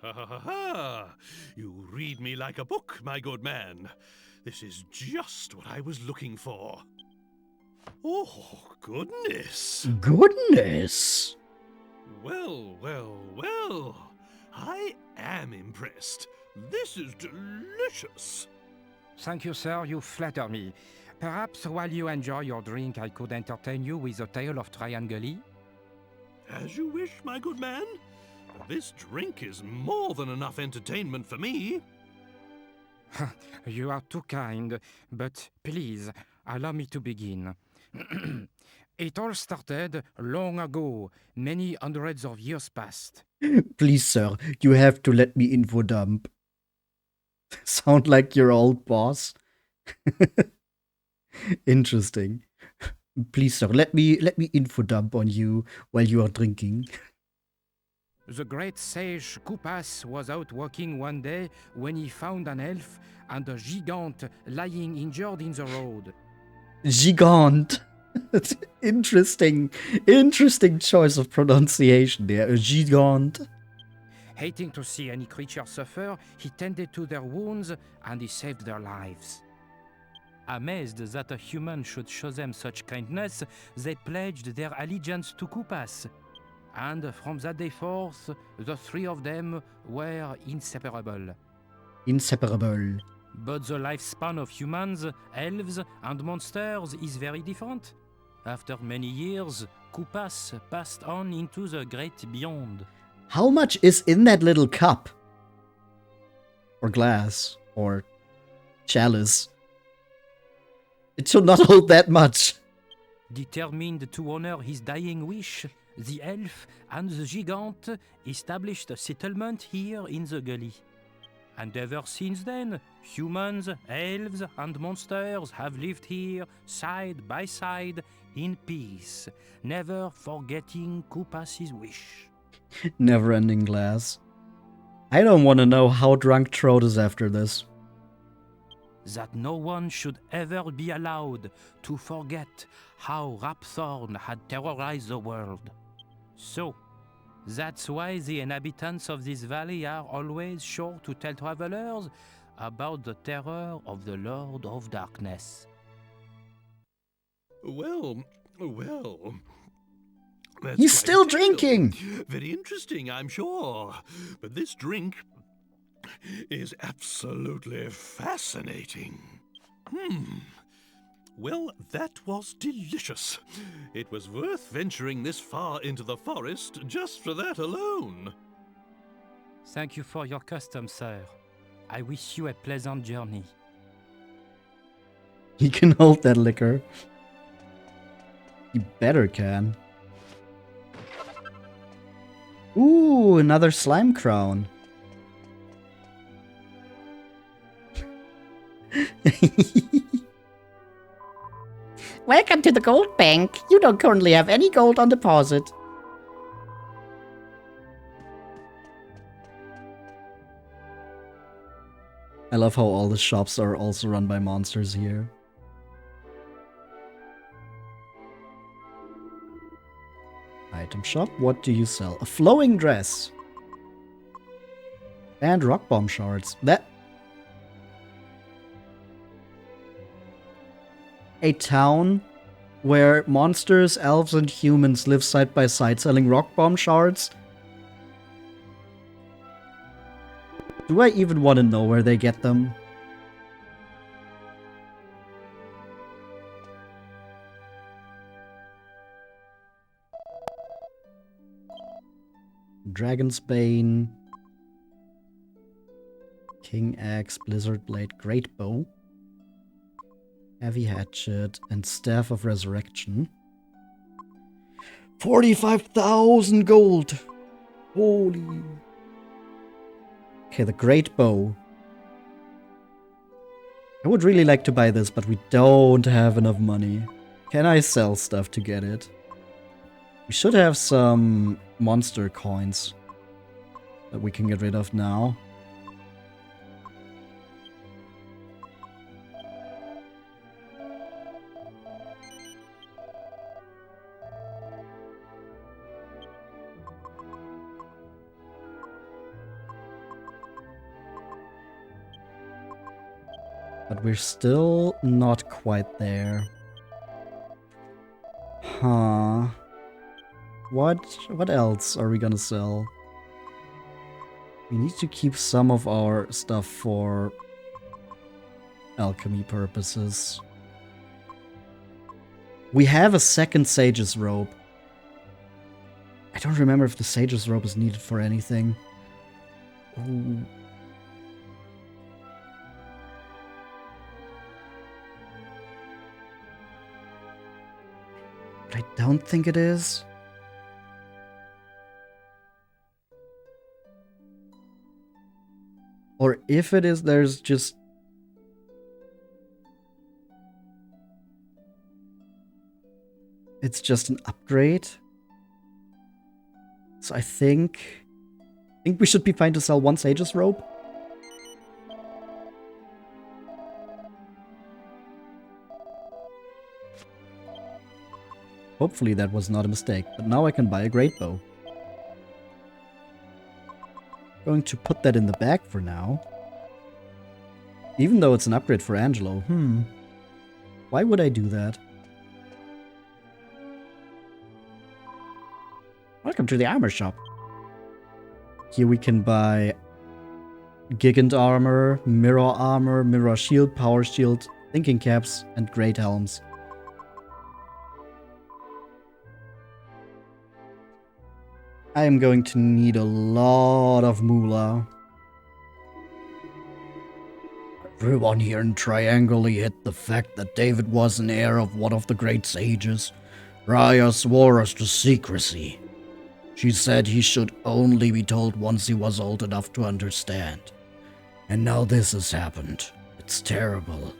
B: Ha ha ha ha! You read me like a book, my good man. This is just what I was looking for. Oh, goodness.
F: Goodness!
B: Well, well, well. I am impressed. This is delicious.
H: Thank you, sir. You flatter me. Perhaps while you enjoy your drink, I could entertain you with a tale of Tryan Gully?
B: As you wish, my good man. This drink is more than enough entertainment for me.
H: You are too kind, but please, allow me to begin. It all started long ago, many hundreds of years past.
A: Please, sir, you have to let me info dump. Sound like your old boss? Interesting. Please, sir, let me info dump on you while you are drinking.
H: The great sage Kupas was out walking one day when he found an elf and a gigant lying injured in the road.
A: Gigant. Interesting choice of pronunciation there. A gigant.
H: Hating to see any creature suffer, he tended to their wounds and he saved their lives.
G: Amazed that a human should show them such kindness, they pledged their allegiance to Kupas. And from that day forth, the three of them were inseparable.
A: Inseparable.
G: But the lifespan of humans, elves, and monsters is very different. After many years, Kupas passed on into the great beyond.
A: How much is in that little cup? Or glass? Or chalice? It should not hold that much.
G: Determined to honor his dying wish, the elf and the gigant established a settlement here in the gully. And ever since then, humans, elves, and monsters have lived here side by side in peace, never forgetting Kupas's wish.
A: Never-ending glass. I don't want to know how drunk Trode is after this.
G: That no one should ever be allowed to forget how Rhapthorne had terrorized the world. So, that's why the inhabitants of this valley are always sure to tell travelers about the terror of the Lord of Darkness.
I: Well. That's
A: He's
I: quite
A: still
I: a tale.
A: drinking!
I: Very interesting, I'm sure. But this drink is absolutely fascinating. Well, that was delicious. It was worth venturing this far into the forest just for that alone.
G: Thank you for your custom, sir. I wish you a pleasant journey.
A: He can hold that liquor. He better can. Ooh, another slime crown.
F: Welcome to the gold bank. You don't currently have any gold on deposit.
A: I love how all the shops are also run by monsters here. Item shop, what do you sell? A flowing dress. And rock bomb shards. That... A town where monsters, elves, and humans live side by side selling rock bomb shards? Do I even want to know where they get them? Dragon's Bane, King Axe, Blizzard Blade, Great Bow, Heavy Hatchet, and Staff of Resurrection. 45,000 gold! Holy... Okay, the Great Bow. I would really like to buy this, but we don't have enough money. Can I sell stuff to get it? We should have some monster coins that we can get rid of now. But we're still not quite there. Huh. What else are we gonna sell? We need to keep some of our stuff for alchemy purposes. We have a second Sage's Robe. I don't remember if the Sage's Robe is needed for anything. Ooh. But I don't think it is. Or if it is, there's just... It's just an upgrade. So I think Think we should be fine to sell one Sage's robe? Hopefully that was not a mistake, but now I can buy a great bow. Going to put that in the bag for now. Even though it's an upgrade for Angelo. Why would I do that? Welcome to the armor shop. Here we can buy Gigant armor, mirror shield, power shield, thinking caps, and great helms. I am going to need a lot of moolah. Everyone here in Tryan Gully hid the fact that David was an heir of one of the great sages. Raya swore us to secrecy. She said he should only be told once he was old enough to understand. And now this has happened. It's terrible.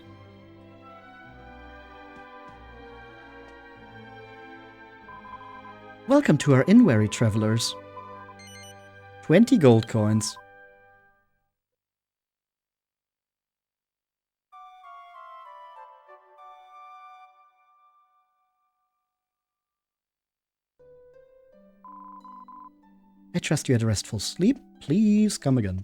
A: Welcome to our Eyrie, travelers. 20 gold coins. I trust you had a restful sleep. Please come again.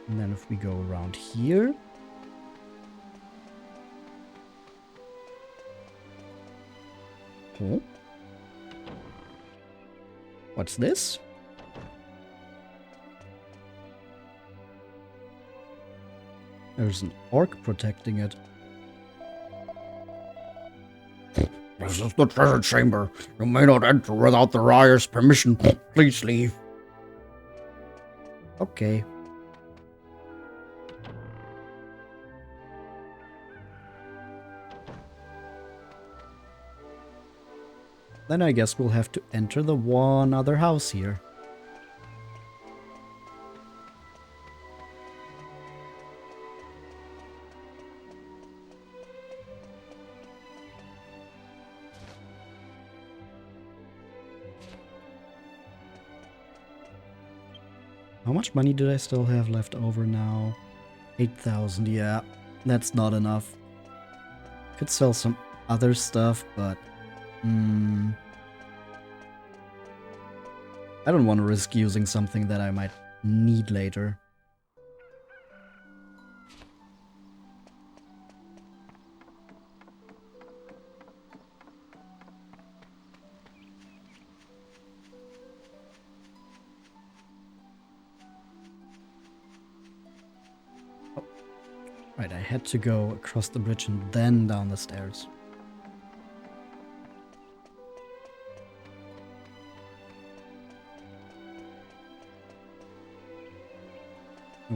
A: And then if we go around here. Oh. What's this? There's an orc protecting it. This is the treasure chamber. You may not enter without the Riot's permission. Please leave. Okay. Then I guess we'll have to enter the one other house here. How much money did I still have left over now? 8,000, yeah. That's not enough. Could sell some other stuff, but... I don't want to risk using something that I might need later. Oh. Right, I had to go across the bridge and then down the stairs.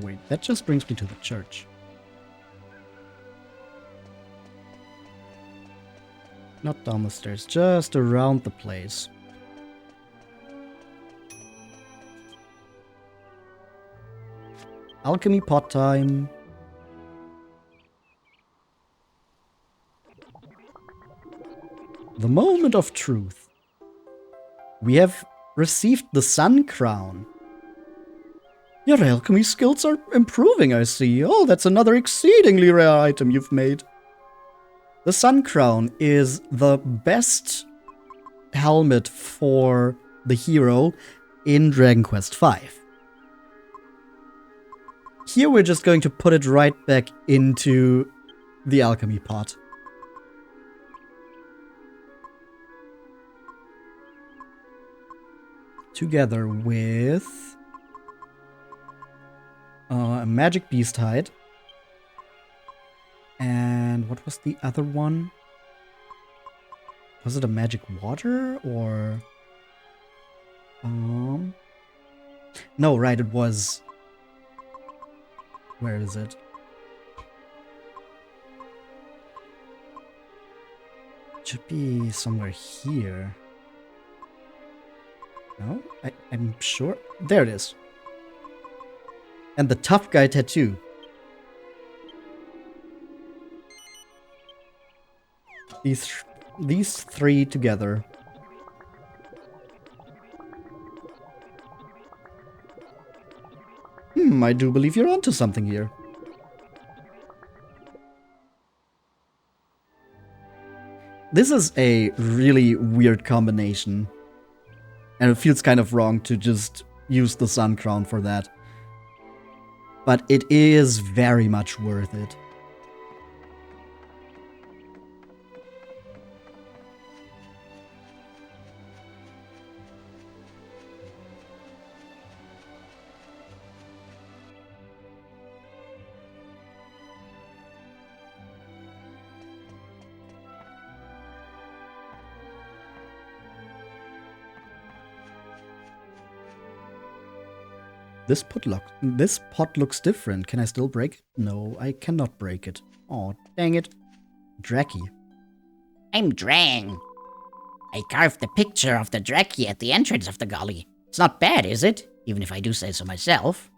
A: Wait, that just brings me to the church. Not down the stairs, just around the place. Alchemy pot time. The moment of truth. We have received the Sun Crown. Your alchemy skills are improving, I see. Oh, that's another exceedingly rare item you've made. The Sun Crown is the best helmet for the hero in Dragon Quest V. Here we're just going to put it right back into the alchemy pot. Together with... a magic beast hide. And what was the other one? Was it a magic water or... No, right, it was... Where is it? It should be somewhere here. No? I'm sure... There it is. And the tough guy tattoo. these three together. I do believe you're onto something here. This is a really weird combination. And it feels kind of wrong to just use the Sun Crown for that. But it is very much worth it. This pot looks different. Can I still break it? No, I cannot break it. Oh, dang it. Draki.
F: I'm Drang. I carved the picture of the Draki at the entrance of the gully. It's not bad, is it? Even if I do say so myself.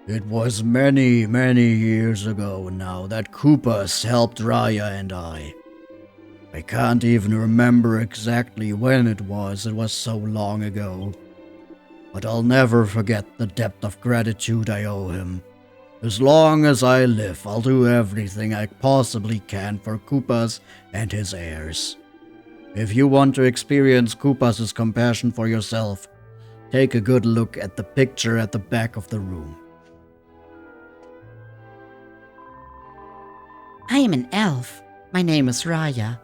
A: It was many, many years ago now that Koopas helped Raya and I. I can't even remember exactly when it was so long ago. But I'll never forget the depth of gratitude I owe him. As long as I live, I'll do everything I possibly can for Koopas and his heirs. If you want to experience Koopas' compassion for yourself, take a good look at the picture at the back of the room.
F: I am an elf. My name is Raya.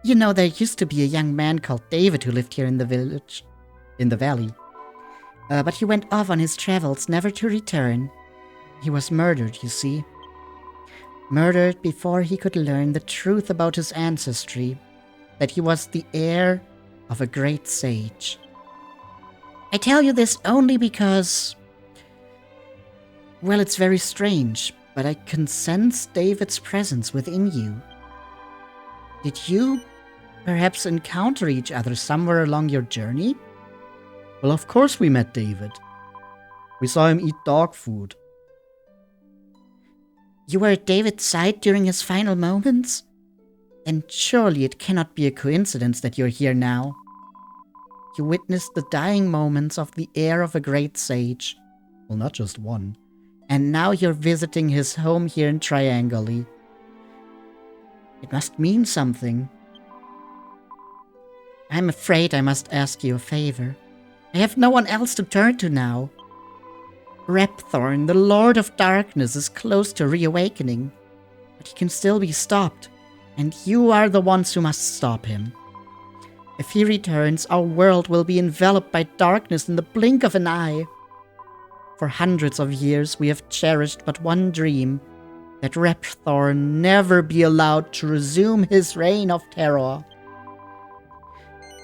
F: You know, there used to be a young man called David who lived here in the valley. But he went off on his travels, never to return. He was murdered, you see. Murdered before he could learn the truth about his ancestry, that he was the heir of a great sage. I tell you this only because, well, it's very strange, but I can sense David's presence within you. Did you perhaps encounter each other somewhere along your journey?
A: Well, of course we met David. We saw him eat dog food.
F: You were at David's side during his final moments? Then surely it cannot be a coincidence that you're here now. You witnessed the dying moments of the heir of a great sage.
A: Well, not just one.
F: And now you're visiting his home here in Tryan Gully. It must mean something. I'm afraid I must ask you a favor. I have no one else to turn to now. Rhapthorne, the Lord of Darkness, is close to reawakening, but he can still be stopped, and you are the ones who must stop him. If he returns, our world will be enveloped by darkness in the blink of an eye. For hundreds of years we have cherished but one dream, that Rhapthorne never be allowed to resume his reign of terror.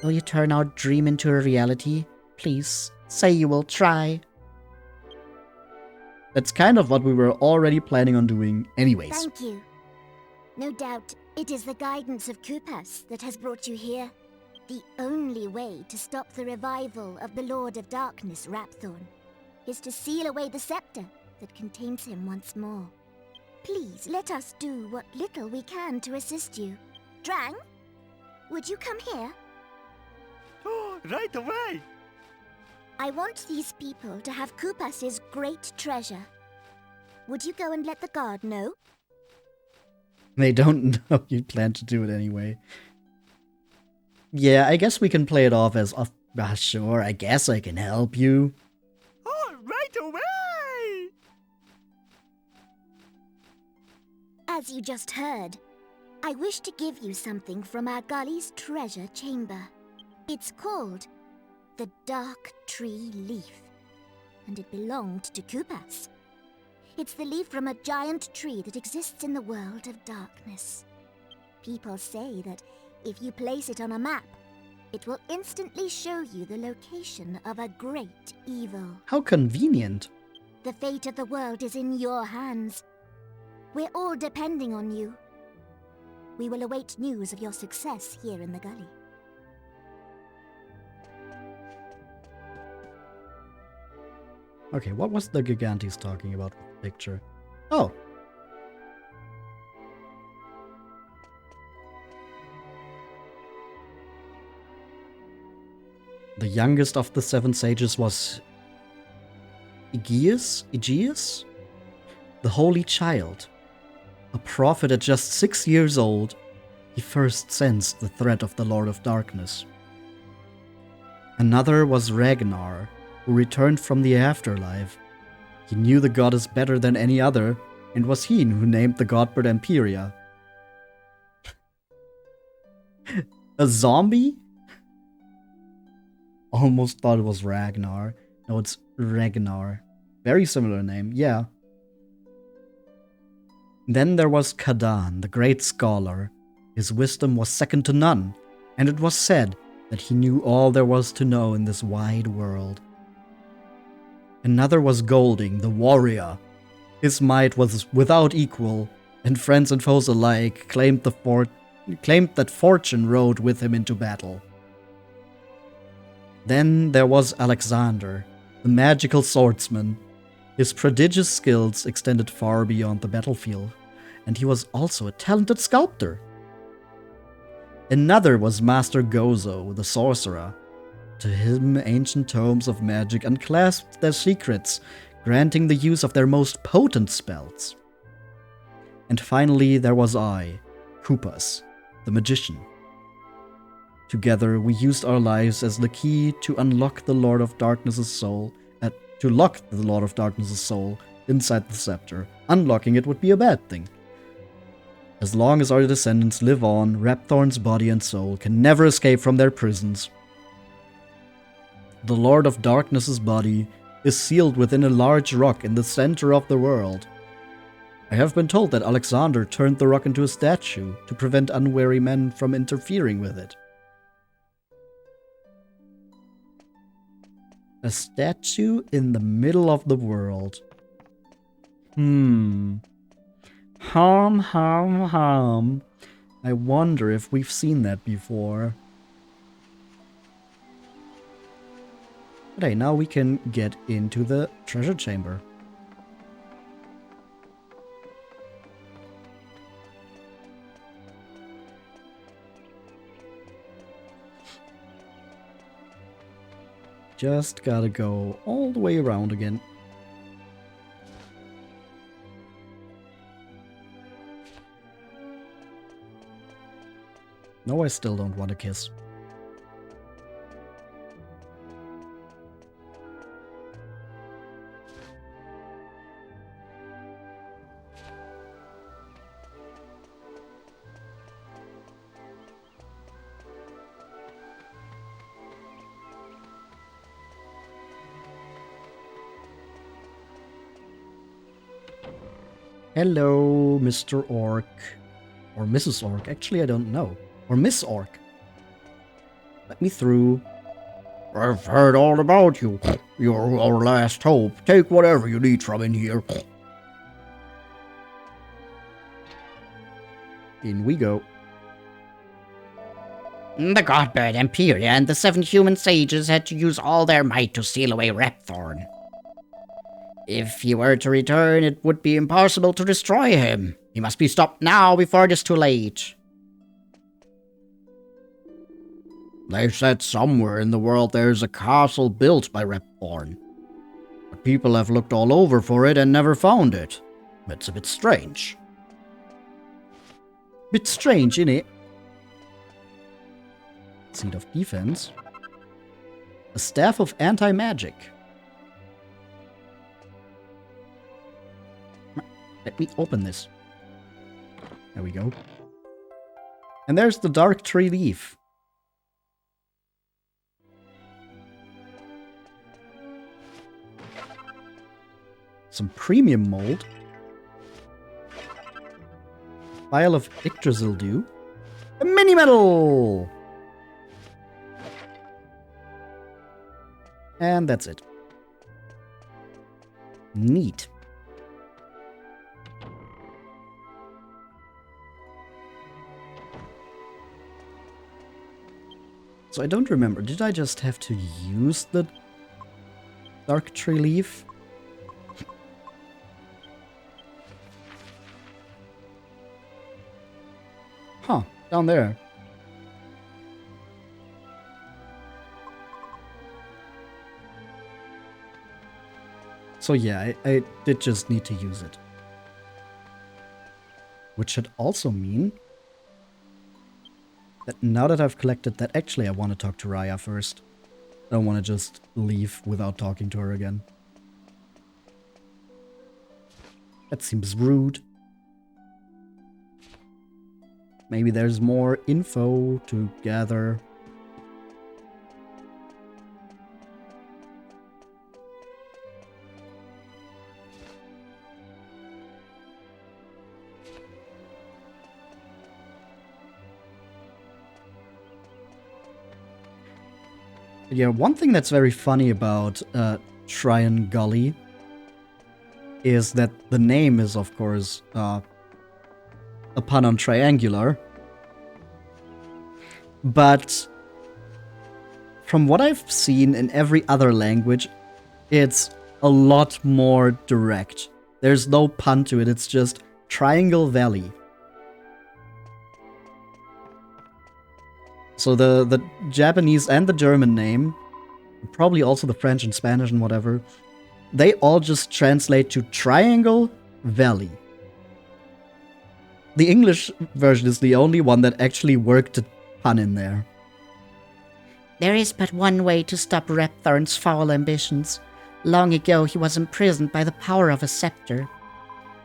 F: Will you turn our dream into a reality? Please, say you will try.
A: That's kind of what we were already planning on doing anyways.
J: Thank you. No doubt it is the guidance of Koopas that has brought you here. The only way to stop the revival of the Lord of Darkness, Rhapthorne, is to seal away the sceptre that contains him once more. Please let us do what little we can to assist you. Drang, would you come here?
E: Oh, right away!
J: I want these people to have Koopas' great treasure. Would you go and let the guard know?
A: They don't know you plan to do it anyway. Yeah, I guess we can play it off as, sure, I guess I can help you.
E: Oh, right away!
J: As you just heard, I wish to give you something from our gully's treasure chamber. It's called the Darktree Leaf, and it belonged to Koopas. It's the leaf from a giant tree that exists in the world of darkness. People say that if you place it on a map, it will instantly show you the location of a great evil.
A: How convenient.
J: The fate of the world is in your hands. We're all depending on you. We will await news of your success here in the gully.
A: Okay, what was the Gigantes talking about with the picture? Oh. The youngest of the 7 sages was Aegeus? The Holy Child. A prophet at just 6 years old, he first sensed the threat of the Lord of Darkness. Another was Ragnar, who returned from the afterlife. He knew the goddess better than any other, and was he who named the Godbird Empiria. A zombie? Almost thought it was Ragnar. No, it's Ragnar. Very similar name, yeah. Then there was Kadan, the great scholar. His wisdom was second to none, and it was said that he knew all there was to know in this wide world. Another was Golding, the warrior. His might was without equal, and friends and foes alike claimed that fortune rode with him into battle. Then there was Alexander, the magical swordsman. His prodigious skills extended far beyond the battlefield, and he was also a talented sculptor. Another was Master Gozo, the sorcerer. To him, ancient tomes of magic unclasped their secrets, granting the use of their most potent spells. And finally, there was I, Koopas, the magician. Together, we used our lives as the key to unlock the Lord of Darkness's soul, inside the sceptre. Unlocking it would be a bad thing. As long as our descendants live on, Rhapthorne's body and soul can never escape from their prisons. The Lord of Darkness's body is sealed within a large rock in the center of the world. I have been told that Alexander turned the rock into a statue to prevent unwary men from interfering with it. A statue in the middle of the world. Hum. I wonder if we've seen that before. But hey, now we can get into the treasure chamber. Just gotta go all the way around again. No, I still don't want to kiss. Hello, Mr. Orc. Or Mrs. Orc. Actually, I don't know. Or Miss Orc. Let me through.
K: I've heard all about you. You're our last hope. Take whatever you need from in here.
A: In we go.
F: The Godbird Empiria and the 7 human sages had to use all their might to seal away Rhapthorne. If he were to return, it would be impossible to destroy him. He must be stopped now before it is too late.
K: They said somewhere in the world there's a castle built by Rhapthorne. But people have looked all over for it and never found it. It's a bit strange.
A: Bit strange, innit? Seed of Defense. A Staff of Anti-Magic. Let me open this. There we go. And there's the Darktree Leaf. Some premium mold. Vial of Yggdrasil Dew. A mini medal! And that's it. Neat. So I don't remember, did I just have to use the Darktree Leaf?
K: Huh, down there.
A: So yeah, I did just need to use it. Which should also mean that now that I've collected that, actually I want to talk to Raya first. I don't want to just leave without talking to her again. That seems rude. Maybe there's more info to gather. Yeah, one thing that's very funny about Tryan Gully is that the name is, of course, a pun on triangular. But from what I've seen in every other language, it's a lot more direct. There's no pun to it, it's just Triangle Valley. So the Japanese and the German name, probably also the French and Spanish and whatever, they all just translate to Triangle Valley. The English version is the only one that actually worked a pun in there.
F: There is but one way to stop Rhapthorne's foul ambitions. Long ago he was imprisoned by the power of a sceptre.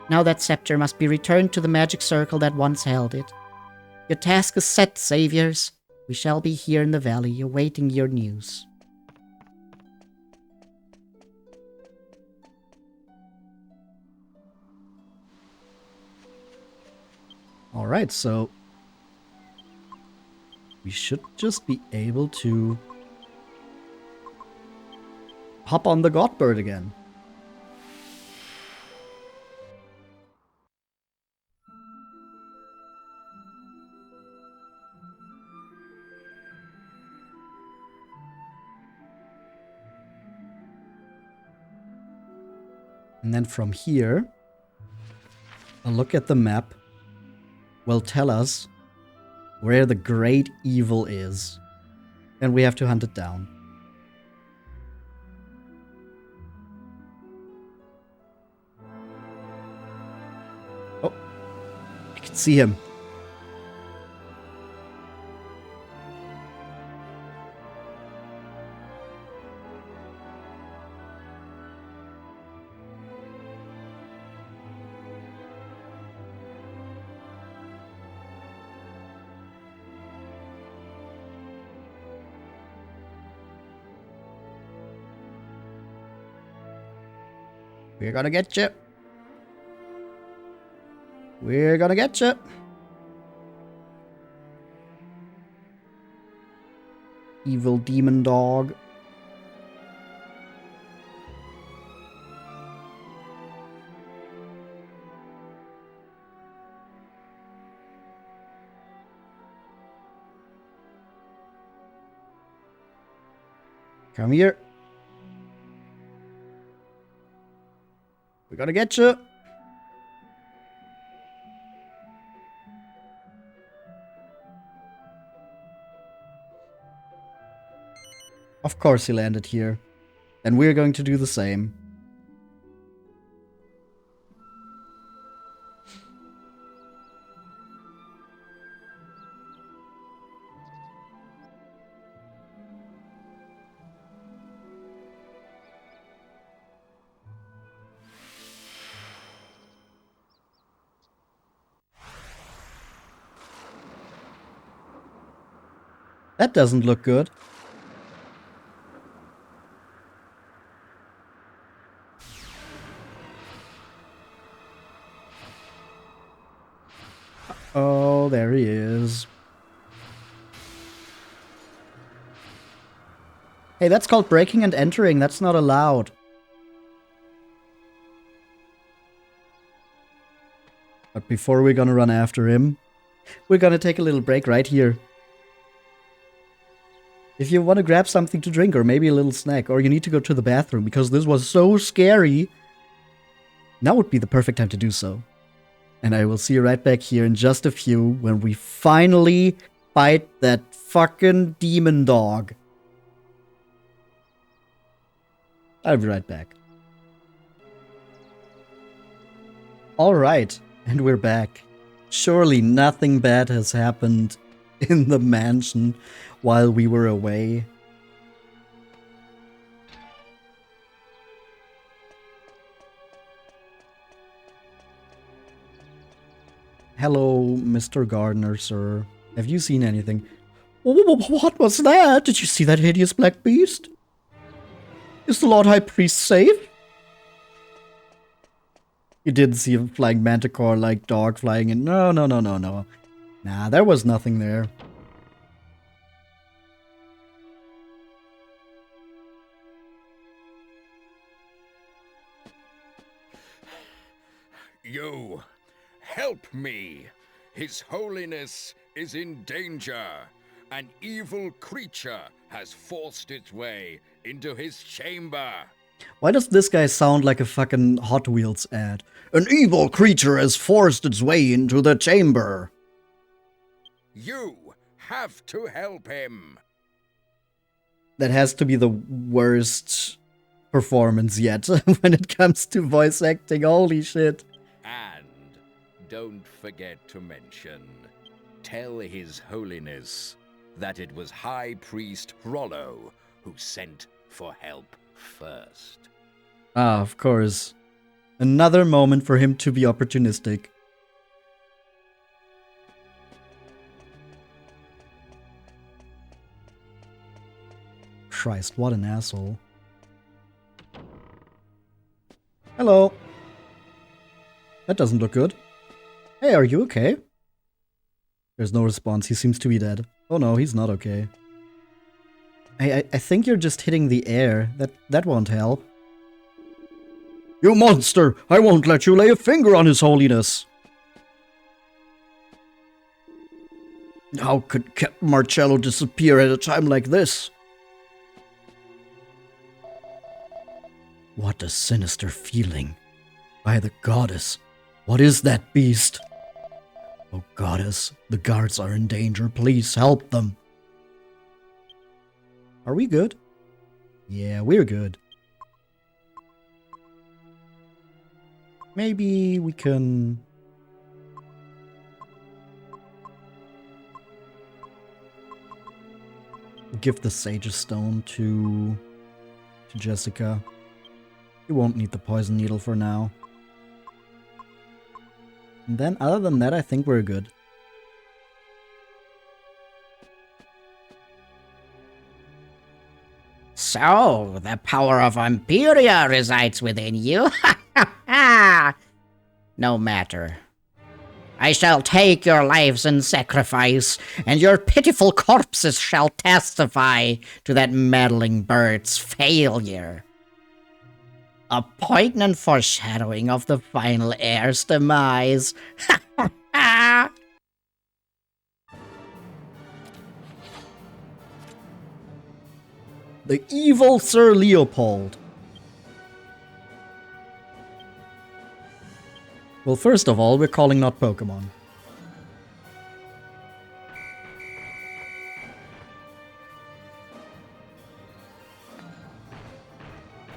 F: Now that sceptre must be returned to the magic circle that once held it. Your task is set, saviors. We shall be here in the valley, awaiting your news.
A: Alright, so we should just be able to hop on the Godbird again. And then from here, a look at the map will tell us where the great evil is. And we have to hunt it down. Oh, I can see him. We're gonna get you. We're gonna get you. Evil demon dog. Come here. We're gonna get you. Of course he landed here. And we're going to do the same. That doesn't look good. Oh, there he is. Hey, that's called breaking and entering. That's not allowed. But before we're gonna run after him, we're gonna take a little break right here. If you want to grab something to drink or maybe a little snack, or you need to go to the bathroom because this was so scary, now would be the perfect time to do so. And I will see you right back here in just a few when we finally fight that fucking demon dog. I'll be right back. Alright, and we're back. Surely nothing bad has happened in the mansion while we were away. Hello, Mr. Gardener, sir. Have you seen anything? What was that? Did you see that hideous black beast? Is the Lord High Priest safe? You didn't see a flying manticore-like dog flying in. No. Nah, there was nothing there.
L: You, help me. His Holiness is in danger. An evil creature has forced its way into his chamber.
A: Why does this guy sound like a fucking Hot Wheels ad?
K: An evil creature has forced its way into the chamber.
L: You have to help him.
A: That has to be the worst performance yet when it comes to voice acting. Holy shit.
L: And don't forget to mention, tell His Holiness that it was High Priest Rollo who sent for help first.
A: Ah, of course. Another moment for him to be opportunistic. Christ, what an asshole. Hello. That doesn't look good. Hey, are you okay? There's no response. He seems to be dead. Oh no, he's not okay. I think you're just hitting the air. That won't help.
K: You monster! I won't let you lay a finger on His Holiness! How could Captain Marcello disappear at a time like this?
A: What a sinister feeling. By the goddess, what is that beast? Oh goddess, the guards are in danger. Please help them. Are we good? Yeah, we're good. Maybe we can... give the Sage's Stone to Jessica. You won't need the poison needle for now. And then, other than that, I think we're good.
F: So, the power of Imperia resides within you. No matter. I shall take your lives in sacrifice, and your pitiful corpses shall testify to that meddling bird's failure. A poignant foreshadowing of the final heir's demise.
A: The evil Sir Leopold. Well, first of all, we're calling not Pokemon.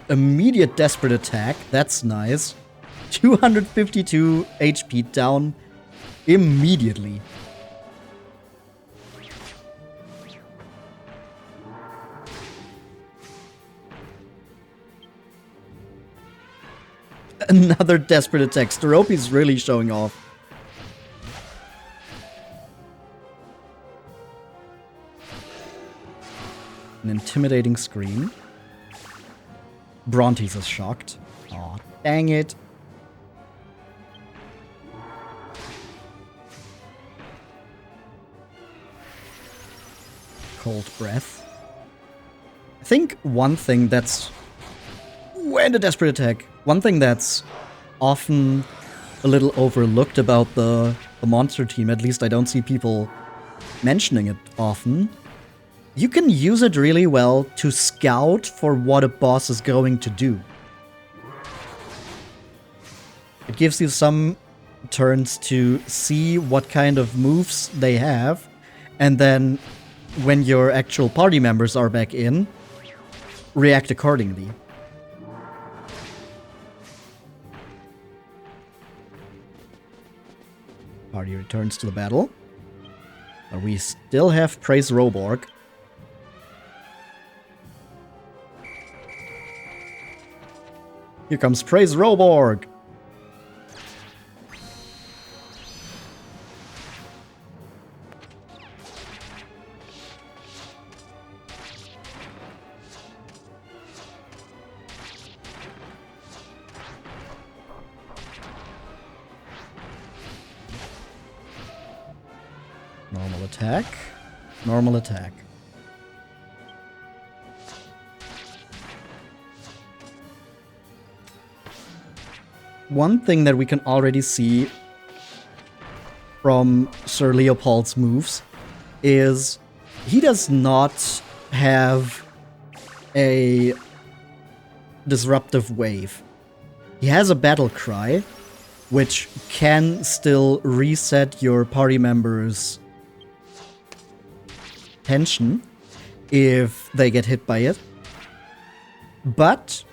A: Immediate desperate attack, that's nice. 252 HP down immediately. Another desperate attack. Steropi's really showing off. An intimidating scream. Brontes is shocked. Aw, dang it. Cold breath. I think one thing that's... and a desperate attack. One thing that's often a little overlooked about the monster team, at least I don't see people mentioning it often, you can use it really well to scout for what a boss is going to do. It gives you some turns to see what kind of moves they have, and then when your actual party members are back in, react accordingly. Party returns to the battle. But we still have Praise Roborg. Here comes Praise Roborg! Normal attack. Normal attack. One thing that we can already see from Sir Leopold's moves is he does not have a disruptive wave. He has a battle cry, which can still reset your party members' tension if they get hit by it. But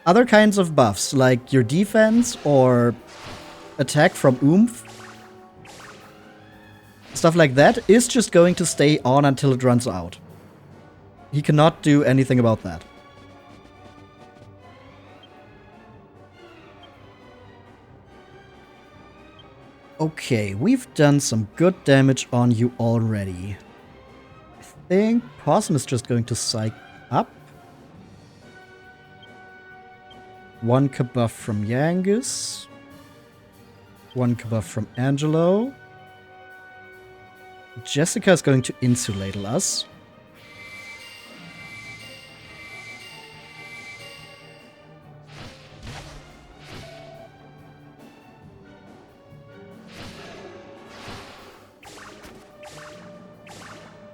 A: other kinds of buffs, like your defense or attack from oomph, stuff like that, is just going to stay on until it runs out. He cannot do anything about that. Okay, we've done some good damage on you already. I think Possum is just going to psych up. 1 buff from Yangus. 1 buff from Angelo. Jessica is going to insulate us.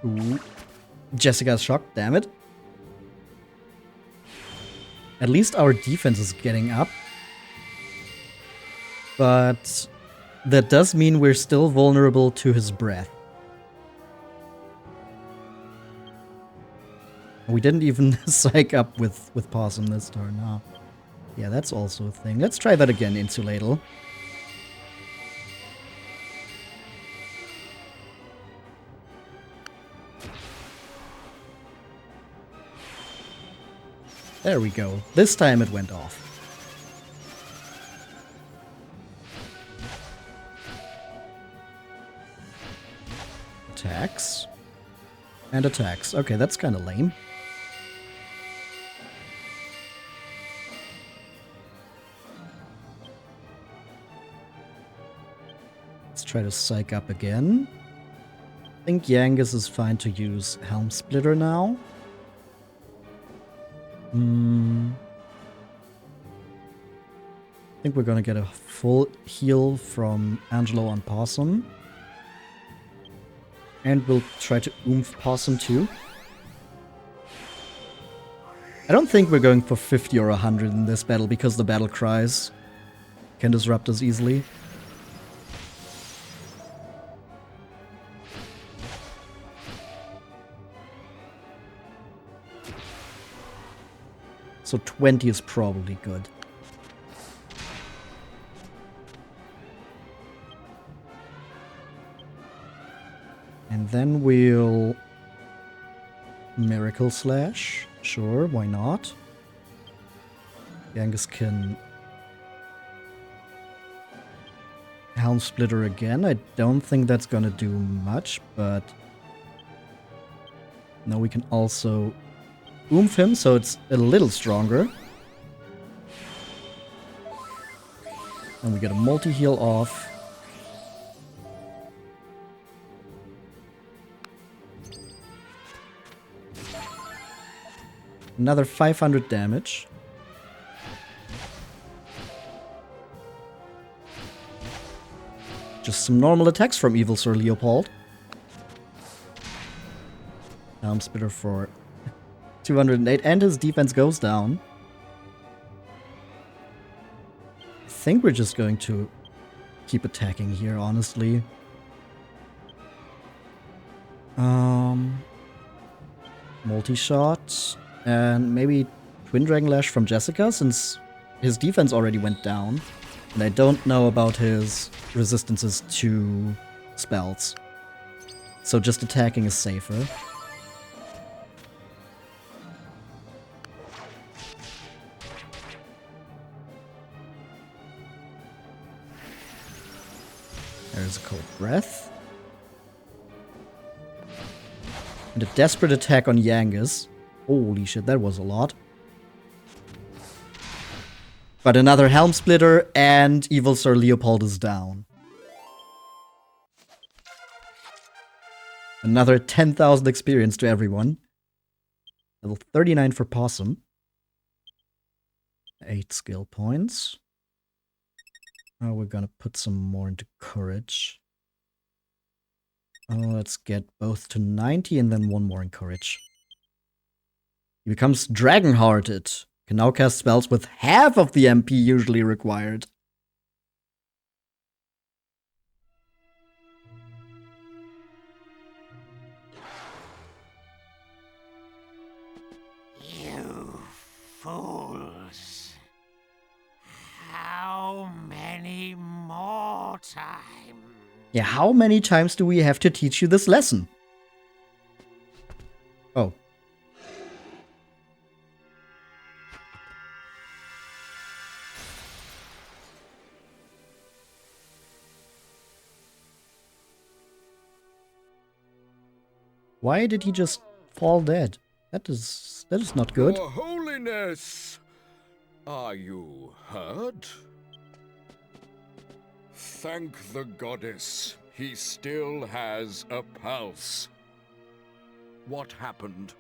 A: Ooh. Jessica's shocked, damn it. At least our defense is getting up. But that does mean we're still vulnerable to his breath. We didn't even psych up with Possum this turn, huh? Yeah, that's also a thing. Let's try that again, Insulatal. There we go. This time it went off. Attacks. And attacks. Okay, that's kind of lame. Let's try to psych up again. I think Yangus is fine to use Helm Splitter now. I think we're gonna get a full heal from Angelo on Possum. And we'll try to oomph Possum too. I don't think we're going for 50 or 100 in this battle because the battle cries can disrupt us easily. So 20 is probably good. And then we'll Miracle Slash. Sure, why not? Yangus can Helm Splitter again. I don't think that's gonna do much, but now we can also oomph him, so it's a little stronger. And we get a multi-heal off. Another 500 damage. Just some normal attacks from Evil Sir Leopold. Helm Splitter for 208, and his defense goes down. I think we're just going to keep attacking here, honestly. Multi-shot. And maybe Twin Dragon Lash from Jessica, since his defense already went down. And I don't know about his resistances to spells. So just attacking is safer. There's a Cold Breath. And a Desperate Attack on Yangus. Holy shit, that was a lot. But another Helm Splitter, and Evil Sir Leopold is down. Another 10,000 experience to everyone. Level 39 for Possum. 8 skill points. Now we're gonna put some more into Courage. Let's get both to 90 and then one more in Courage. He becomes Dragon-Hearted. Can now cast spells with half of the MP usually required.
D: You fools. How many more times?
A: Yeah, how many times do we have to teach you this lesson? Oh. Why did he just fall dead? That is not good.
L: Your Holiness! Are you hurt? Thank the goddess. He still has a pulse. What happened?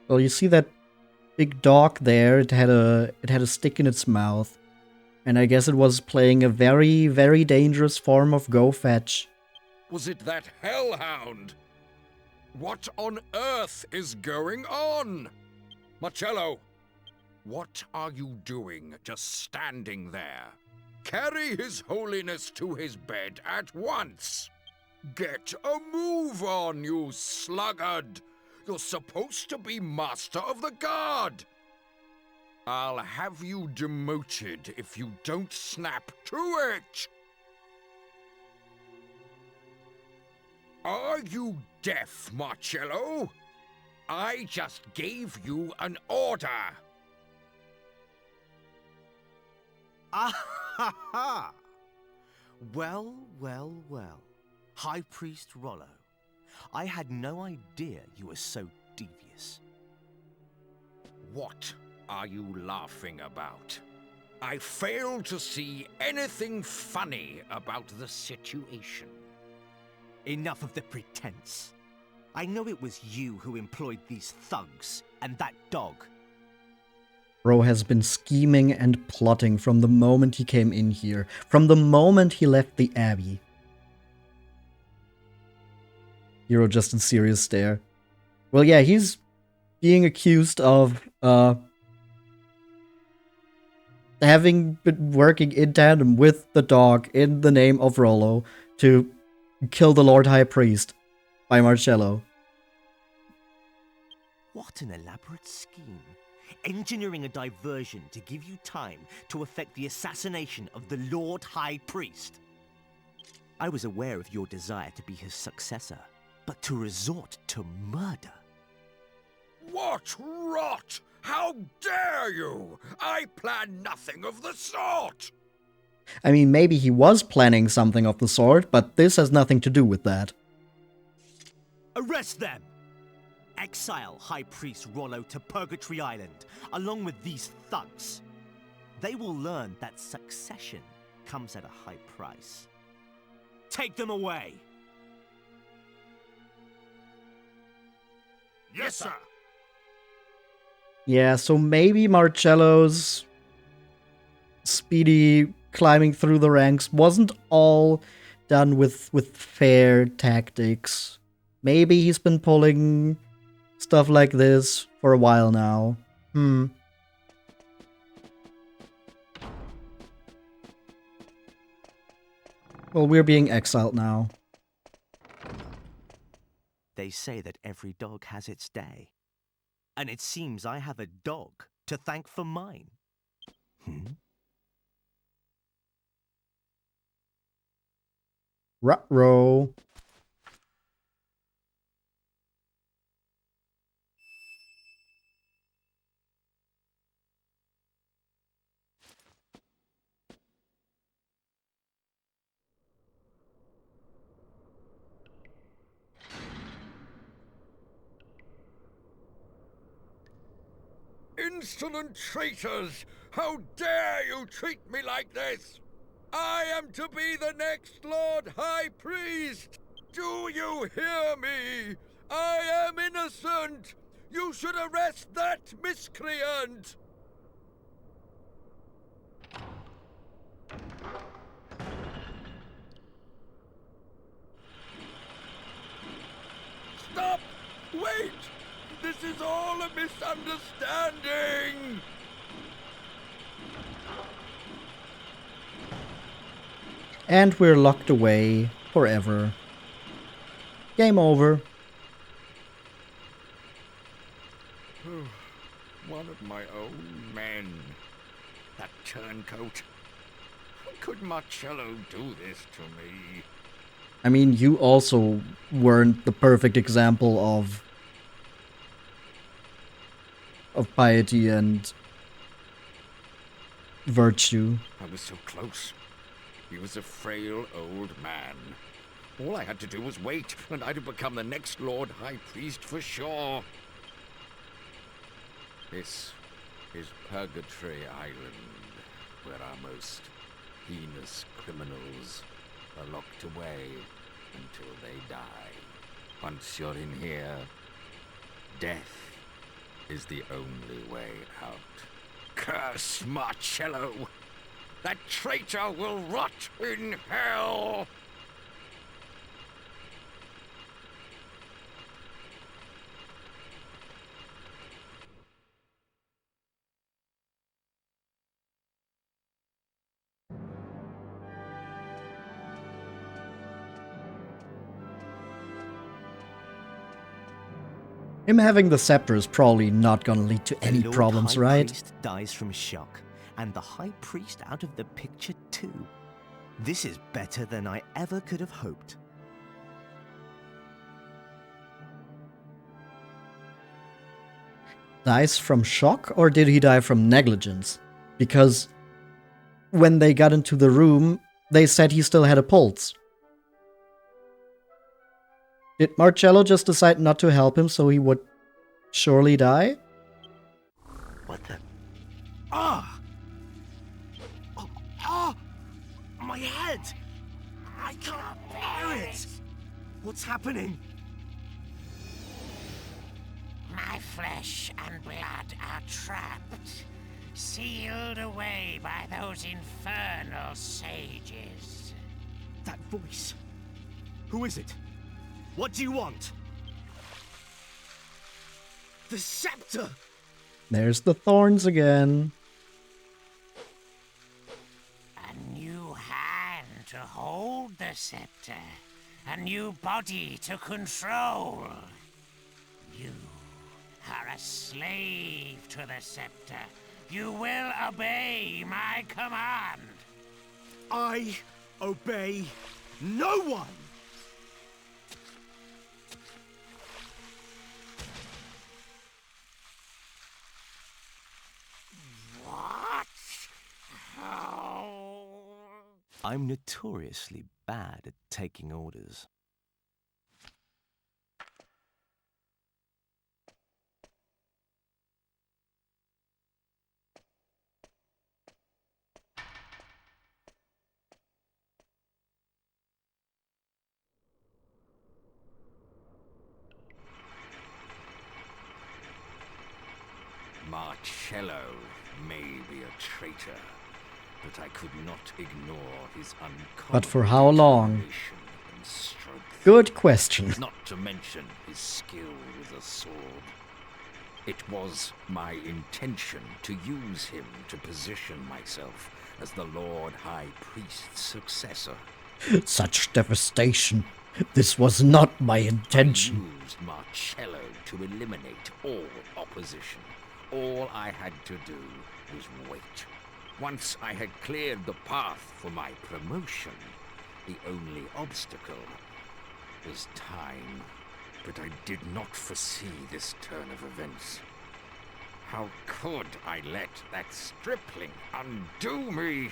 A: Well, you see that big dog there? It had a stick in its mouth. And I guess it was playing a very, very dangerous form of Go Fetch.
L: Was it that hellhound? What on earth is going on? Marcello, what are you doing just standing there? Carry His Holiness to his bed at once. Get a move on, you sluggard. You're supposed to be Master of the Guard. I'll have you demoted if you don't snap to it. Are you deaf, Marcello? I just gave you an order.
C: Ah ha ha! Well, well, well. High Priest Rollo, I had no idea you were so devious.
L: What are you laughing about? I fail to see anything funny about the situation.
C: Enough of the pretense. I know it was you who employed these thugs and that dog.
A: Bro has been scheming and plotting from the moment he came in here, from the moment he left the Abbey. Hero just in serious stare. Well, yeah, he's being accused of having been working in tandem with the dog in the name of Rollo to kill the Lord High Priest by Marcello.
C: What an elaborate scheme. Engineering a diversion to give you time to effect the assassination of the Lord High Priest. I was aware of your desire to be his successor, but to resort to murder.
L: What rot! How dare you! I plan nothing of the sort!
A: I mean, maybe he was planning something of the sort, but this has nothing to do with that.
C: Arrest them! Exile High Priest Rollo to Purgatory Island, along with these thugs. They will learn that succession comes at a high price. Take them away!
E: Yes, sir!
A: Yeah, so maybe Marcello's speedy climbing through the ranks wasn't all done with fair tactics. Maybe he's been pulling stuff like this for a while now. Well, we're being exiled now.
C: They say that every dog has its day. And it seems I have a dog to thank for mine.
A: Ruh-roh.
L: Insolent traitors! How dare you treat me like this? I am to be the next Lord High Priest! Do you hear me? I am innocent! You should arrest that miscreant! Stop! Wait! This is all a misunderstanding!
A: And we're locked away forever. Game over.
L: One of my own men. That turncoat. How could Marcello do this to me?
A: I mean, you also weren't the perfect example of piety and virtue.
L: I was so close. He was a frail old man. All I had to do was wait, and I'd have become the next Lord High Priest for sure. This is Purgatory Island, where our most heinous criminals are locked away until they die. Once you're in here, death is the only way out. Curse Marcello! That traitor will rot in hell!
A: Him having the scepter is probably not gonna lead to any
C: Lord
A: problems,
C: High
A: right?
C: Priest dies from shock, and the High Priest out of the picture too. This is better than I ever could have hoped.
A: Dies from shock, or did he die from negligence? Because when they got into the room, they said he still had a pulse. Did Marcello just decide not to help him so he would surely die?
C: What the? Ah! Oh, ah! My head! I can't bear it! What's happening?
D: My flesh and blood are trapped, sealed away by those infernal sages.
C: That voice. Who is it? What do you want? The scepter!
A: There's the thorns again.
D: A new hand to hold the scepter, a new body to control. You are a slave to the scepter. You will obey my command.
C: I obey no one!
D: What? How?
C: I'm notoriously bad at taking orders.
L: Marcello may be a traitor, but I could not ignore his uncommon
A: But for how long?
L: determination and strength.
A: Good question.
L: Not to mention his skill with a sword. It was my intention to use him to position myself as the Lord High Priest's successor.
K: Such devastation. This was not my intention.
L: I used Marcello to eliminate all opposition. All I had to do was wait. Once I had cleared the path for my promotion, the only obstacle was time. But I did not foresee this turn of events. How could I let that stripling undo me?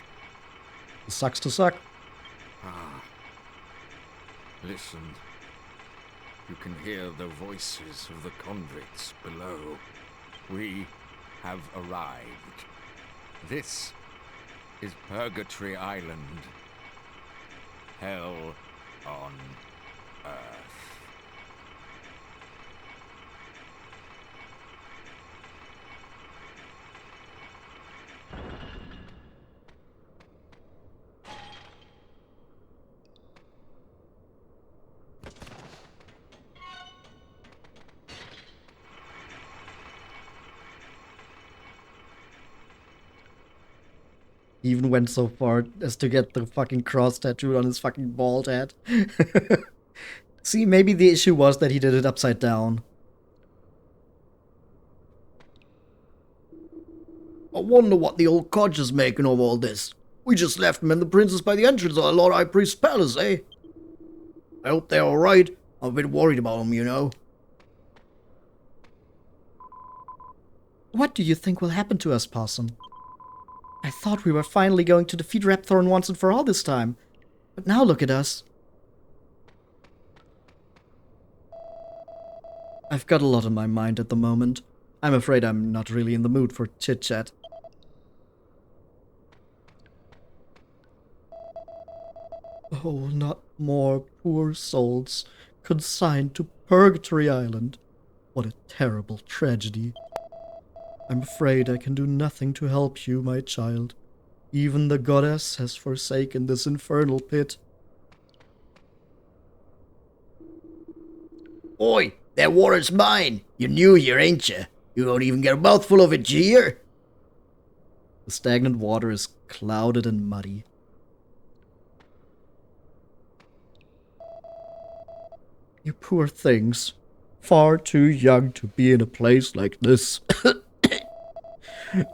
A: Sucks to suck.
L: Ah. Listen. You can hear the voices of the convicts below. We have arrived. This is Purgatory Island. Hell on Earth.
A: He even went so far as to get the fucking cross tattooed on his fucking bald head. See, maybe the issue was that he did it upside down.
K: I wonder what the old codge is making of all this. We just left him and the princess by the entrance of the Lord High Priest's palace, eh? I hope they're alright. I'm a bit worried about them, you know.
A: What do you think will happen to us, Possum? I thought we were finally going to defeat Rhapthorne once and for all this time. But now look at us. I've got a lot on my mind at the moment. I'm afraid I'm not really in the mood for chit-chat. Oh, not more poor souls consigned to Purgatory Island. What a terrible tragedy. I'm afraid I can do nothing to help you, my child. Even the goddess has forsaken this infernal pit.
K: Oi, that water's mine. You're new here, ain't you? You don't even get a mouthful of it, here.
A: The stagnant water is clouded and muddy. You poor things. Far too young to be in a place like this.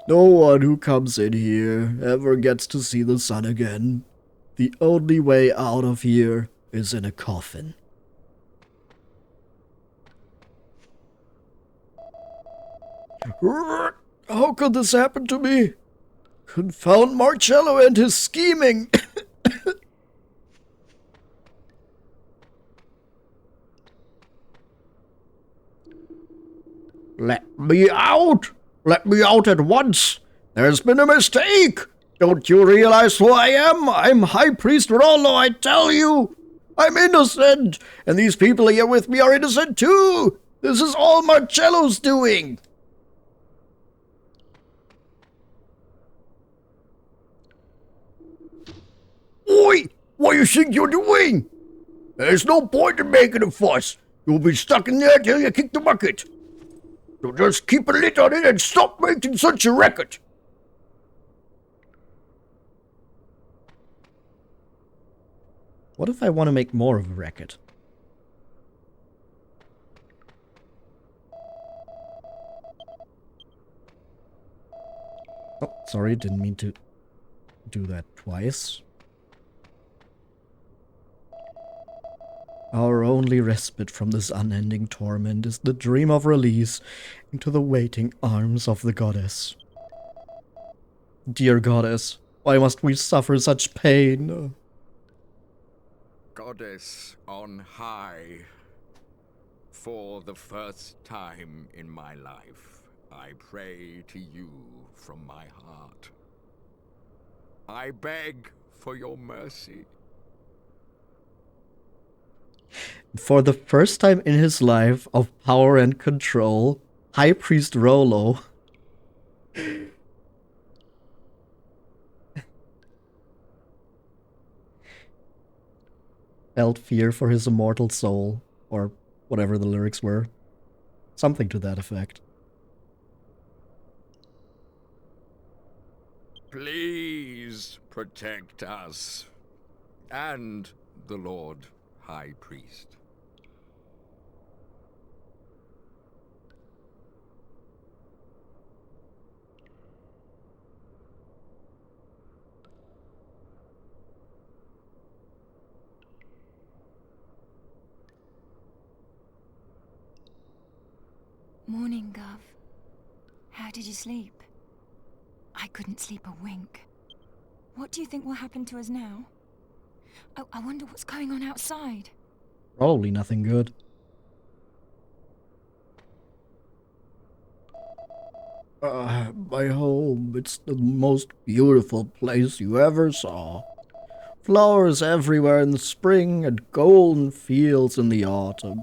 A: No one who comes in here ever gets to see the sun again. The only way out of here is in a coffin. How could this happen to me? Confound Marcello and his scheming!
K: Let me out! Let me out at once! There's been a mistake! Don't you realize who I am? I'm High Priest Rollo, I tell you! I'm innocent! And these people here with me are innocent too! This is all Marcello's doing! Oi! What do you think you're doing? There's no point in making a fuss. You'll be stuck in there till you kick the bucket. So just keep a lid on it and stop making such a racket.
A: What if I want to make more of a racket? Oh, sorry, didn't mean to do that twice. Our only respite from this unending torment is the dream of release into the waiting arms of the goddess. Dear goddess, why must we suffer such pain?
L: Goddess on high, for the first time in my life, I pray to you from my heart. I beg for your mercy.
A: For the first time in his life of power and control, High Priest Rollo felt fear for his immortal soul, or whatever the lyrics were. Something to that effect.
L: Please protect us. and the Lord High Priest.
M: Morning, Gov. How did you sleep? I couldn't sleep a wink. What do you think will happen to us now? I wonder what's going on outside.
A: Probably nothing good.
K: My home, it's the most beautiful place you ever saw. Flowers everywhere in the spring and golden fields in the autumn.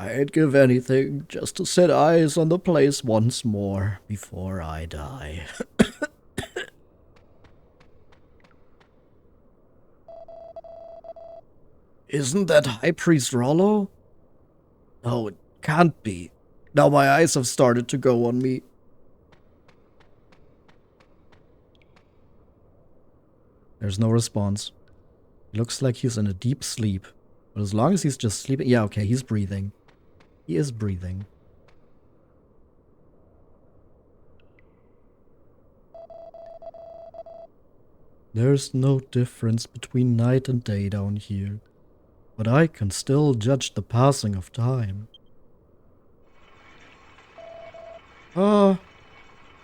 K: I'd give anything just to set eyes on the place once more before I die.
A: Isn't that High Priest Rollo? No, it can't be. Now my eyes have started to go on me. There's no response. Looks like he's in a deep sleep. But as long as he's just sleeping... Yeah, okay, he's breathing. He is breathing. There's no difference between night and day down here. But I can still judge the passing of time. Ah,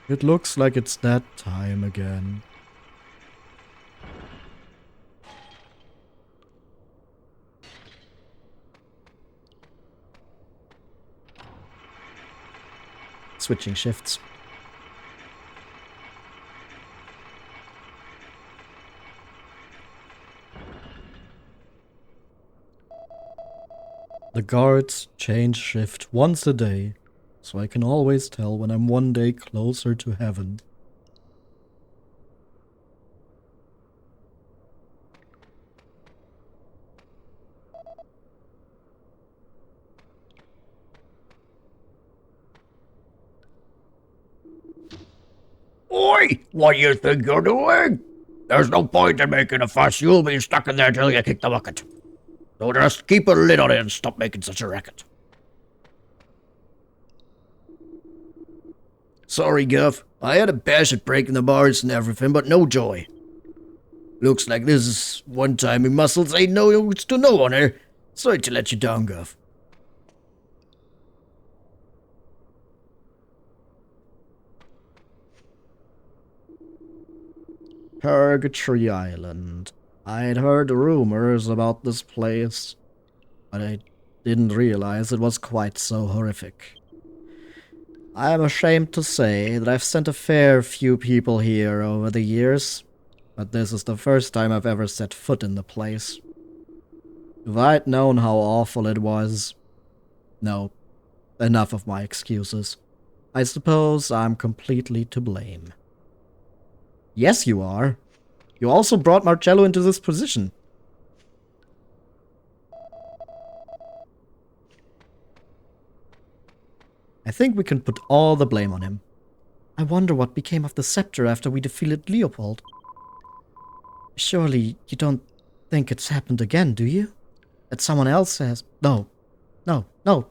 A: it looks like it's that time again. Switching shifts. The guards change shift once a day, so I can always tell when I'm one day closer to heaven.
K: Oi! What do you think you're doing? There's no point in making a fuss. You'll be stuck in there till you kick the bucket. So just keep a lid on it and stop making such a racket. Sorry, Guff. I had a bash at breaking the bars and everything, but no joy. Looks like this is one time my muscles ain't no use to no one here. Sorry to let you down, Guff.
A: Purgatory Island. I'd heard rumors about this place, but I didn't realize it was quite so horrific. I am ashamed to say that I've sent a fair few people here over the years, but this is the first time I've ever set foot in the place. If I'd known how awful it was... No, enough of my excuses. I suppose I'm completely to blame. Yes, you are. You also brought Marcello into this position. I think we can put all the blame on him. I wonder what became of the sceptre after we defeated Leopold. Surely you don't think it's happened again, do you? That someone else has... No. No. No.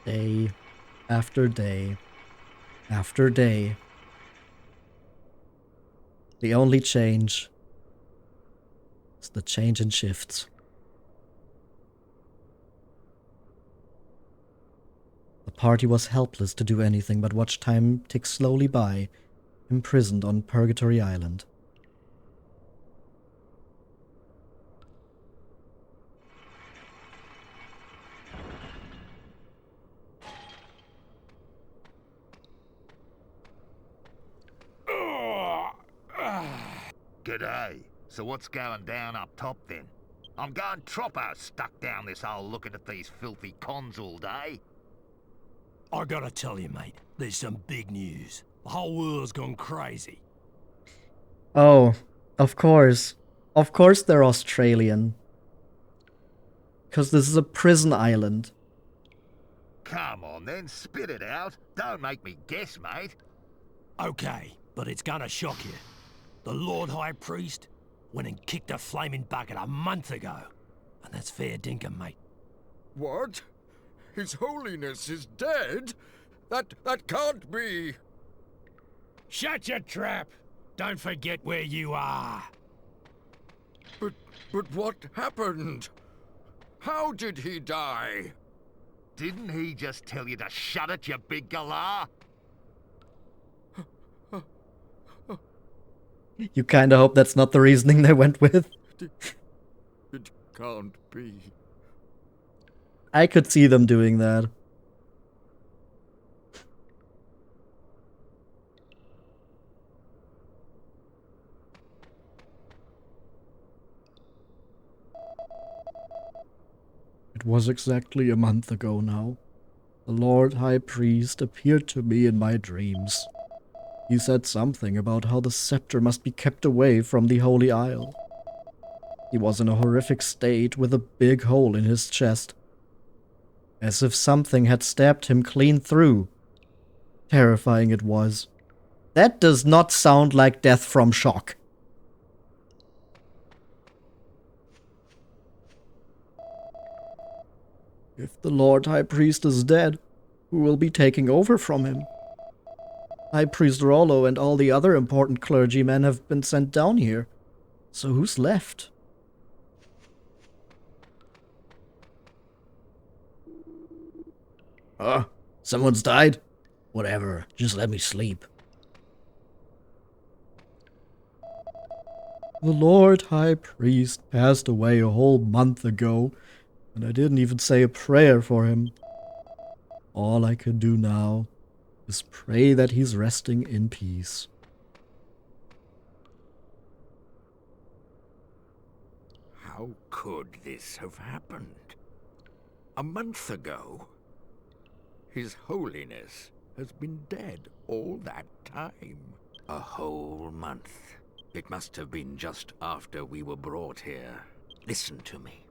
A: Day after day after day. The only change is the change in shifts. The party was helpless to do anything but watch time tick slowly by, imprisoned on Purgatory Island.
E: G'day.
D: So what's going down up top then? I'm going troppo stuck down this hole looking at these filthy cons all day.
N: I gotta tell you, mate, there's some big news. The whole world's gone crazy.
A: Oh, of course. Of course they're Australian. Because this is a prison island.
D: Come on then, spit it out. Don't make me guess, mate.
N: Okay, but it's gonna shock you. The Lord High Priest went and kicked a flaming bucket a month ago. And that's fair dinkum, mate.
L: What? His Holiness is dead? That can't be.
N: Shut your trap! Don't forget where you are.
L: But what happened? How did he die?
D: Didn't he just tell you to shut it, you big galah?
A: You kinda hope that's not the reasoning they went with.
L: It can't be.
A: I could see them doing that. It was exactly a month ago now. The Lord High Priest appeared to me in my dreams. He said something about how the sceptre must be kept away from the Holy Isle. He was in a horrific state with a big hole in his chest. As if something had stabbed him clean through. Terrifying it was. That does not sound like death from shock. If the Lord High Priest is dead, who will be taking over from him? High Priest Rollo and all the other important clergymen have been sent down here. So who's left?
K: Someone's died? Whatever, just let me sleep.
A: The Lord High Priest passed away a whole month ago, and I didn't even say a prayer for him. All I can do now is pray that he's resting in peace.
L: How could this have happened? A month ago? His Holiness has been dead all that time. A whole month. It must have been just after we were brought here. Listen to me.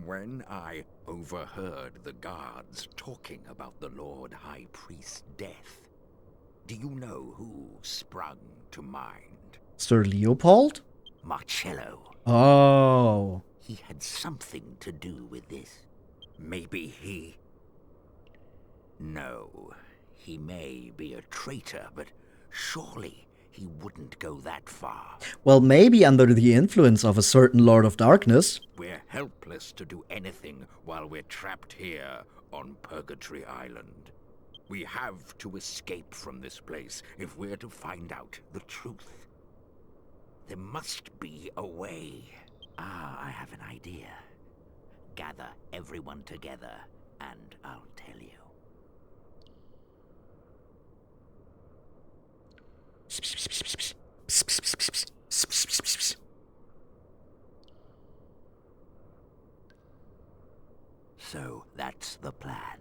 L: When I overheard the guards talking about the Lord High Priest's death, do you know who sprung to mind?
A: Sir Leopold?
L: Marcello.
A: Oh.
L: He had something to do with this. Maybe he... No, he may be a traitor, but surely he wouldn't go that far.
A: Well, maybe under the influence of a certain Lord of Darkness.
L: We're helpless to do anything while we're trapped here on Purgatory Island. We have to escape from this place if we're to find out the truth. There must be a way. I have an idea. Gather everyone together, and I'll tell you. So that's the plan.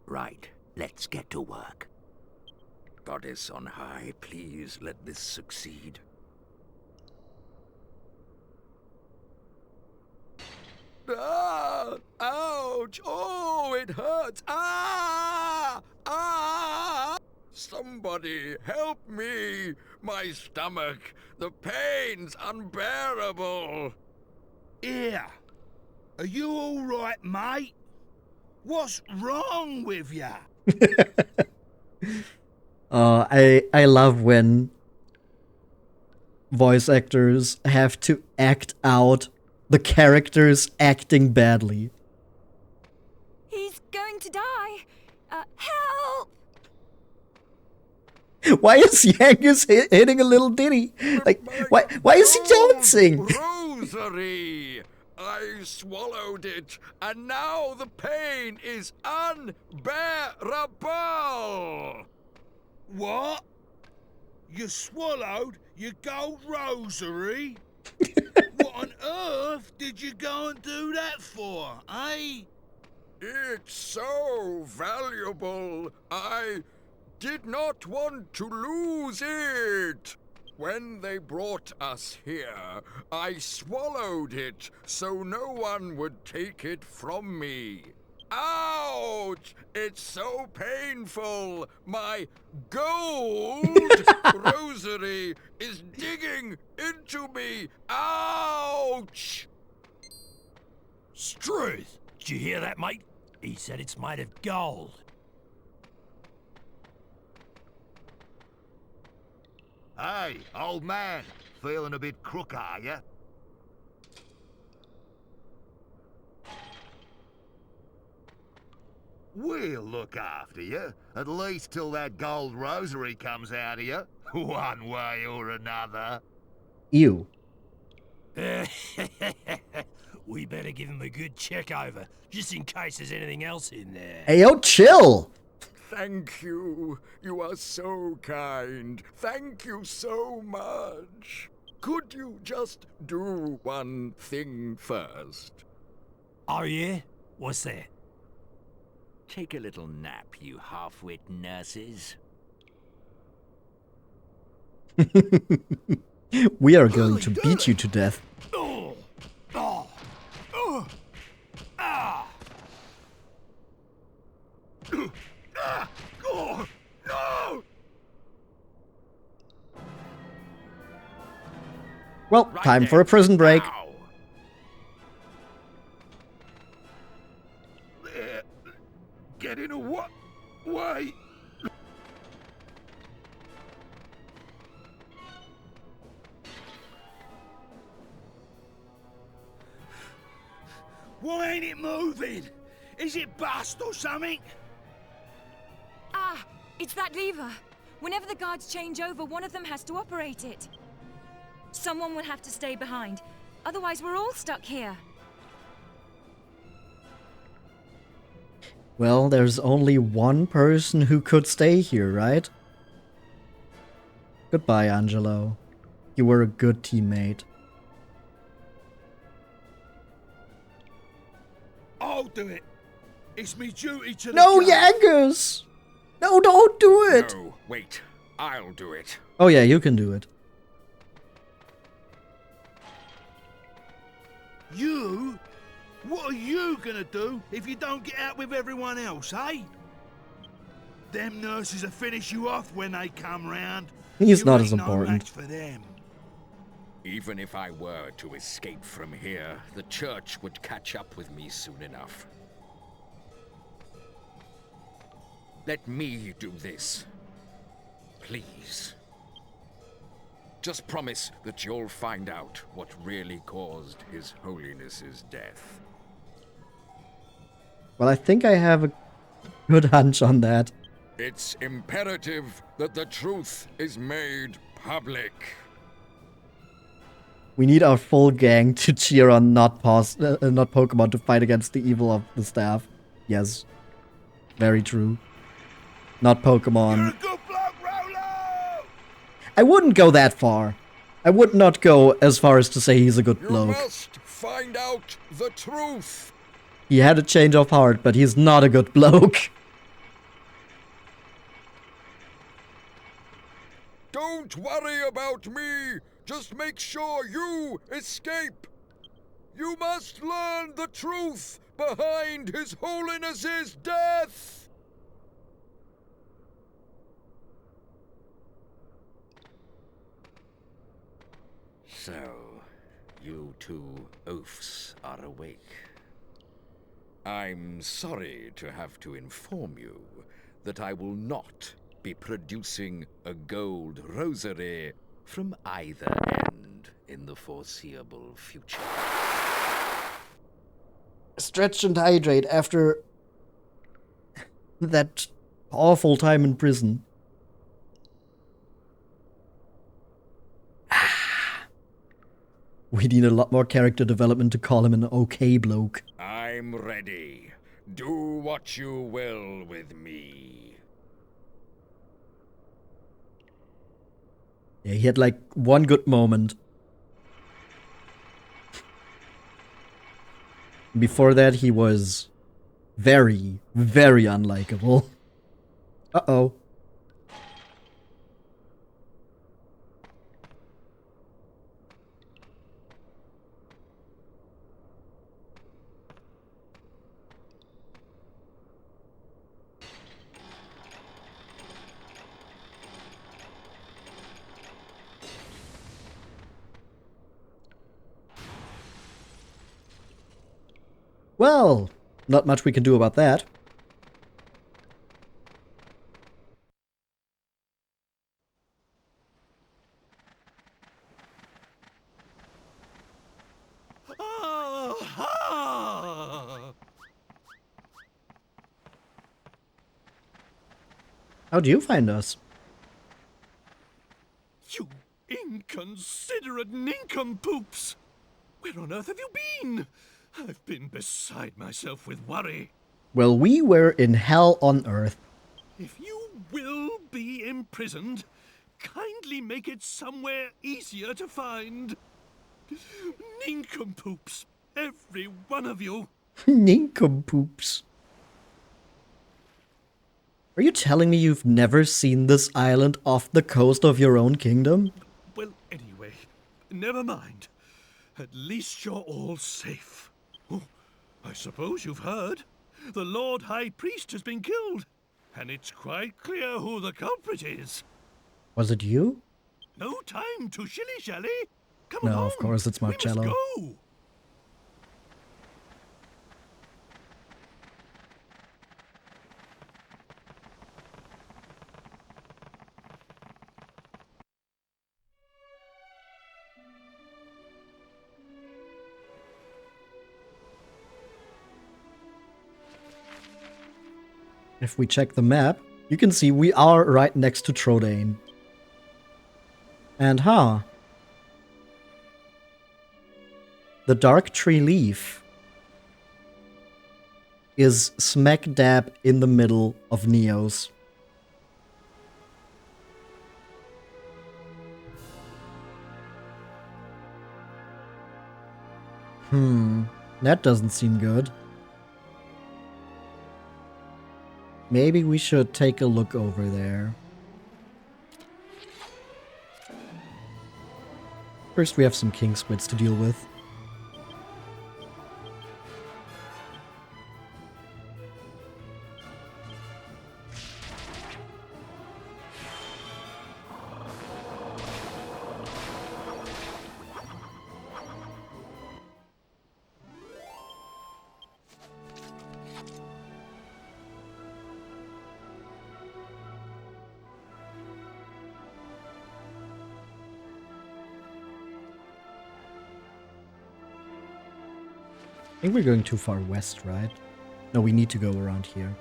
L: Right, let's get to work. Goddess on high, please let this succeed. Ah! Ouch! Oh, it hurts! Ah! Ah! Somebody help me! My stomach! The pain's unbearable!
E: Here! Are you all right, mate? What's wrong with ya?
A: I love when voice actors have to act out the characters acting badly.
M: He's going to die. Help!
A: Why is Yangus hitting a little ditty? Like, why is he dancing?
L: Rosary! I swallowed it, and now the pain is unbearable!
E: What? You swallowed Your gold rosary? What on earth did you go and do that for, eh?
L: It's so valuable. I did not want to lose it. When they brought us here, I swallowed it so no one would take it from me. Ouch! It's so painful. My gold rosary is digging into me. Ouch!
N: Struth! Did you hear that, mate? He said it's made of gold.
O: Hey, old man. Feeling a bit crook, are ya? We'll look after you, at least till that gold rosary comes out of you, one way or another.
A: Ew.
N: We better give him a good check over, just in case there's anything else in there.
A: Hey, yo, chill!
L: Thank you. You are so kind. Thank you so much. Could you just do one thing first?
N: Oh, yeah? What's that?
C: Take a little nap, you half-wit nurses.
A: We are going to beat you to death.
N: Oh! Oh! Oh! Ah!
O: Ah! Oh! No!
A: Well,
O: Right
A: time
O: there.
A: for a prison break.
O: Ow. There. Get in a way.
E: Why ain't it moving? Is it bust or something?
M: Ah, it's that lever. Whenever the guards change over, one of them has to operate it. Someone will have to stay behind. Otherwise, we're all stuck here.
A: Well, there's only one person who could stay here, right? Goodbye, Angelo. You were a good teammate.
E: I'll do it. It's me duty to the
A: No,
E: guard.
A: Yangus! No, don't do it!
L: No, wait. I'll do it.
A: Oh yeah, you can do it.
E: You? What are you gonna do if you don't get out with everyone else, eh? Them nurses will finish you off when they come round.
A: He's
E: You
A: not
E: ain't
A: as
E: no
A: important.
E: match for them.
L: Even if I were to escape from here, the church would catch up with me soon enough. Let me do this. Please. Just promise that you'll find out what really caused His Holiness's death.
A: Well, I think I have a good hunch on that.
L: It's imperative that the truth is made public.
A: We need our full gang to cheer on not Pokemon to fight against the evil of the staff. Yes. Very true. Not Pokemon.
E: You're a good bloke, Rolo!
A: I wouldn't go that far. I would not go as far as to say he's a good
L: You
A: bloke.
L: must find out the truth.
A: He had a change of heart, but he's not a good bloke.
L: Don't worry about me. Just make sure you escape. You must learn the truth behind His Holiness's death. So, you two oafs are awake. I'm sorry to have to inform you that I will not be producing a gold rosary from either end in the foreseeable future.
A: Stretch and hydrate after that awful time in prison. We need a lot more character development to call him an okay bloke.
L: I'm ready. Do what you will with me.
A: Yeah, he had like one good moment. Before that, he was very, very unlikable. Uh-oh. Well, not much we can do about that. How do you find us?
I: You inconsiderate nincompoops! Where on earth have you been? I've been beside myself with worry.
A: Well, we were in hell on earth.
I: If you will be imprisoned, kindly make it somewhere easier to find. Nincompoops, every one of you.
A: Nincompoops. Are you telling me you've never seen this island off the coast of your own kingdom?
I: Well, anyway, never mind. At least you're all safe. Oh, I suppose you've heard. The Lord High Priest has been killed, and it's quite clear who the culprit is.
A: Was it you?
I: No time to shilly-shally. Come
A: No,
I: along.
A: of course it's Marcello.
I: We must go.
A: If we check the map, you can see we are right next to Trodain. And the Darktree Leaf is smack dab in the middle of Neos. That doesn't seem good. Maybe we should take a look over there. First, we have some king squids to deal with. I think we're going too far west, right? No, we need to go around here.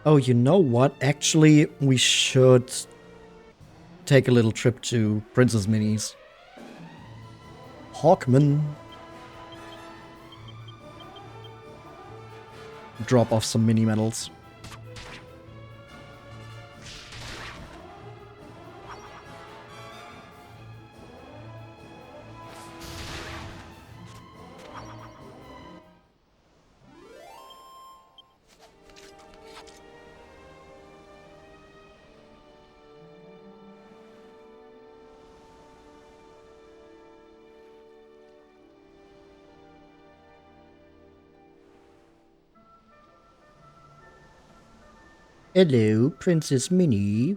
A: Oh, you know what? Actually, we should take a little trip to Princess Minis. Hawkman. Drop off some mini medals. Hello, Princess Minnie.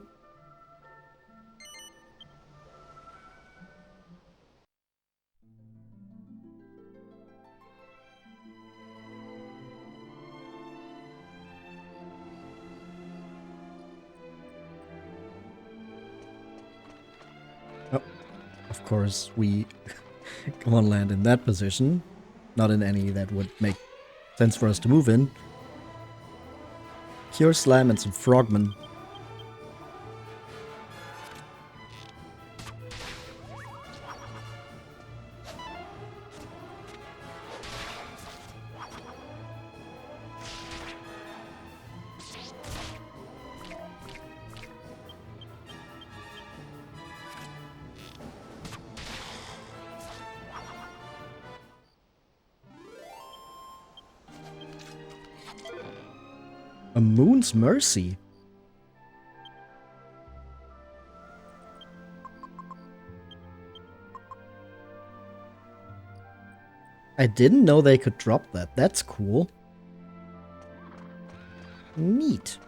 A: Oh, of course, we come on land in that position. Not in any that would make sense for us to move in. pure slime and some frogman. A Moon's Mercy. I didn't know they could drop that. That's cool. Neat.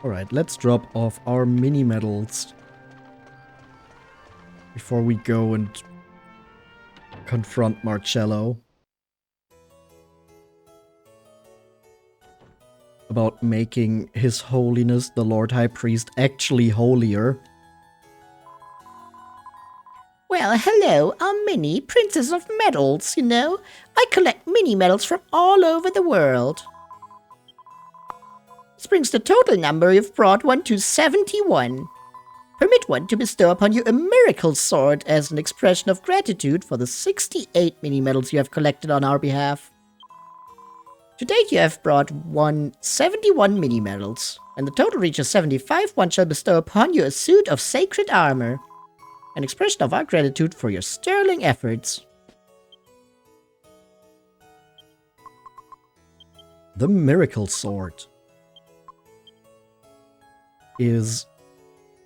A: Alright, let's drop off our mini medals before we go and confront Marcello about making His Holiness the Lord High Priest actually holier.
F: Well, hello, I'm Minnie, Princess of Medals, you know. I collect mini medals from all over the world. This brings the total number you've brought one to 71. Permit one to bestow upon you a miracle sword as an expression of gratitude for the 68 mini medals you have collected on our behalf. To date, you have brought 71 mini medals, and the total reaches 75. One shall bestow upon you a suit of sacred armor, an expression of our gratitude for your sterling efforts.
A: The Miracle Sword is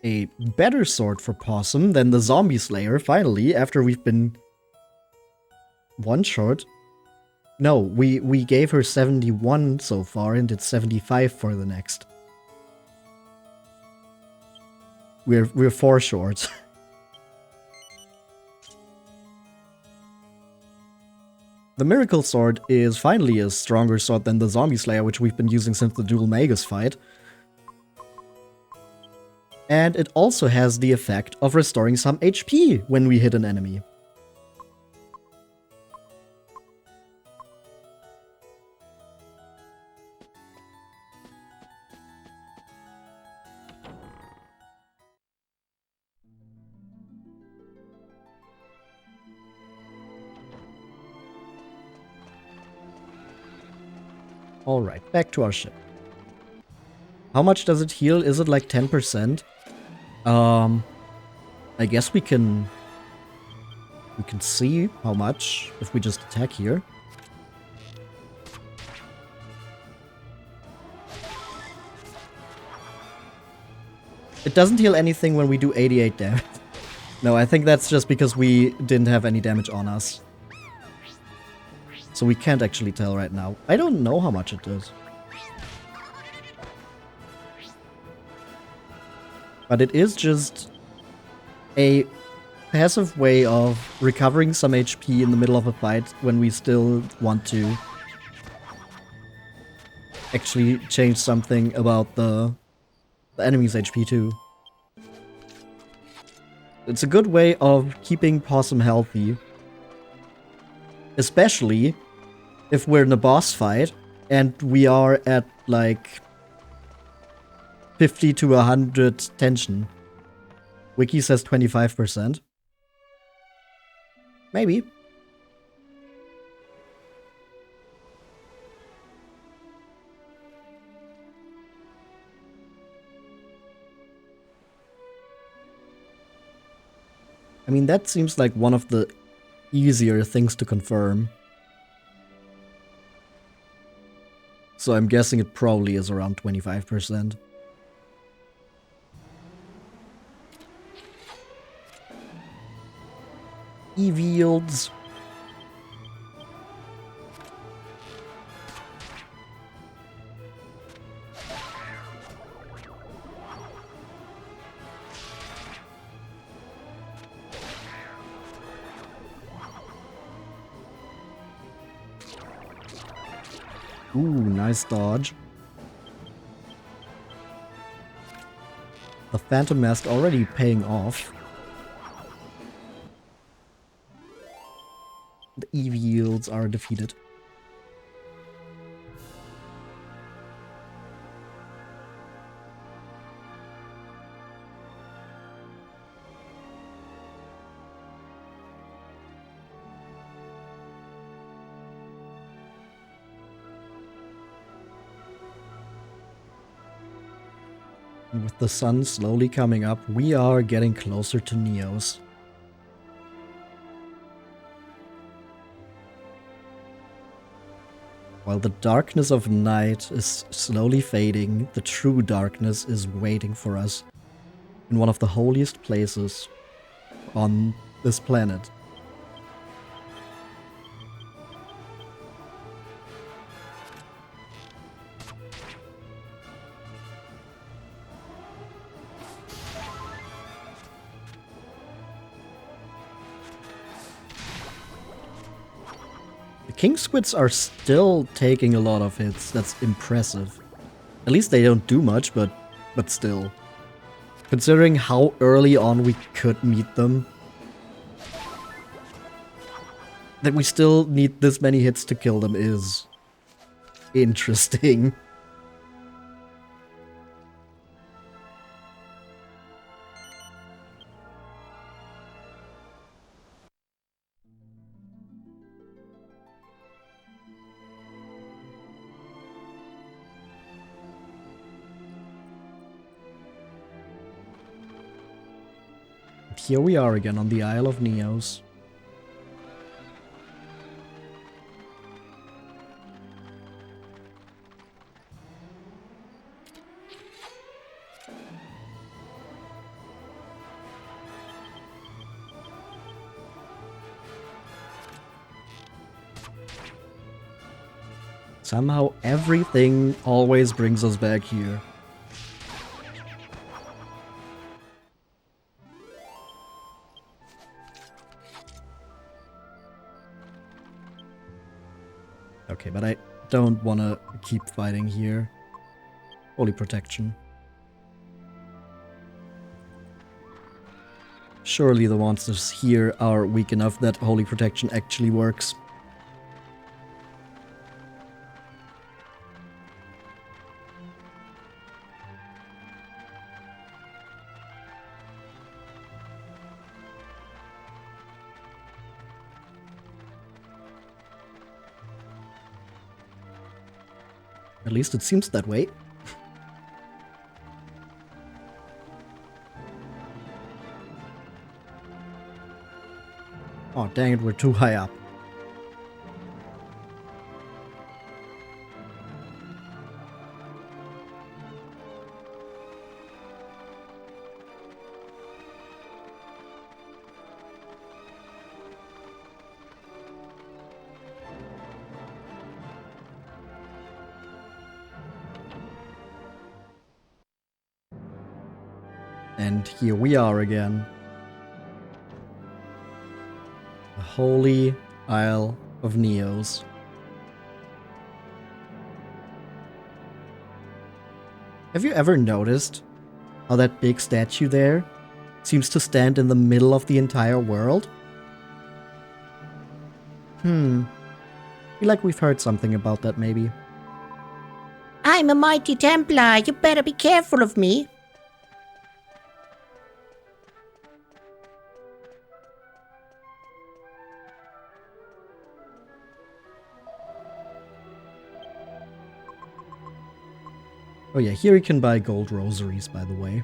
A: a better sword for Possum than the Zombie Slayer, finally, after we've been one-shot. No, we gave her 71 so far and it's 75 for the next. We're 4 short. The Miracle Sword is finally a stronger sword than the Zombie Slayer, which we've been using since the Dual Magus fight. And it also has the effect of restoring some HP when we hit an enemy. Alright, back to our ship. How much does it heal? Is it like 10%? I guess we can see how much if we just attack here. It doesn't heal anything when we do 88 damage. No, I think that's just because we didn't have any damage on us. So we can't actually tell right now. I don't know how much it does. But it is just a passive way of recovering some HP in the middle of a fight when we still want to actually change something about the enemy's HP too. It's a good way of keeping Possum healthy. Especially if we're in a boss fight and we are at like 50 to 100 tension. Wiki says 25%. Maybe. I mean, that seems like one of the easier things to confirm. So I'm guessing it probably is around 25%. Eve yields. Ooh, nice dodge. The Phantom Mask already paying off. The Eve yields are defeated. With the sun slowly coming up, we are getting closer to Neos. While the darkness of night is slowly fading, the true darkness is waiting for us in one of the holiest places on this planet. The king squids are still taking a lot of hits. That's impressive. At least they don't do much, but still. Considering how early on we could meet them, that we still need this many hits to kill them is interesting. Here we are again on the Isle of Neos. Somehow everything always brings us back here. Okay, but I don't want to keep fighting here. Holy protection. Surely the monsters here are weak enough that holy protection actually works. At least it seems that way. Oh, dang it, we're too high up. And here we are again. The Holy Isle of Neos. Have you ever noticed how that big statue there seems to stand in the middle of the entire world? Feel like we've heard something about that, maybe.
F: I'm a mighty Templar. You better be careful of me.
A: Oh yeah, here you can buy gold rosaries, by the way.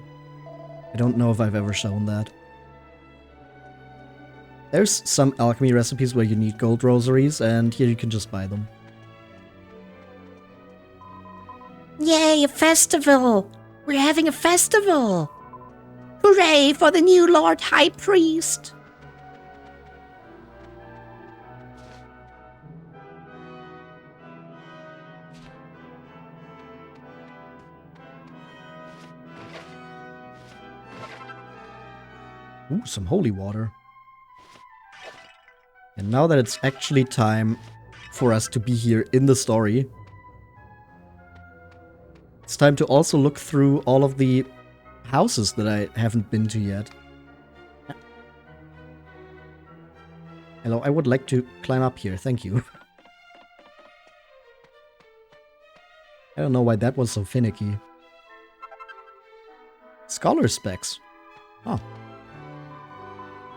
A: I don't know if I've ever shown that. There's some alchemy recipes where you need gold rosaries, and here you can just buy them.
F: Yay, a festival! We're having a festival! Hooray for the new Lord High Priest!
A: Ooh, some holy water. And now that it's actually time for us to be here in the story, it's time to also look through all of the houses that I haven't been to yet. Hello, I would like to climb up here, thank you. I don't know why that was so finicky. Scholar specs. Oh.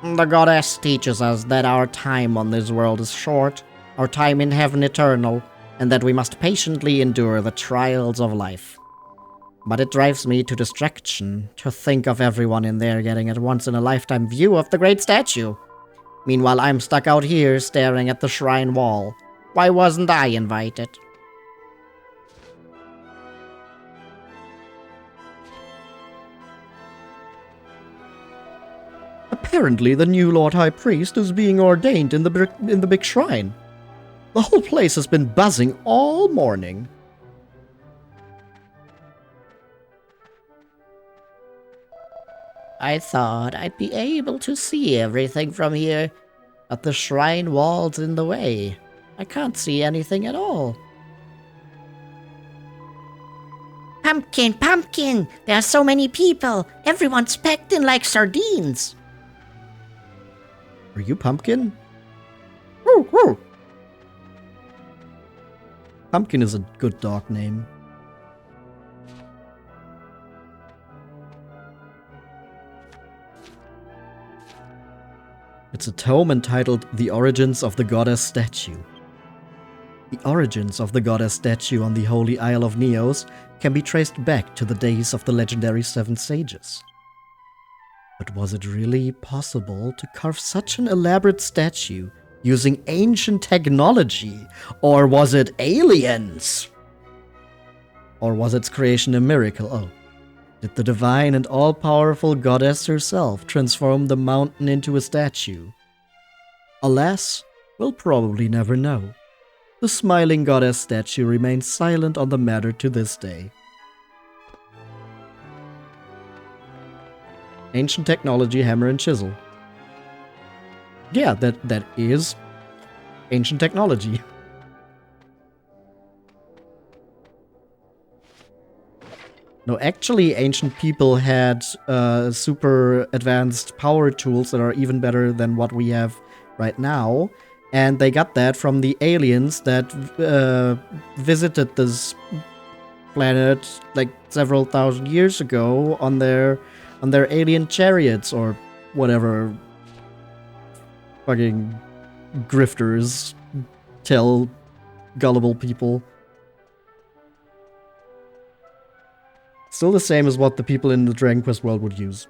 F: The goddess teaches us that our time on this world is short, our time in heaven eternal, and that we must patiently endure the trials of life. But it drives me to distraction to think of everyone in there getting a once-in-a-lifetime view of the great statue. Meanwhile, I'm stuck out here staring at the shrine wall. Why wasn't I invited?
K: Apparently, the new Lord High Priest is being ordained in the big shrine. The whole place has been buzzing all morning.
F: I thought I'd be able to see everything from here, but the shrine wall's in the way. I can't see anything at all. Pumpkin, pumpkin! There are so many people! Everyone's packed in like sardines!
K: Are you Pumpkin? Woo, woo. Pumpkin is a good dog name. It's a tome entitled The Origins of the Goddess Statue. The origins of the goddess statue on the holy Isle of Neos can be traced back to the days of the legendary Seven Sages. But was it really possible to carve such an elaborate statue using ancient technology? Or was it aliens? Or was its creation a miracle? Oh. Did the divine and all-powerful goddess herself transform the mountain into a statue? Alas, we'll probably never know. The smiling goddess statue remains silent on the matter to this day. Ancient technology, hammer and chisel. Yeah, that is ancient technology. No, actually, ancient people had super advanced power tools that are even better than what we have right now. And they got that from the aliens that visited this planet like several thousand years ago on their alien chariots or whatever fucking grifters tell gullible people. Still the same as what the people in the Dragon Quest world would use.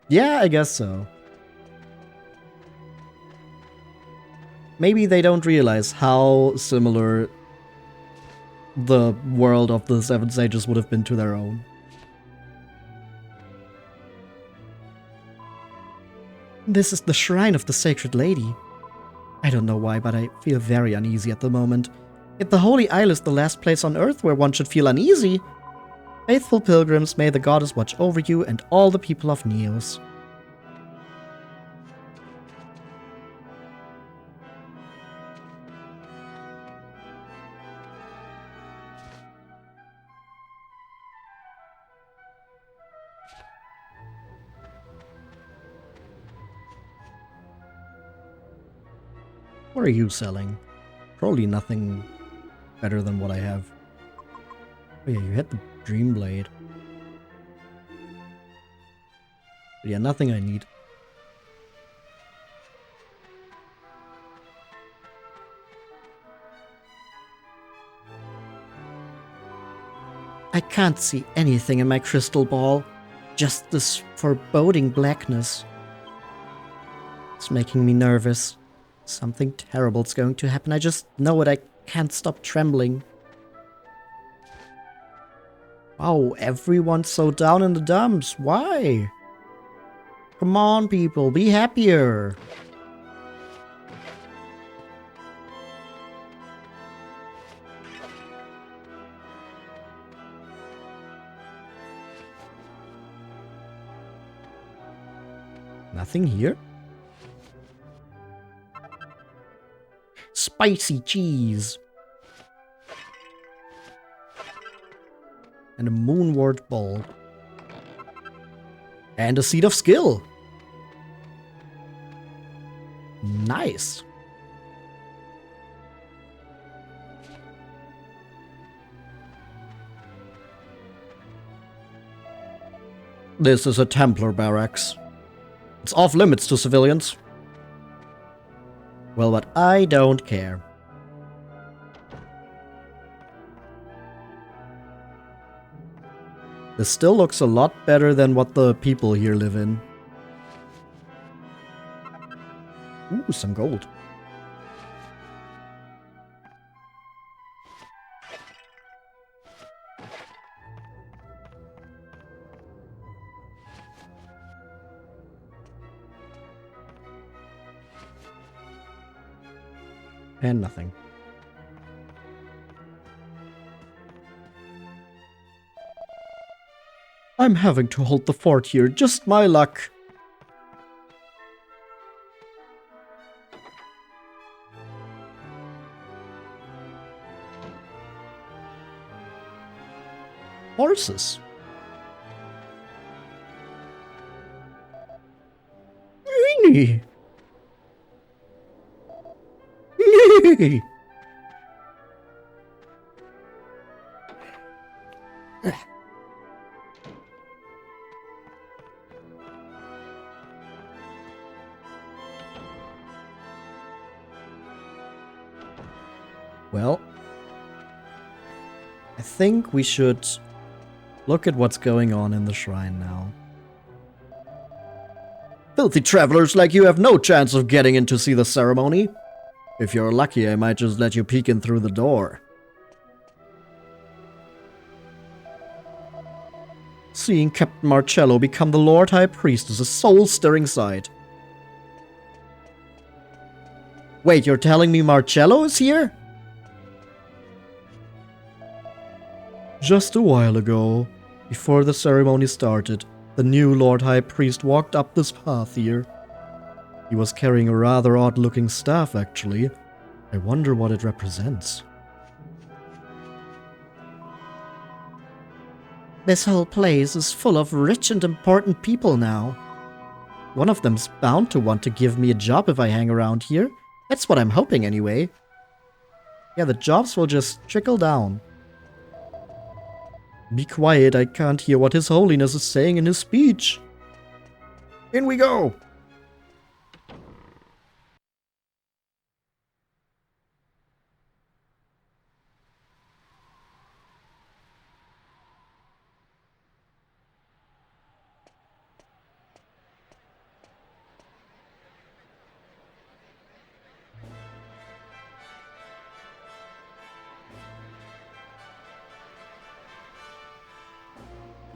K: Yeah, I guess so. Maybe they don't realize how similar the world of the Seven Sages would have been to their own. This is the shrine of the Sacred Lady. I don't know why, but I feel very uneasy at the moment. If the Holy Isle is the last place on Earth where one should feel uneasy, faithful pilgrims, may the goddess watch over you and all the people of Neos. What are you selling? Probably nothing better than what I have. Oh yeah, you hit the Dream Blade. But yeah, nothing I need. I can't see anything in my crystal ball. Just this foreboding blackness. It's making me nervous. Something terrible's going to happen. I just know it. I can't stop trembling. Wow, everyone's so down in the dumps. Why? Come on, people, be happier. Nothing here? Spicy cheese. And a moonward bulb. And a seed of skill. Nice. This is a Templar barracks. It's off limits to civilians. Well, but I don't care.
A: This still looks a lot better than what the people here live in. Ooh, some gold. And nothing. I'm having to hold the fort here, just my luck. Horses. Nee. Nee. Well, I think we should look at what's going on in the shrine now. Filthy travelers like you have no chance of getting in to see the ceremony. If you're lucky, I might just let you peek in through the door. Seeing Captain Marcello become the Lord High Priest is a soul-stirring sight. Wait, you're telling me Marcello is here? Just a while ago, before the ceremony started, the new Lord High Priest walked up this path here. He was carrying a rather odd-looking staff, actually. I wonder what it represents.
F: This whole place is full of rich and important people now.
A: One of them's bound to want to give me a job if I hang around here. That's what I'm hoping anyway. Yeah, the jobs will just trickle down. Be quiet, I can't hear what His Holiness is saying in his speech. In we go!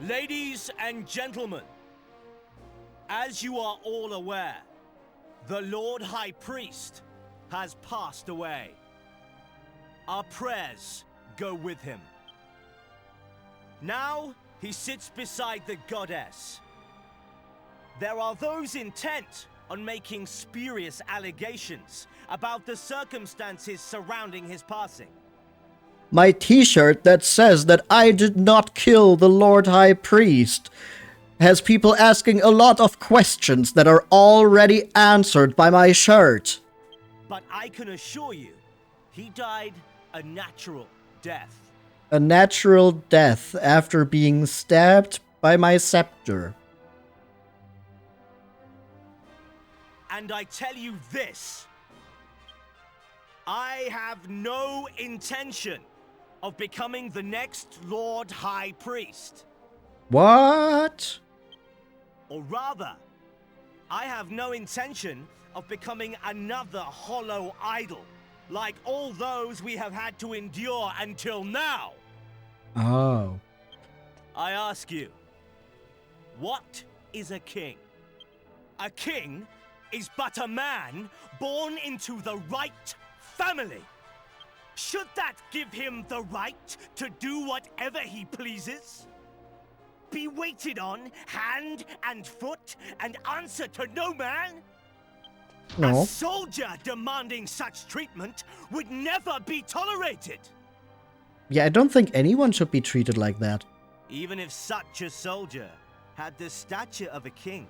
C: Ladies and gentlemen, as you are all aware, the Lord High Priest has passed away. Our prayers go with him. Now he sits beside the goddess. There are those intent on making spurious allegations about the circumstances surrounding his passing.
A: My t-shirt that says that I did not kill the Lord High Priest has people asking a lot of questions that are already answered by my shirt.
C: But I can assure you, he died a natural death.
A: A natural death after being stabbed by my sceptre.
C: And I tell you this, I have no intention of becoming the next Lord High Priest.
A: What?
C: Or rather, I have no intention of becoming another hollow idol, like all those we have had to endure until now.
A: Oh.
C: I ask you, what is a king? A king is but a man born into the right family. Should that give him the right to do whatever he pleases? Be waited on hand and foot and answer to no man?
A: No.
C: A soldier demanding such treatment would never be tolerated.
A: Yeah, I don't think anyone should be treated like that.
C: Even if such a soldier had the stature of a king,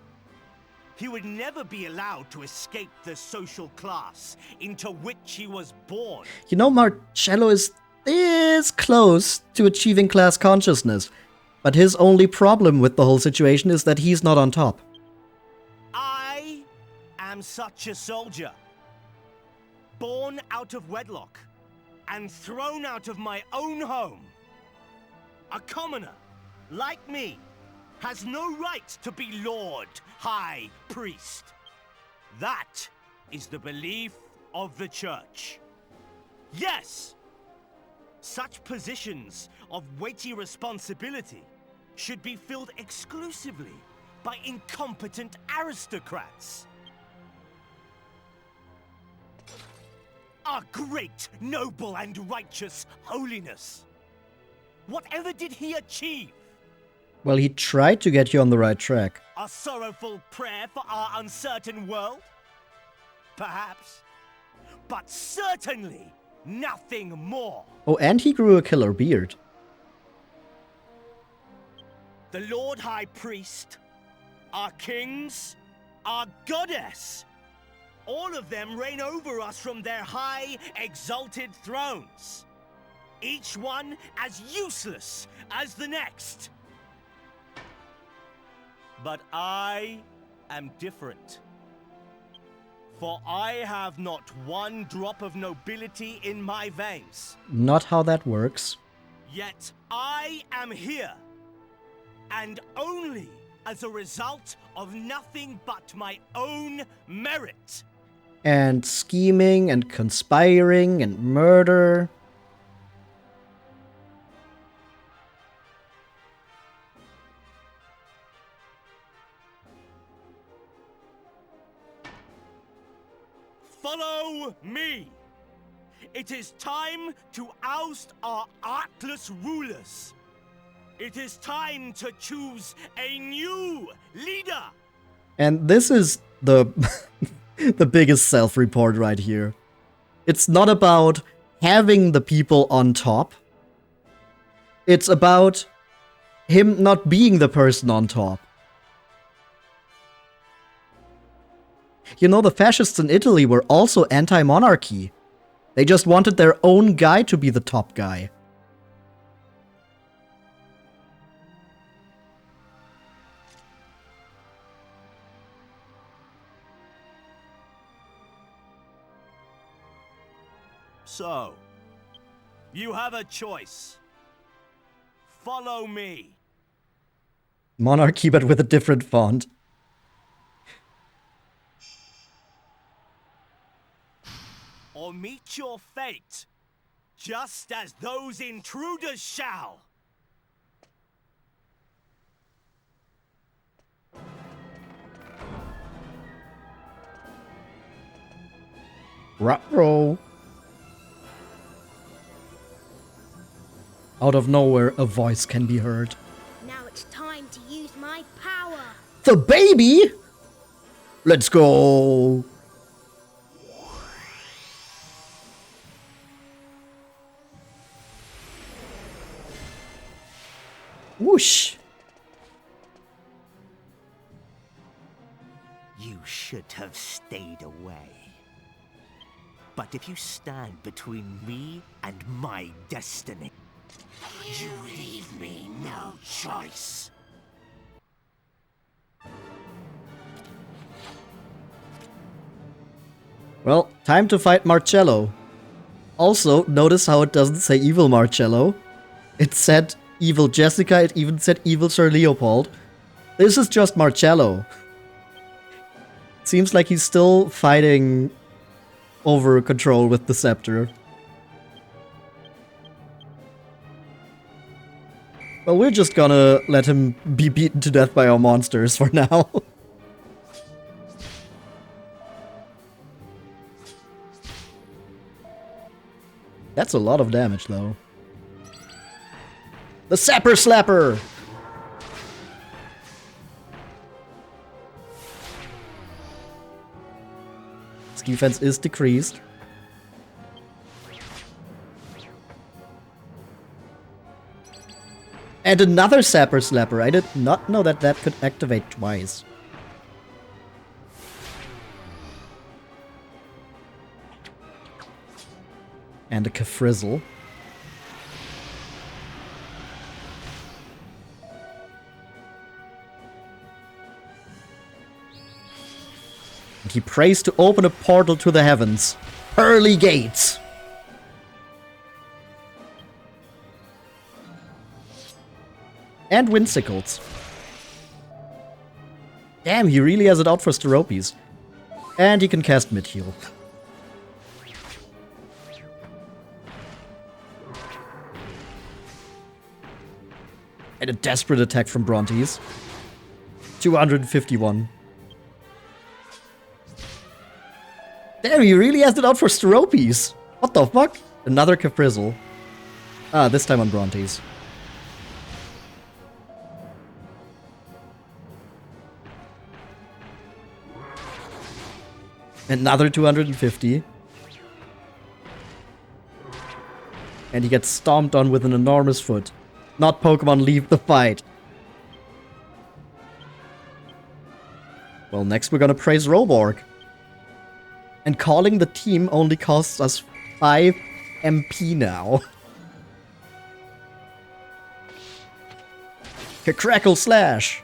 C: he would never be allowed to escape the social class into which he was born.
A: You know, Marcello is this close to achieving class consciousness, but his only problem with the whole situation is that he's not on top.
C: I am such a soldier, born out of wedlock and thrown out of my own home. A commoner, like me, has no right to be Lord High Priest. That is the belief of the Church. Yes! Such positions of weighty responsibility should be filled exclusively by incompetent aristocrats. Our great, noble, and righteous holiness. Whatever did he achieve?
A: Well, he tried to get you on the right track.
C: A sorrowful prayer for our uncertain world? Perhaps. But certainly nothing more.
A: Oh, and he grew a killer beard.
C: The Lord High Priest, our kings, our goddess, all of them reign over us from their high, exalted thrones. Each one as useless as the next. But I am different. For I have not one drop of nobility in my veins.
A: Not how that works.
C: Yet I am here. And only as a result of nothing but my own merit.
A: And scheming and conspiring and murder.
C: Follow me! It is time to oust our artless rulers. It is time to choose a new leader!
A: And this is the the biggest self-report right here. It's not about having the people on top. It's about him not being the person on top. You know, the fascists in Italy were also anti-monarchy. They just wanted their own guy to be the top guy.
C: So, you have a choice. Follow me.
A: Monarchy, but with a different font.
C: Or meet your fate, just as those intruders shall.
A: Ruh-roh. Out of nowhere, a voice can be heard.
J: Now it's time to use my power.
A: The baby? Let's go. Whoosh.
C: You should have stayed away. But if you stand between me and my destiny,
D: you leave me no choice.
A: Well, time to fight Marcello. Also, notice how it doesn't say evil Marcello. It said evil Jessica, it even said evil Sir Leopold. This is just Marcello. Seems like he's still fighting over control with the sceptre. Well, we're just gonna let him be beaten to death by our monsters for now. That's a lot of damage, though. The Sapper Slapper! His defense is decreased. And another Sapper Slapper. I did not know that that could activate twice. And a Kafrizzle. And he prays to open a portal to the heavens. Pearly gates! And Windsickles. Damn, he really has it out for Steropes. And he can cast Mid-Heal. And a desperate attack from Brontes. 251. Damn, he really has it out for Steropes. What the fuck? Another Caprizzle. Ah, this time on Brontes. Another 250. And he gets stomped on with an enormous foot. Not Pokemon leave the fight. Well, next we're gonna praise Roborg. And calling the team only costs us 5 MP now. Crackle Slash!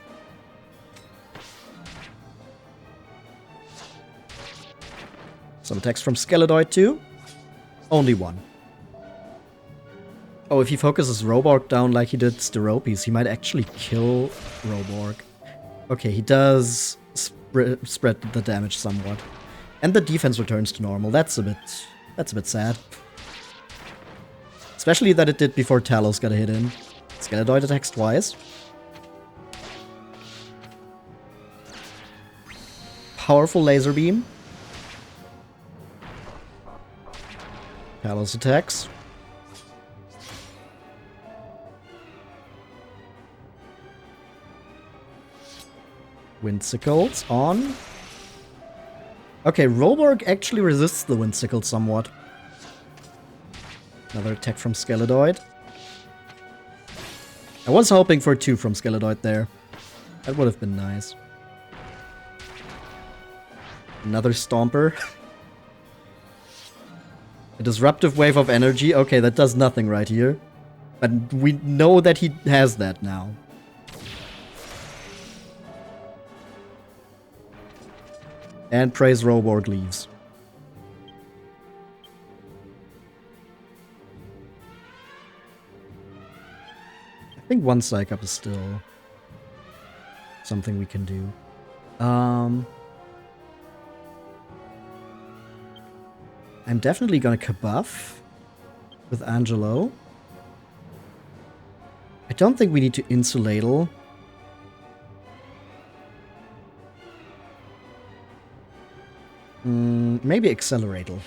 A: Some attacks from Skeledoid too. Only one. Oh, if he focuses Roborg down like he did Steropes, he might actually kill Roborg. Okay, he does spread the damage somewhat. And the defense returns to normal. That's a bit sad. Especially that it did before Talos got a hit in. Skeledoid attacks twice. Powerful laser beam. Talos attacks. Windsickles on. Okay, Roborg actually resists the Windsickle somewhat. Another attack from Skeledoid. I was hoping for 2 from Skeledoid there. That would have been nice. Another Stomper. A disruptive wave of energy. Okay, that does nothing right here. But we know that he has that now. And praise Roborg leaves. I think one Psych Up is still something we can do. I'm definitely gonna Kabuff with Angelo. I don't think we need to Insuladle. Maybe Acceleratle.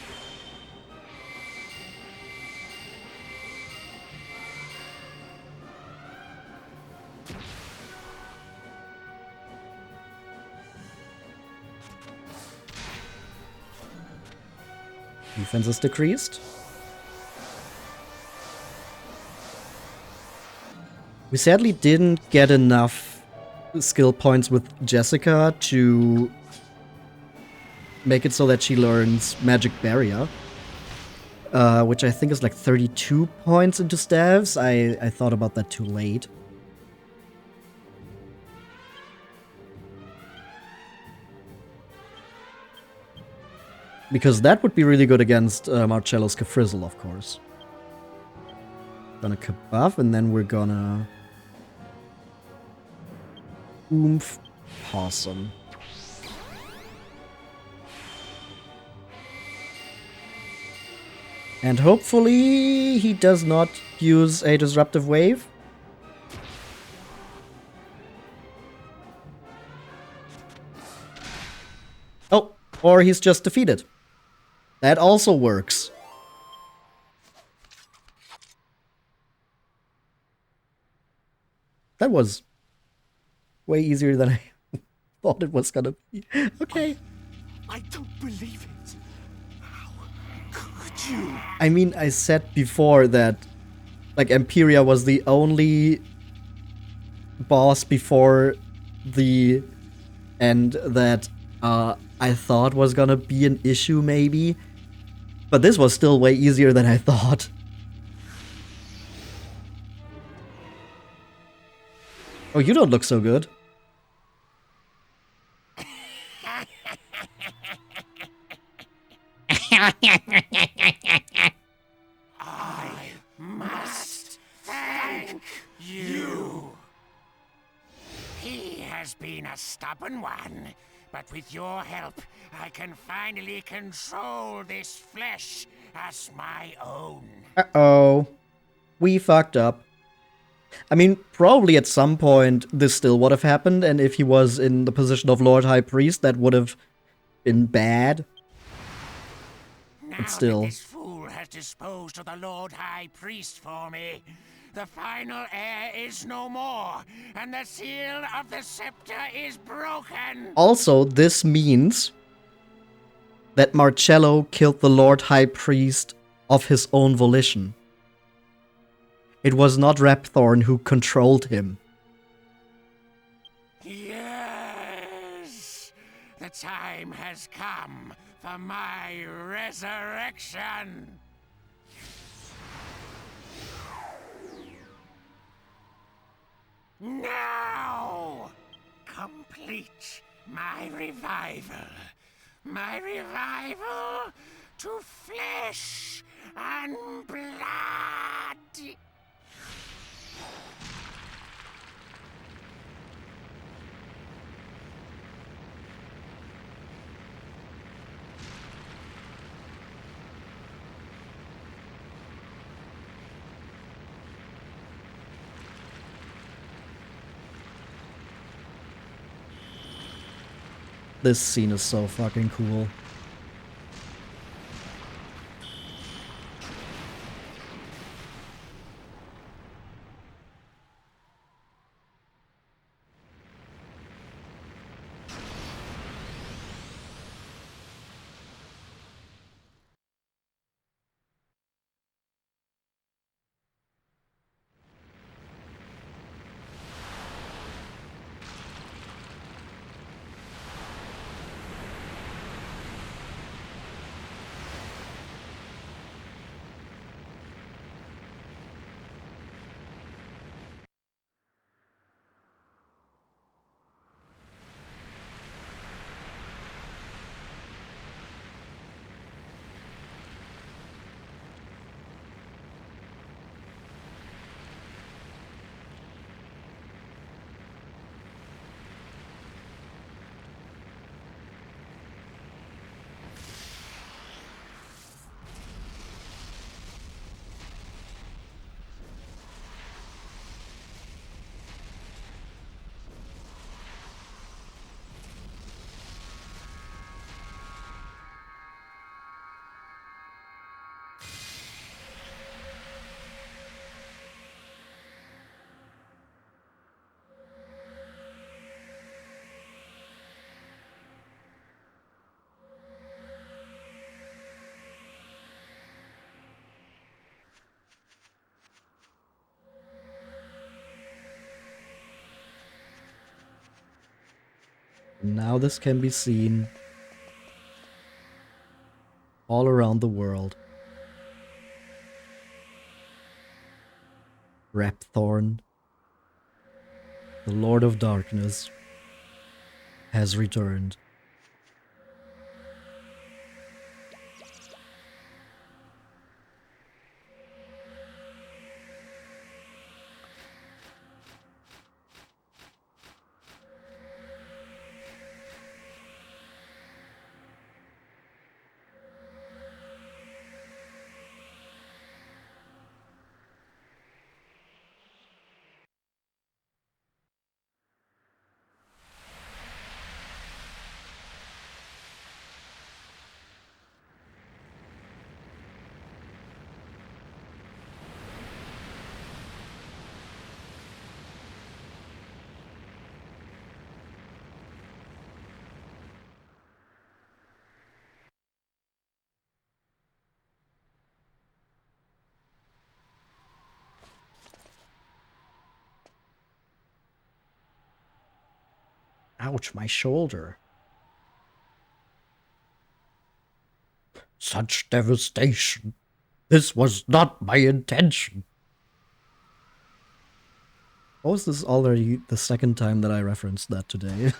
A: Defense is decreased. We sadly didn't get enough skill points with Jessica to make it so that she learns Magic Barrier. Which I think is like 32 points into staves. I thought about that too late. Because that would be really good against Marcello's Caprizzle, of course. Gonna Kabuff, and then we're gonna Oomph Possum. And hopefully he does not use a Disruptive Wave. Oh, or he's just defeated. That also works. That was way easier than I thought it was gonna be. Okay.
C: I don't believe it. How could you?
A: I mean, I said before that, like, Empiria was the only boss before the end that I thought was gonna be an issue, maybe. But this was still way easier than I thought. Oh, you don't look so good.
D: I must thank you. He has been a stubborn one, but with your help, I can finally control this flesh as my own.
A: Uh-oh. We fucked up. I mean, probably at some point this still would have happened, and if he was in the position of Lord High Priest, that would have been bad.
D: Now
A: But still.
D: that this fool has disposed of the Lord High Priest for me, the final heir is no more, and the seal of the scepter is broken.
A: Also, this means that Marcello killed the Lord High Priest of his own volition. It was not Rhapthorne who controlled him.
D: Yes! The time has come for my resurrection! Now! Complete my revival. My revival to flesh and blood!
A: This scene is so fucking cool. Now this can be seen all around the world. Rhapthorne, the Lord of Darkness, has returned. Ouch, my shoulder.
K: Such devastation. This was not my intention.
A: Oh, is this already the second time that I referenced that today?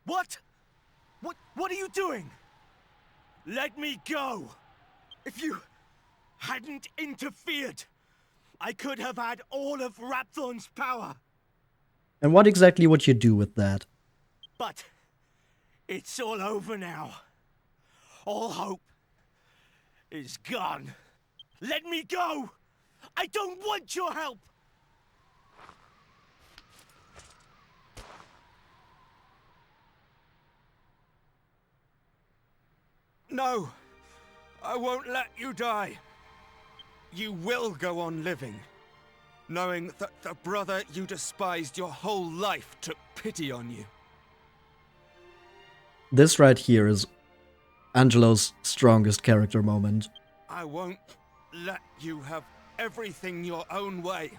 C: What? What are you doing? Let me go! If you hadn't interfered, I could have had all of Rhapthorne's power.
A: And what exactly would you do with that?
C: But it's all over now. All hope is gone. Let me go! I don't want your help!
H: No, I won't let you die. You will go on living, knowing that the brother you despised your whole life took pity on you.
A: This right here is Angelo's strongest character moment.
H: I won't let you have everything your own way.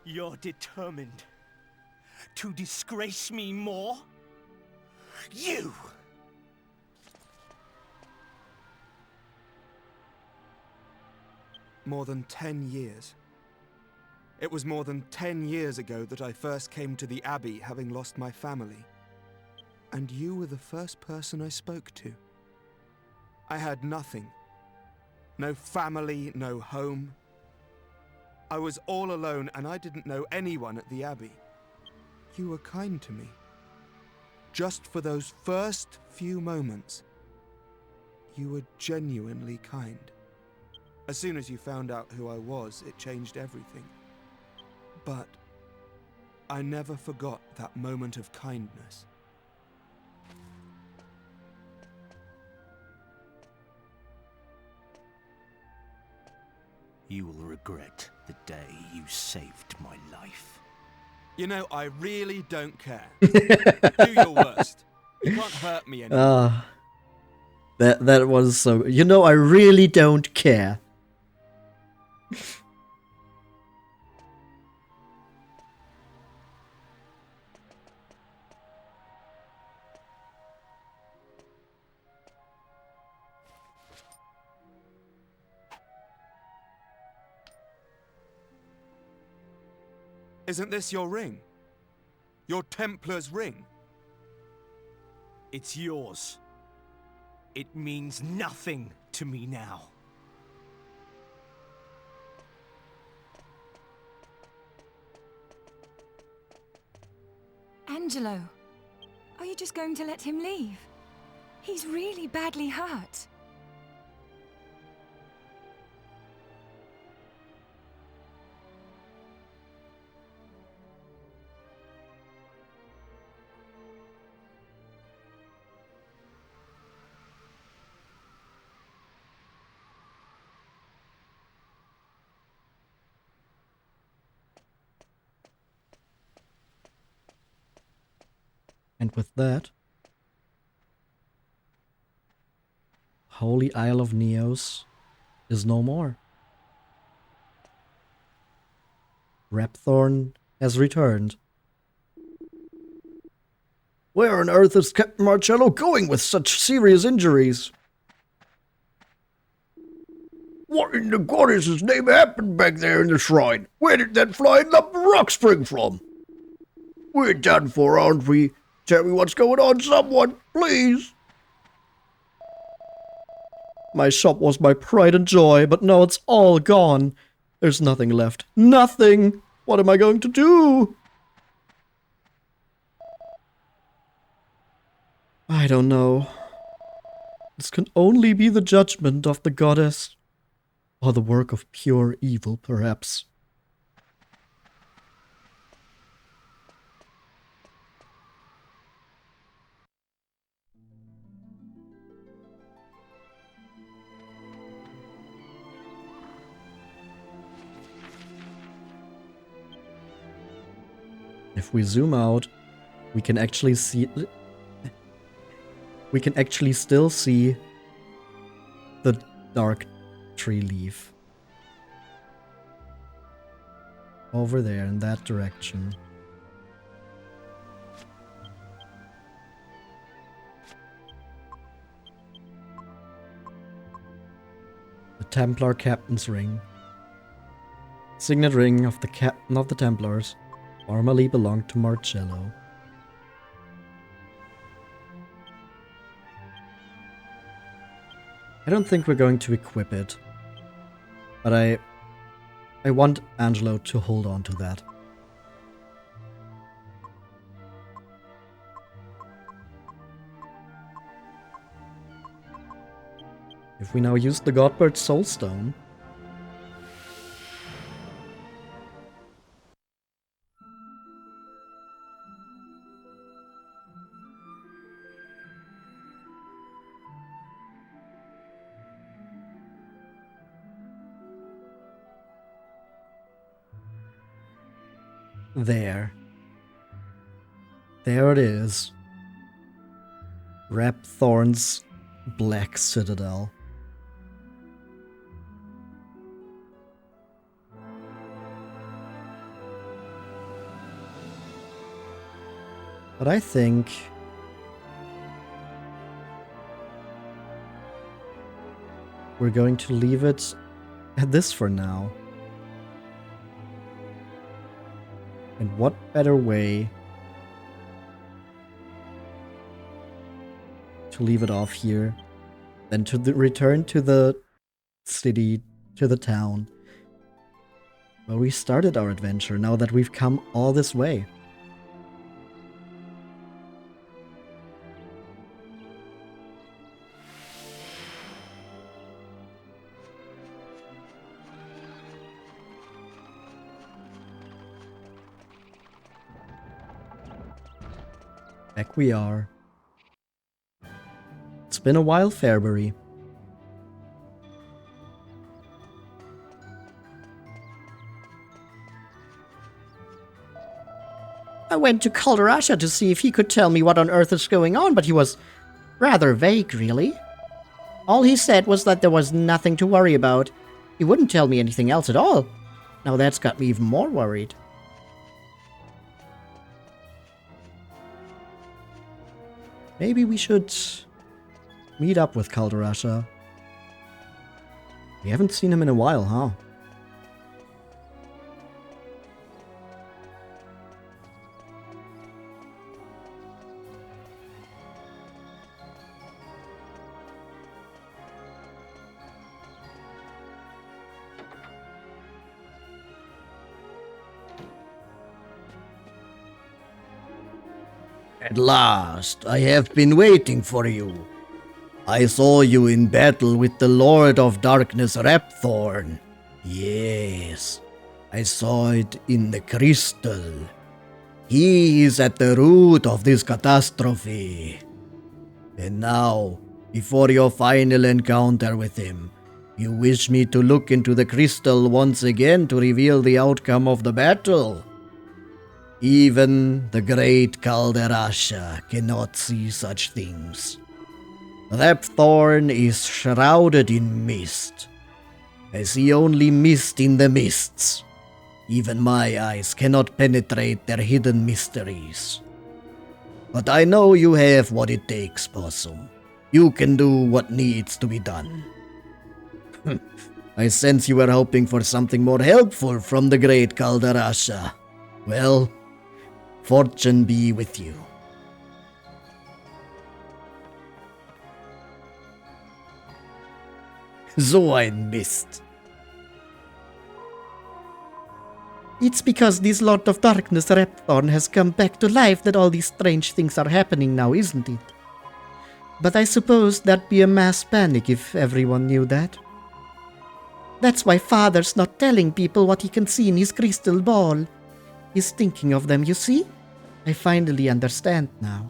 C: You're determined to disgrace me more? You!
H: More than 10 years. It was more than 10 years ago that I first came to the Abbey, having lost my family. And you were the first person I spoke to. I had nothing. No family, no home. I was all alone, and I didn't know anyone at the Abbey. You were kind to me. Just for those first few moments, you were genuinely kind. As soon as you found out who I was, it changed everything. But I never forgot that moment of kindness.
C: You will regret the day you saved my life.
H: You know, I really don't care. Do your worst. You can't hurt me anymore.
A: That was so... You know, I really don't care.
H: Isn't this your ring? Your Templar's ring?
C: It's yours. It means nothing to me now.
M: Angelo, are you just going to let him leave? He's really badly hurt.
A: And with that, Holy Isle of Neos is no more. Rhapthorne has returned.
K: Where on earth is Captain Marcello going with such serious injuries? What in the goddess's name happened back there in the shrine? Where did that flying lump of rock spring from? We're done for, aren't we? Tell me what's going on, someone, please.
A: My shop was my pride and joy, but now it's all gone. There's nothing left. Nothing! What am I going to do? I don't know. This can only be the judgment of the goddess. Or the work of pure evil, perhaps. If we zoom out, we can actually see... We can actually still see the Darktree Leaf. Over there, in that direction. The Templar Captain's Ring. Signet ring of the Captain of the Templars. Formerly belonged to Marcello. I don't think we're going to equip it, but I want Angelo to hold on to that. If we now use the Godbird soulstone, there it is. Rhapthorne's Black Citadel. But I think we're going to leave it at this for now. And what better way to leave it off here than to return to the city, to the town, where we started our adventure, now that we've come all this way. Back we are. It's been a while, Fairbury.
F: I went to Calderasha to see if he could tell me what on earth is going on, but he was rather vague, really. All he said was that there was nothing to worry about. He wouldn't tell me anything else at all. Now that's got me even more worried.
A: Maybe we should meet up with Calderasha. We haven't seen him in a while, huh?
K: At last, I have been waiting for you. I saw you in battle with the Lord of Darkness, Rhapthorne. Yes, I saw it in the crystal. He is at the root of this catastrophe. And now, before your final encounter with him, you wish me to look into the crystal once again to reveal the outcome of the battle? Even the great Calderasha cannot see such things. Rhapthorne is shrouded in mist. I see only mist in the mists. Even my eyes cannot penetrate their hidden mysteries. But I know you have what it takes, Possum. You can do what needs to be done. I sense you were hoping for something more helpful from the great Calderasha. Well, fortune be with you. So ein Mist.
F: It's because this Lord of Darkness, Rhapthorne, has come back to life that all these strange things are happening now, isn't it? But I suppose that'd be a mass panic if everyone knew that. That's why Father's not telling people what he can see in his crystal ball. He's thinking of them, you see? I finally understand now.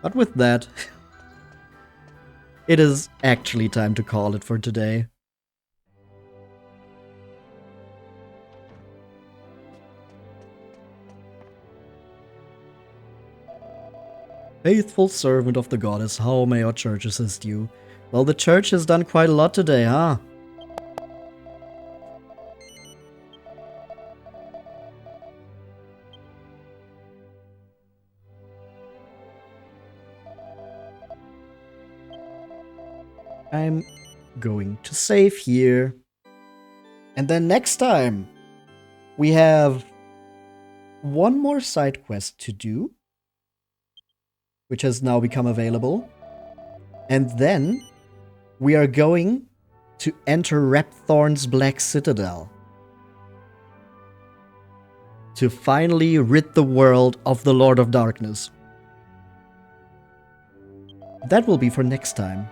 A: But with that, it is actually time to call it for today. Faithful servant of the goddess, how may our church assist you? Well, the church has done quite a lot today, huh? I'm going to save here. And then next time, we have one more side quest to do, which has now become available. And then we are going to enter Rhapthorne's Black Citadel to finally rid the world of the Lord of Darkness. That will be for next time.